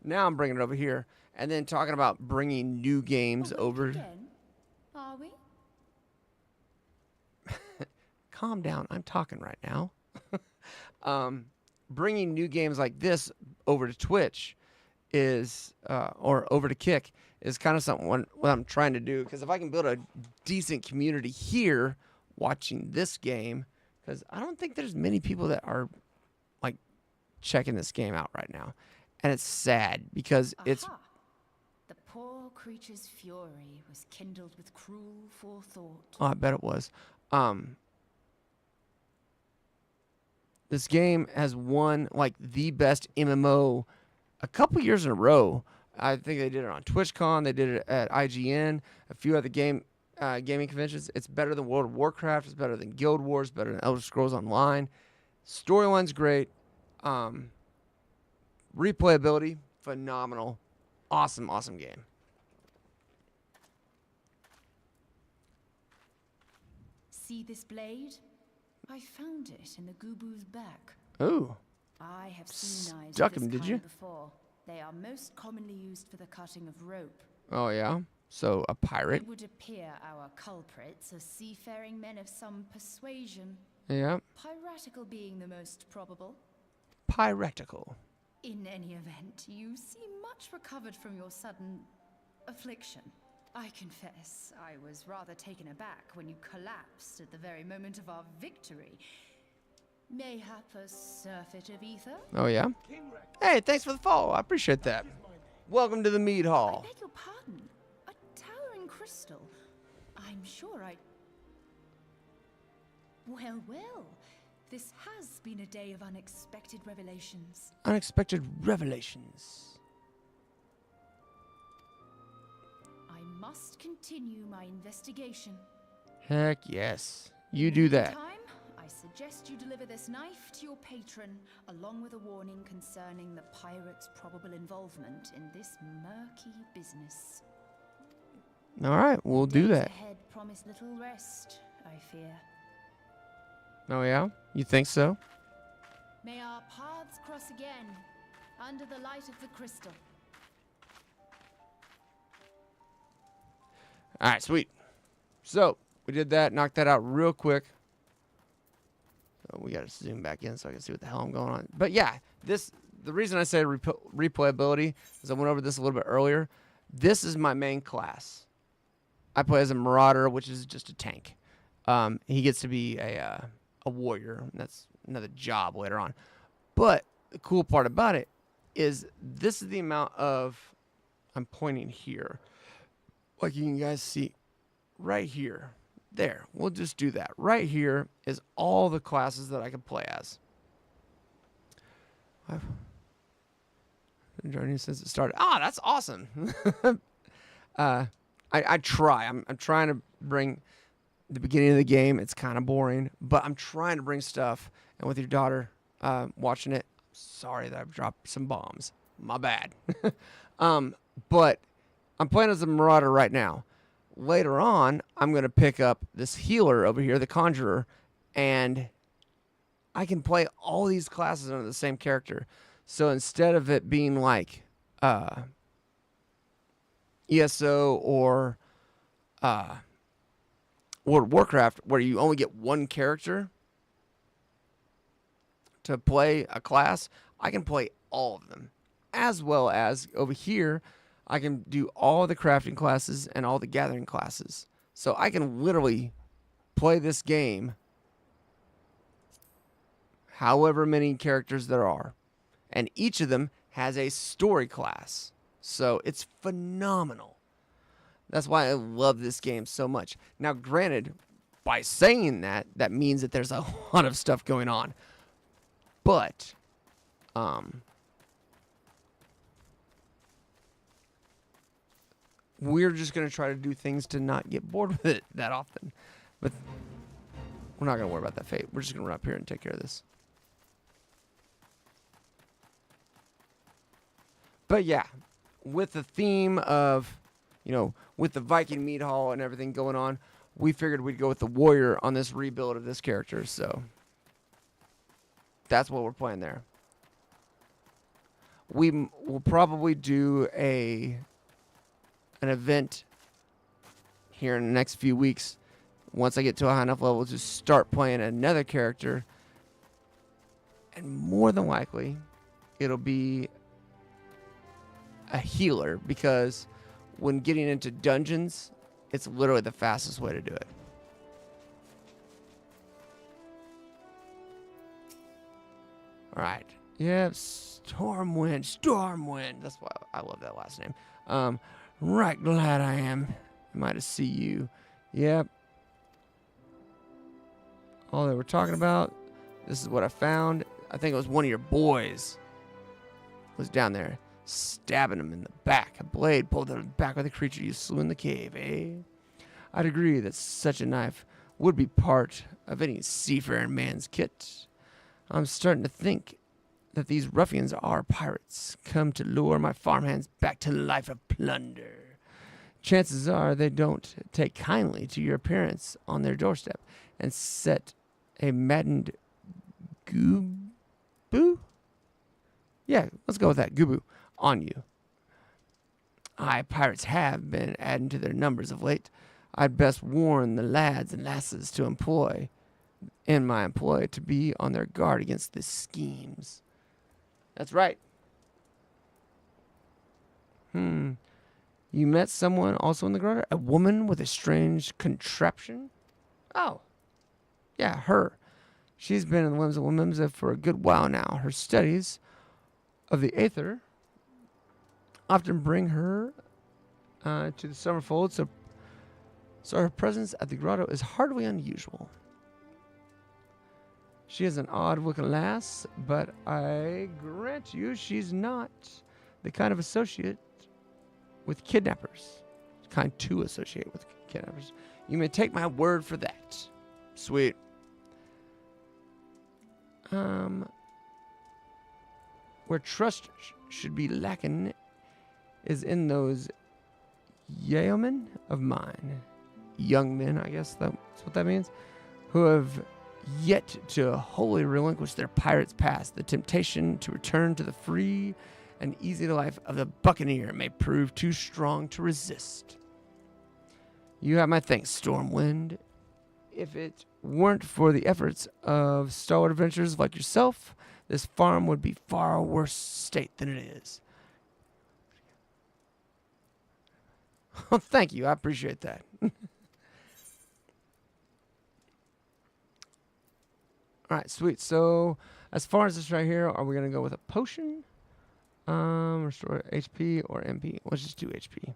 now I'm bringing it over here, and then talking about bringing new games Awake over. Again? Are we? Calm down. I'm talking right now. Bringing new games like this over to Twitch is, or over to Kick, is kind of something what I'm trying to do. Because if I can build a decent community here watching this game, because I don't think there's many people that are like checking this game out right now, and it's sad because it's. Aha. The poor creature's fury was kindled with cruel forethought. Oh, I bet it was. This game has won like the best MMO a couple years in a row. I think they did it on TwitchCon. They did it at IGN. A few other gaming conventions. It's better than World of Warcraft. It's better than Guild Wars. Better than Elder Scrolls Online. Storyline's great. Replayability, phenomenal. Awesome game. See this blade? I found it in the Gubu's back. Ooh. I have seen knives Stuck of him, this did kind you? before. They are most commonly used for the cutting of rope. Oh, yeah? So, a pirate? It would appear our culprits are seafaring men of some persuasion, Yeah. piratical being the most probable. Piratical. In any event, you seem much recovered from your sudden affliction. I confess, I was rather taken aback when you collapsed at the very moment of our victory. Mayhap a surfeit of ether? Oh, yeah? Hey, thanks for the follow. I appreciate that. Welcome to the Mead I Hall. beg your pardon. A towering crystal. I'm sure I... Well. This has been a day of unexpected revelations. Unexpected revelations. I must continue my investigation. Heck yes. You do that. Meantime, I suggest you deliver this knife to your patron, along with a warning concerning the pirate's probable involvement in this murky business. All right, we'll do Days that. ahead promise little rest, I fear. Oh, yeah? You think so? May our paths cross again, under the light of the crystal. All right, sweet. So, we did that, knocked that out real quick. So we got to zoom back in so I can see what the hell I'm going on. But yeah, the reason I say replayability is I went over this a little bit earlier. This is my main class. I play as a marauder, which is just a tank. He gets to be a warrior. That's another job later on. But the cool part about it is this is the amount of, I'm pointing here. Like you can guys see right here. There. We'll just do that. Right here is all the classes that I can play as. I've been joining since it started. Ah, that's awesome. I try. I'm trying to bring the beginning of the game. It's kind of boring, but I'm trying to bring stuff. And with your daughter watching it, sorry that I've dropped some bombs. My bad. But I'm playing as a marauder right now. Later on, I'm going to pick up this healer over here, the conjurer, and I can play all these classes under the same character. So instead of it being like ESO or World of Warcraft, where you only get one character to play a class, I can play all of them. As well as over here, I can do all the crafting classes and all the gathering classes. So I can literally play this game however many characters there are. And each of them has a story class. So it's phenomenal. That's why I love this game so much. Now, granted, by saying that, that means that there's a lot of stuff going on. But, we're just going to try to do things to not get bored with it that often. But we're not going to worry about that fate. We're just going to run up here and take care of this. But yeah, with the theme of, you know, with the Viking Mead Hall and everything going on, we figured we'd go with the warrior on this rebuild of this character. So that's what we're playing there. We will probably do an event here in the next few weeks. Once I get to a high enough level to start playing another character. And more than likely, it'll be a healer, because when getting into dungeons, it's literally the fastest way to do it. All right. Yep, Stormwind. That's why I love that last name. Right glad I am to see you. Yep. All they were talking about. This is what I found. I think it was one of your boys was down there, stabbing him in the back. A blade pulled out of the back of the creature you slew in the cave, eh? I'd agree that such a knife would be part of any seafaring man's kit. I'm starting to think that these ruffians are pirates, come to lure my farmhands back to life of plunder. Chances are they don't take kindly to your appearance on their doorstep and set a maddened goobu? Yeah, let's go with that, goobu, on you. Aye, pirates have been adding to their numbers of late. I'd best warn the lads and lasses to employ to be on their guard against the schemes. That's right. You met someone also in the grotto? A woman with a strange contraption? Oh. Yeah, her. She's been in the Whimsical Mimsa for a good while now. Her studies of the Aether often bring her to the Summerfold, so her presence at the grotto is hardly unusual. She is an odd-looking lass, but I grant you she's not the kind of associate with kidnappers. Kind to associate with kidnappers. You may take my word for that. Sweet. Where trust should be lacking is in those yeomen of mine. Young men, I guess that's what that means. Who have yet to wholly relinquish their pirate's past. The temptation to return to the free and easy life of the buccaneer may prove too strong to resist. You have my thanks, Stormwind. If it weren't for the efforts of stalwart adventurers like yourself, this farm would be far worse state than it is. Oh, thank you. I appreciate that. All right, sweet. So as far as this right here, are we going to go with a potion? Restore HP or MP? Let's just do HP.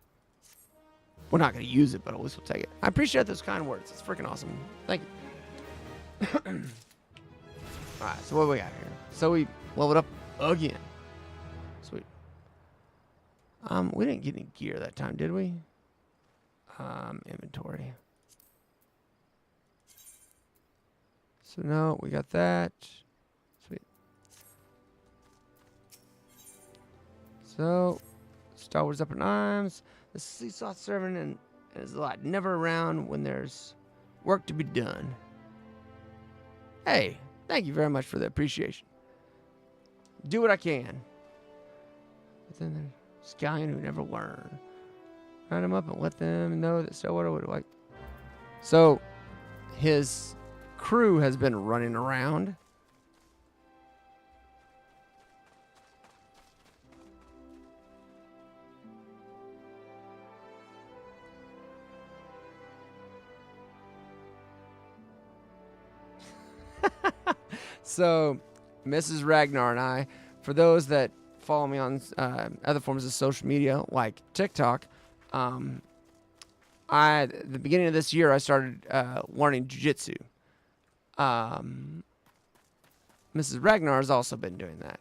We're not going to use it, but at least we'll take it. I appreciate those kind words. It's freaking awesome. Thank you. All right, so what do we got here? So we leveled up again. Sweet. We didn't get any gear that time, did we? Inventory. So no, we got that. Sweet. So, Star Wars up in arms. The seesaw servant and is a lot never around when there's work to be done. Hey, thank you very much for the appreciation. Do what I can. But then there's Scallion who never learn. Round them up and let them know that Stillwater would like. So, his crew has been running around. So, Mrs. Ragnar and I, for those that follow me on other forms of social media like TikTok, at the beginning of this year, I started learning jiu-jitsu. Mrs. Ragnar has also been doing that.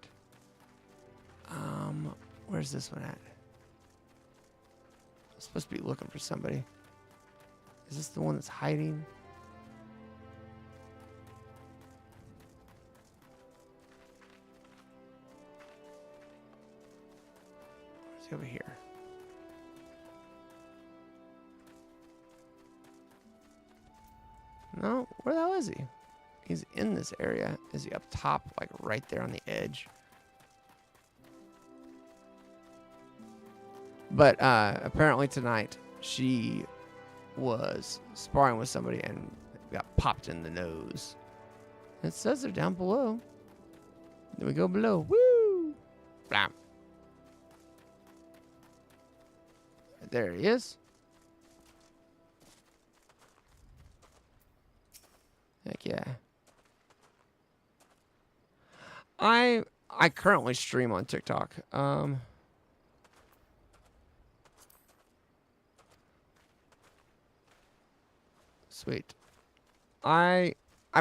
Where's this one at? I'm supposed to be looking for somebody. Is this the one that's hiding? Where's he over here? No, where the hell is he? He's in this area. Is he up top, like right there on the edge? But apparently tonight she was sparring with somebody and got popped in the nose. It says they're down below. Then we go below. Woo! Blam. There he is. Heck yeah. I currently stream on TikTok. Sweet. I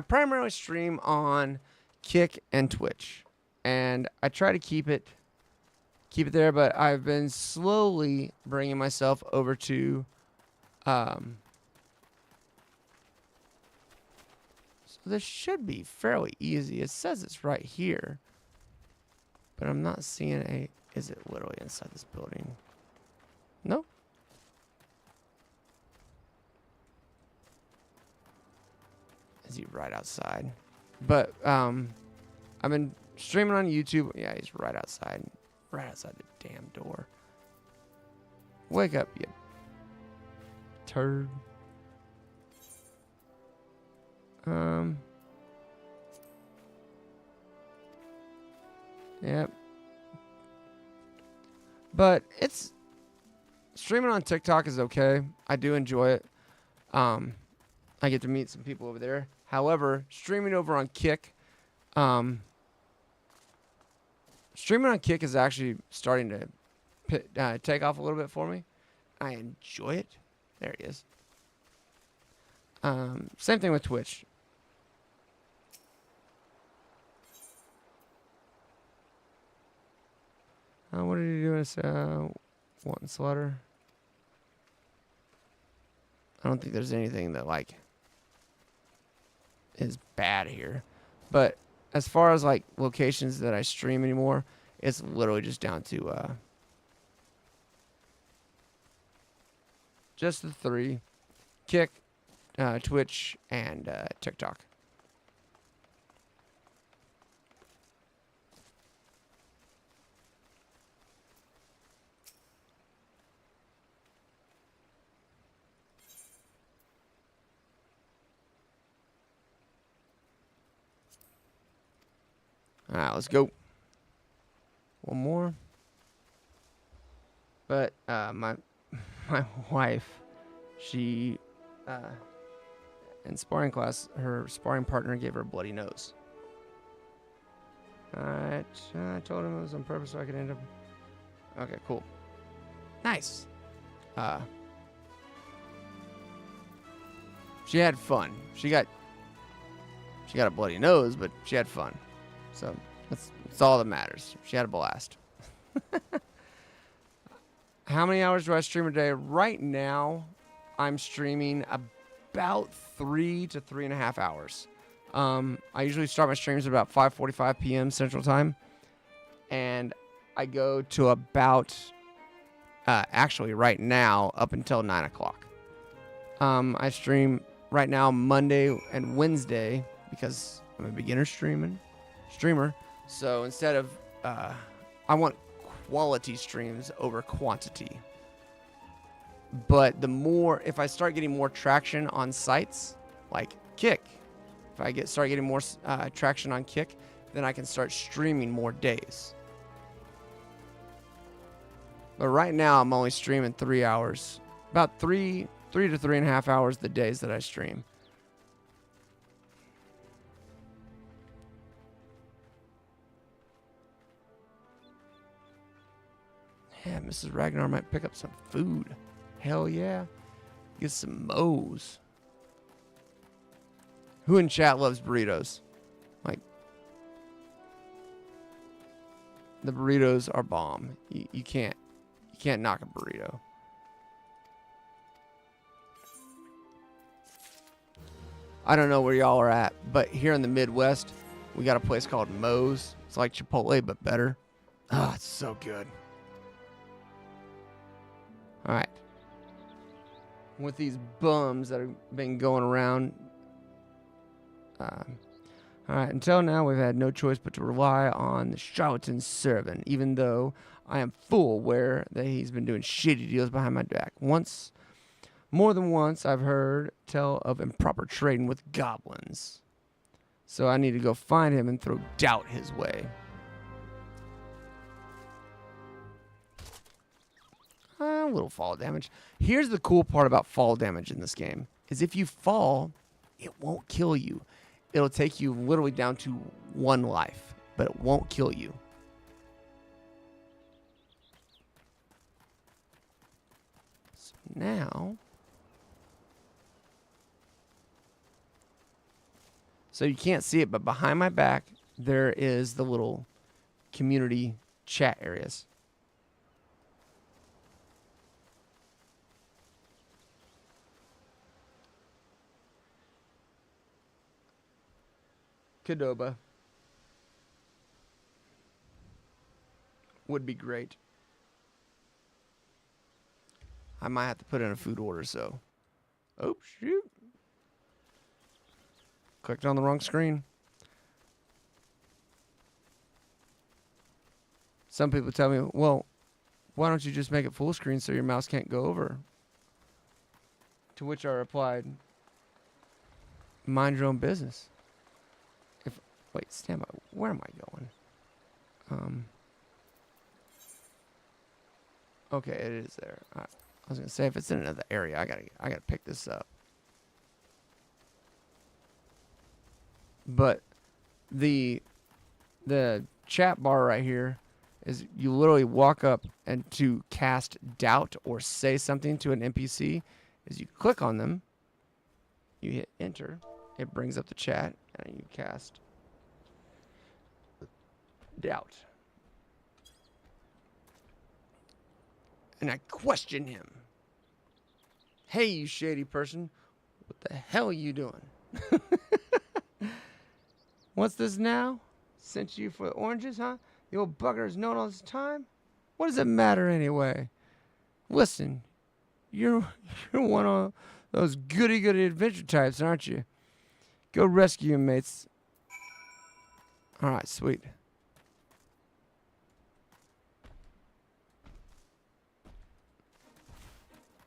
primarily stream on Kick and Twitch, and I try to keep it there, but I've been slowly bringing myself over to so this should be fairly easy. It says it's right here, but I'm not seeing a. Is it literally inside this building? No. Is he right outside? But I've been streaming on YouTube. Yeah, he's right outside. Right outside the damn door. Wake up, you turd. Yep. But it's streaming on TikTok is okay. I do enjoy it. I get to meet some people over there. However, streaming over on Kick, streaming on Kick is actually starting to take off a little bit for me. I enjoy it. There he is. Same thing with Twitch. What did he do? Wanton slaughter. I don't think there's anything that like is bad here, but as far as like locations that I stream anymore, it's literally just down to just the 3: Kick, Twitch, and TikTok. All right, let's go. One more. But my wife, she in sparring class, her sparring partner gave her a bloody nose. Alright, I told him it was on purpose so I could end up. Okay, cool. Nice. She had fun. She got a bloody nose, but she had fun. So that's all that matters. She had a blast. How many hours do I stream a day? Right now, I'm streaming about 3 to 3.5 hours. I usually start my streams at about 5:45 p.m. Central Time, and I go to about, actually right now, up until 9 o'clock. I stream right now Monday and Wednesday because I'm a beginner streamer. So instead of, I want quality streams over quantity. But if I start getting more traction on sites like Kick, if I start getting more traction on Kick, then I can start streaming more days. But right now I'm only streaming 3 hours, about 3 to 3.5 hours the days that I stream. Yeah, Mrs. Ragnar might pick up some food. Hell yeah. Get some moes. Who in chat loves burritos? Like, the burritos are bomb. You can't knock a burrito. I don't know where y'all are at, but here in the Midwest, we got a place called Moe's. It's like Chipotle, but better. Oh, it's so good. All right. With these bums that have been going around. All right. Until now, we've had no choice but to rely on the charlatan servant, even though I am full aware that he's been doing shitty deals behind my back. More than once, I've heard tell of improper trading with goblins. So I need to go find him and throw doubt his way. A little fall damage. Here's the cool part about fall damage in this game, is if you fall, it won't kill you. It'll take you literally down to 1 life, but it won't kill you. So now, so you can't see it, but behind my back, there is the little community chat areas. Cadoba would be great. I might have to put in a food order, so. Oh, shoot. Clicked on the wrong screen. Some people tell me, well, why don't you just make it full screen so your mouse can't go over? To which I replied, mind your own business. Wait, stand by. Where am I going? Okay, it is there. I was gonna say if it's in another area, I gotta pick this up. But the chat bar right here is you literally walk up and to cast doubt or say something to an NPC is you click on them, you hit enter, it brings up the chat, and you cast doubt. And I question him. Hey, you shady person. What the hell are you doing? What's this now? Sent you for oranges, huh? The old bugger's known all this time? What does it matter anyway? Listen, you're one of those goody-goody adventure types, aren't you? Go rescue him, mates. All right, sweet.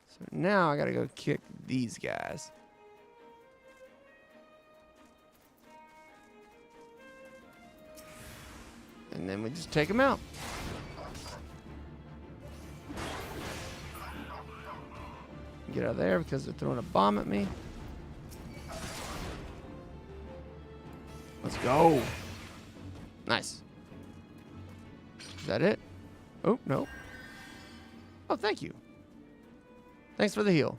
So now I gotta go kick these guys. And then we just take them out. Get out of there because they're throwing a bomb at me. Let's go. Nice. Is that it? Oh, no. Oh, thank you. Thanks for the heal.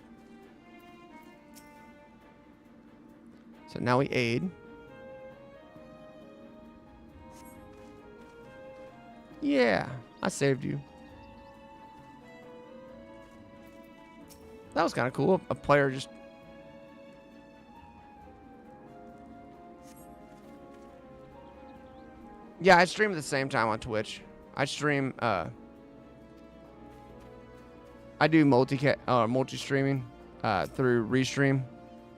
So now we aid. Yeah, I saved you. That was kind of cool. A player just... Yeah, I stream at the same time on Twitch. I stream, I do multi-streaming through Restream.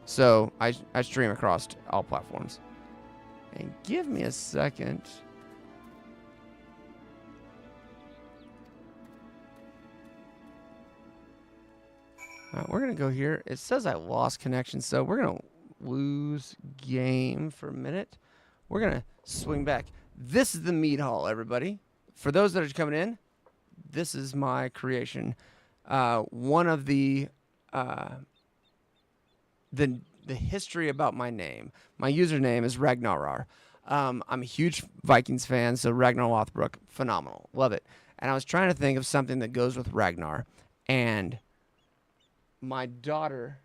So I stream across all platforms. And give me a second. All right, we're going to go here. It says I lost connection, so we're going to lose game for a minute. We're going to swing back. This is the Mead Hall, everybody. For those that are coming in, this is my creation. One of the history about my name. My username is Ragnarar. I'm a huge Vikings fan, so Ragnar Lothbrok, phenomenal. Love it. And I was trying to think of something that goes with Ragnar. And my daughter...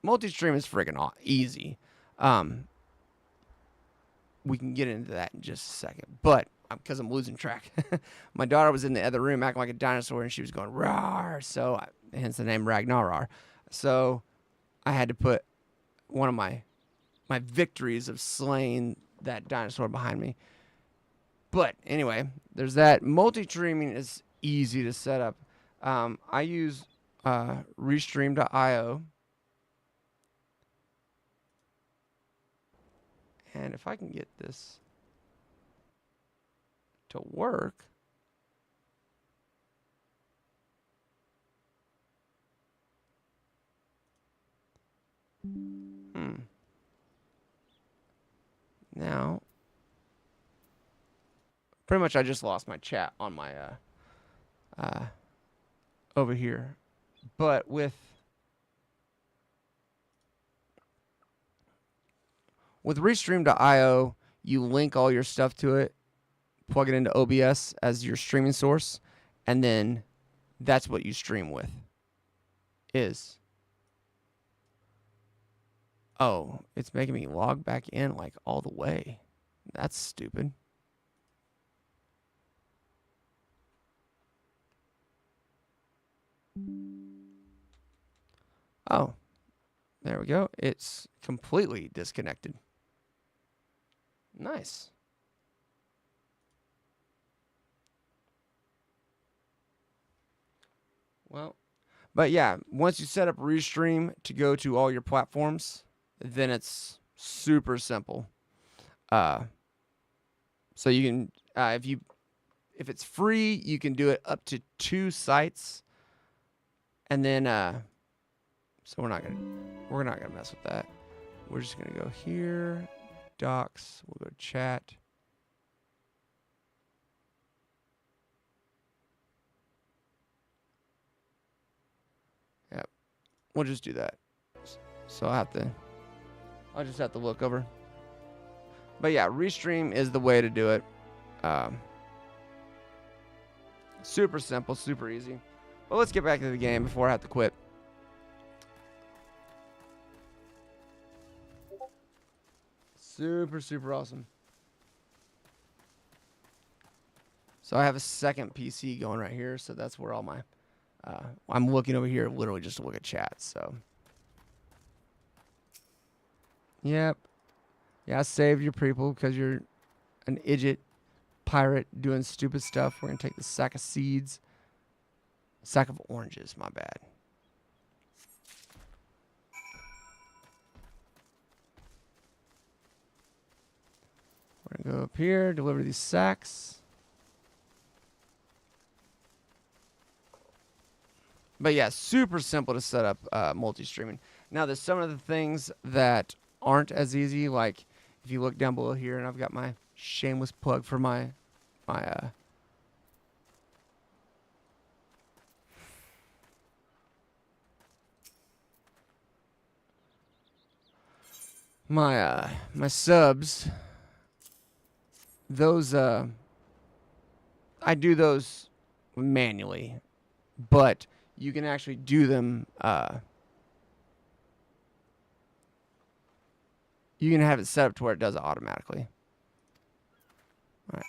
Multi-stream is freaking easy. We can get into that in just a second. But, because I'm losing track. My daughter was in the other room acting like a dinosaur, and she was going, rawr. So, hence the name Ragnarar. So, I had to put one of my victories of slaying that dinosaur behind me. But, anyway, there's that. Multi-streaming is easy to set up. I use Restream.io. And if I can get this to work. Now, pretty much I just lost my chat on my, over here. But with Restream.io, you link all your stuff to it, plug it into OBS as your streaming source, and then that's what you stream with. Oh, it's making me log back in like all the way. That's stupid. Oh, there we go. It's completely disconnected. Nice. Well, but yeah, once you set up Restream to go to all your platforms, then it's super simple. So you can, if it's free, you can do it up to 2 sites, and then so we're not gonna mess with that. We're just gonna go here, docs. We'll go chat. Yep, we'll just do that. So I'll just have to look over. But yeah, Restream is the way to do it. Super simple, super easy. But let's get back to the game before I have to quit. Super, super awesome. So I have a second PC going right here, so that's where all my... I'm looking over here literally just to look at chat, so... Yep. Yeah, I saved your people because you're an idiot pirate doing stupid stuff. We're going to take the sack of seeds. Sack of oranges, my bad. We're going to go up here, deliver these sacks. But yeah, super simple to set up multi-streaming. Now, there's some of the things that aren't as easy, like If you look down below here, and I've got my shameless plug for my my subs. Those I do those manually, but you can actually do them. You can have it set up to where it does it automatically. All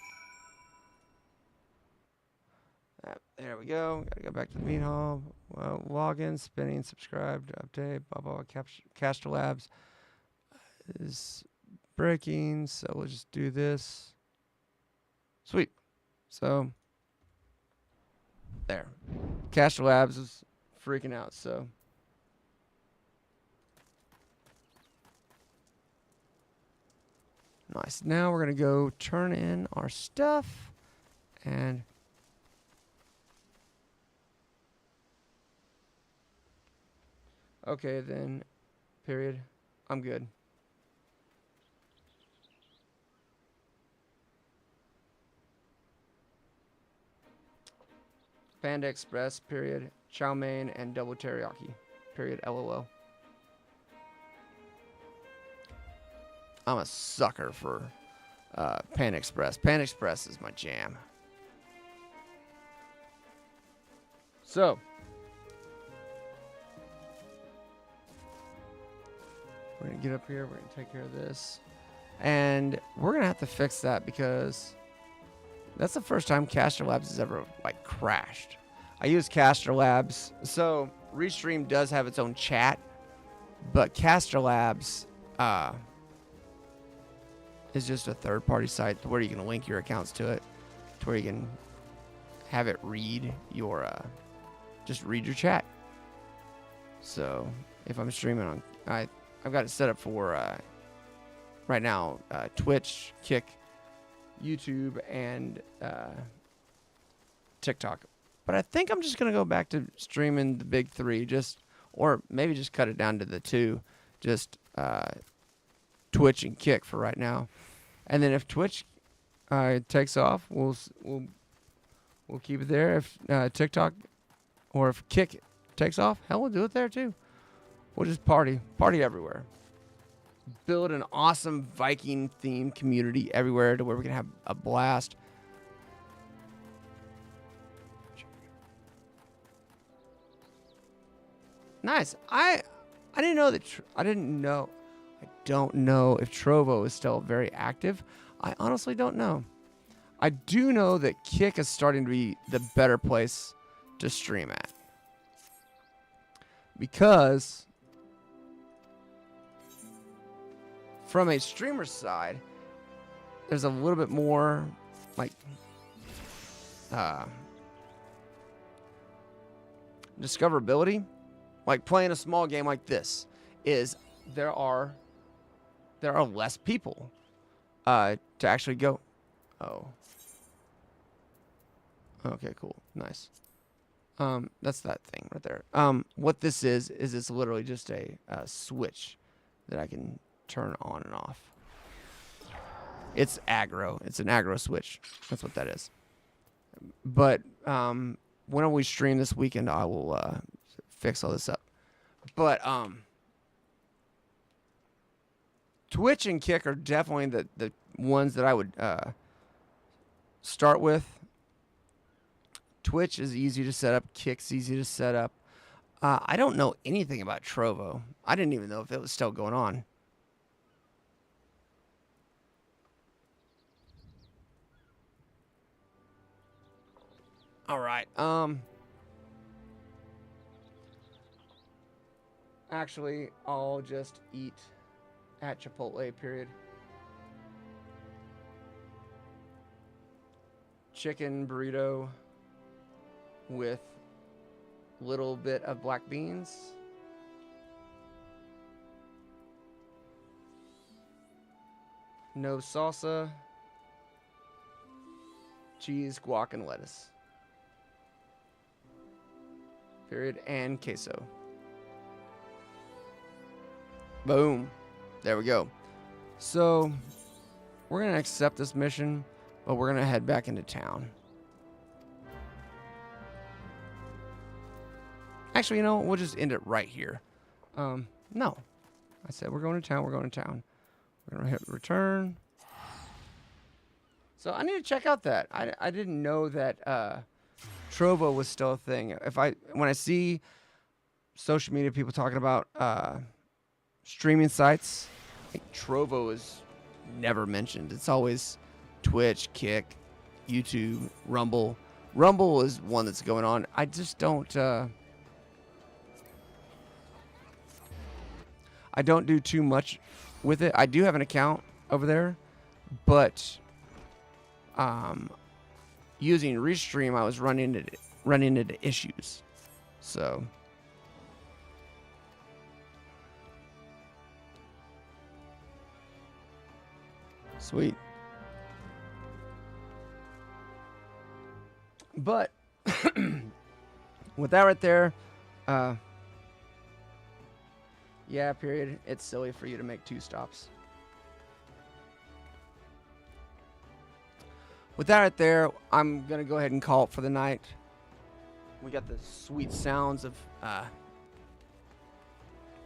right. There we go. Gotta go back to the Mead Hall. Login, spinning, subscribe, update, blah, blah, blah. Caster Labs is breaking, so we'll just do this. Sweet. So, there. Caster Labs is freaking out, so. Nice. Now we're going to go turn in our stuff and okay, then period. I'm good. Panda Express, period. Chow mein and double teriyaki, period. LOL. I'm a sucker for Panda Express. Panda Express is my jam. So, we're going to get up here. We're going to take care of this. And we're going to have to fix that because that's the first time Caster Labs has ever, like, crashed. I use Caster Labs. So, Restream does have its own chat. But Caster Labs is just a third-party site where you can link your accounts to it, to where you can have it read your, just read your chat. So if I'm streaming on, I've got it set up for right now Twitch, Kick, YouTube, and TikTok. But I think I'm just gonna go back to streaming the big three, or maybe just cut it down to the two, just Twitch and Kick for right now. And then if Twitch takes off, we'll keep it there. If TikTok or if Kick takes off, hell, we'll do it there too. We'll just party everywhere. Build an awesome Viking themed community everywhere to where we can have a blast. Nice. I didn't know that. I don't know if Trovo is still very active. I honestly don't know. I do know that Kick is starting to be the better place to stream at. Because from a streamer side, there's a little bit more like discoverability. Like playing a small game like this is there are less people to actually go. Oh. Okay, cool. Nice. That's that thing right there. What this is it's literally just a switch that I can turn on and off. It's aggro. It's an aggro switch. That's what that is. But when we stream this weekend, I will fix all this up. But Twitch and Kick are definitely the ones that I would start with. Twitch is easy to set up. Kick's easy to set up. I don't know anything about Trovo. I didn't even know if it was still going on. All right. Actually, I'll just eat at Chipotle, period. Chicken burrito with a little bit of black beans. No salsa. Cheese, guac, and lettuce. Period. And queso. Boom. There we go. So we're going to accept this mission, but we're going to head back into town. Actually, we'll just end it right here. No. I said we're going to town. We're going to town. We're going to hit return. So I need to check out that. I didn't know that Trovo was still a thing. When I see social media people talking about streaming sites, like Trovo is never mentioned. It's always Twitch, Kick, YouTube, Rumble. Rumble is one that's going on. I just don't. I don't do too much with it. I do have an account over there, but using Restream, I was running into issues. So sweet. But with that right there, yeah, period. It's silly for you to make 2 stops. With that right there, I'm going to go ahead and call it for the night. We got the sweet sounds of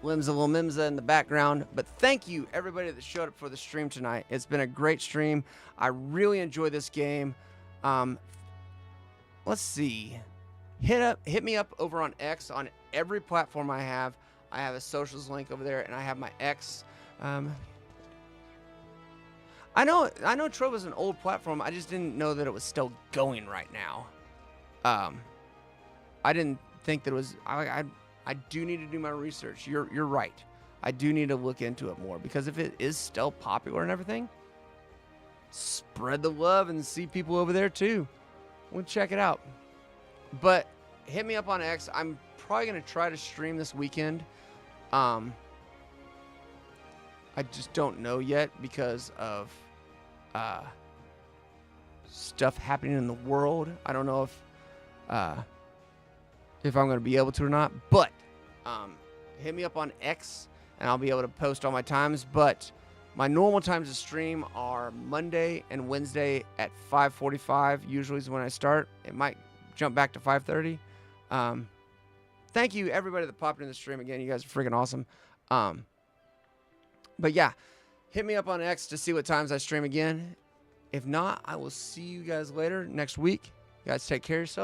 Limsa Lil Mimsa in the background. But thank you, everybody that showed up for the stream tonight. It's been a great stream. I really enjoyed this game. Let's see. Hit me up over on X on every platform I have. I have a socials link over there, and I have my X. I know Trovo's an old platform. I just didn't know that it was still going right now. I didn't think that it was. I do need to do my research. You're right. I do need to look into it more, because if it is still popular and everything, spread the love and see people over there too. We'll check it out. But hit me up on X. I'm probably gonna try to stream this weekend. I just don't know yet because of stuff happening in the world. I don't know if I'm going to be able to or not. But hit me up on X, and I'll be able to post all my times. But my normal times to stream are Monday and Wednesday at 5:45. Usually is when I start. It might jump back to 5:30. Thank you, everybody that popped in the stream again. You guys are freaking awesome. But yeah, hit me up on X to see what times I stream again. If not, I will see you guys later next week. You guys take care of yourselves.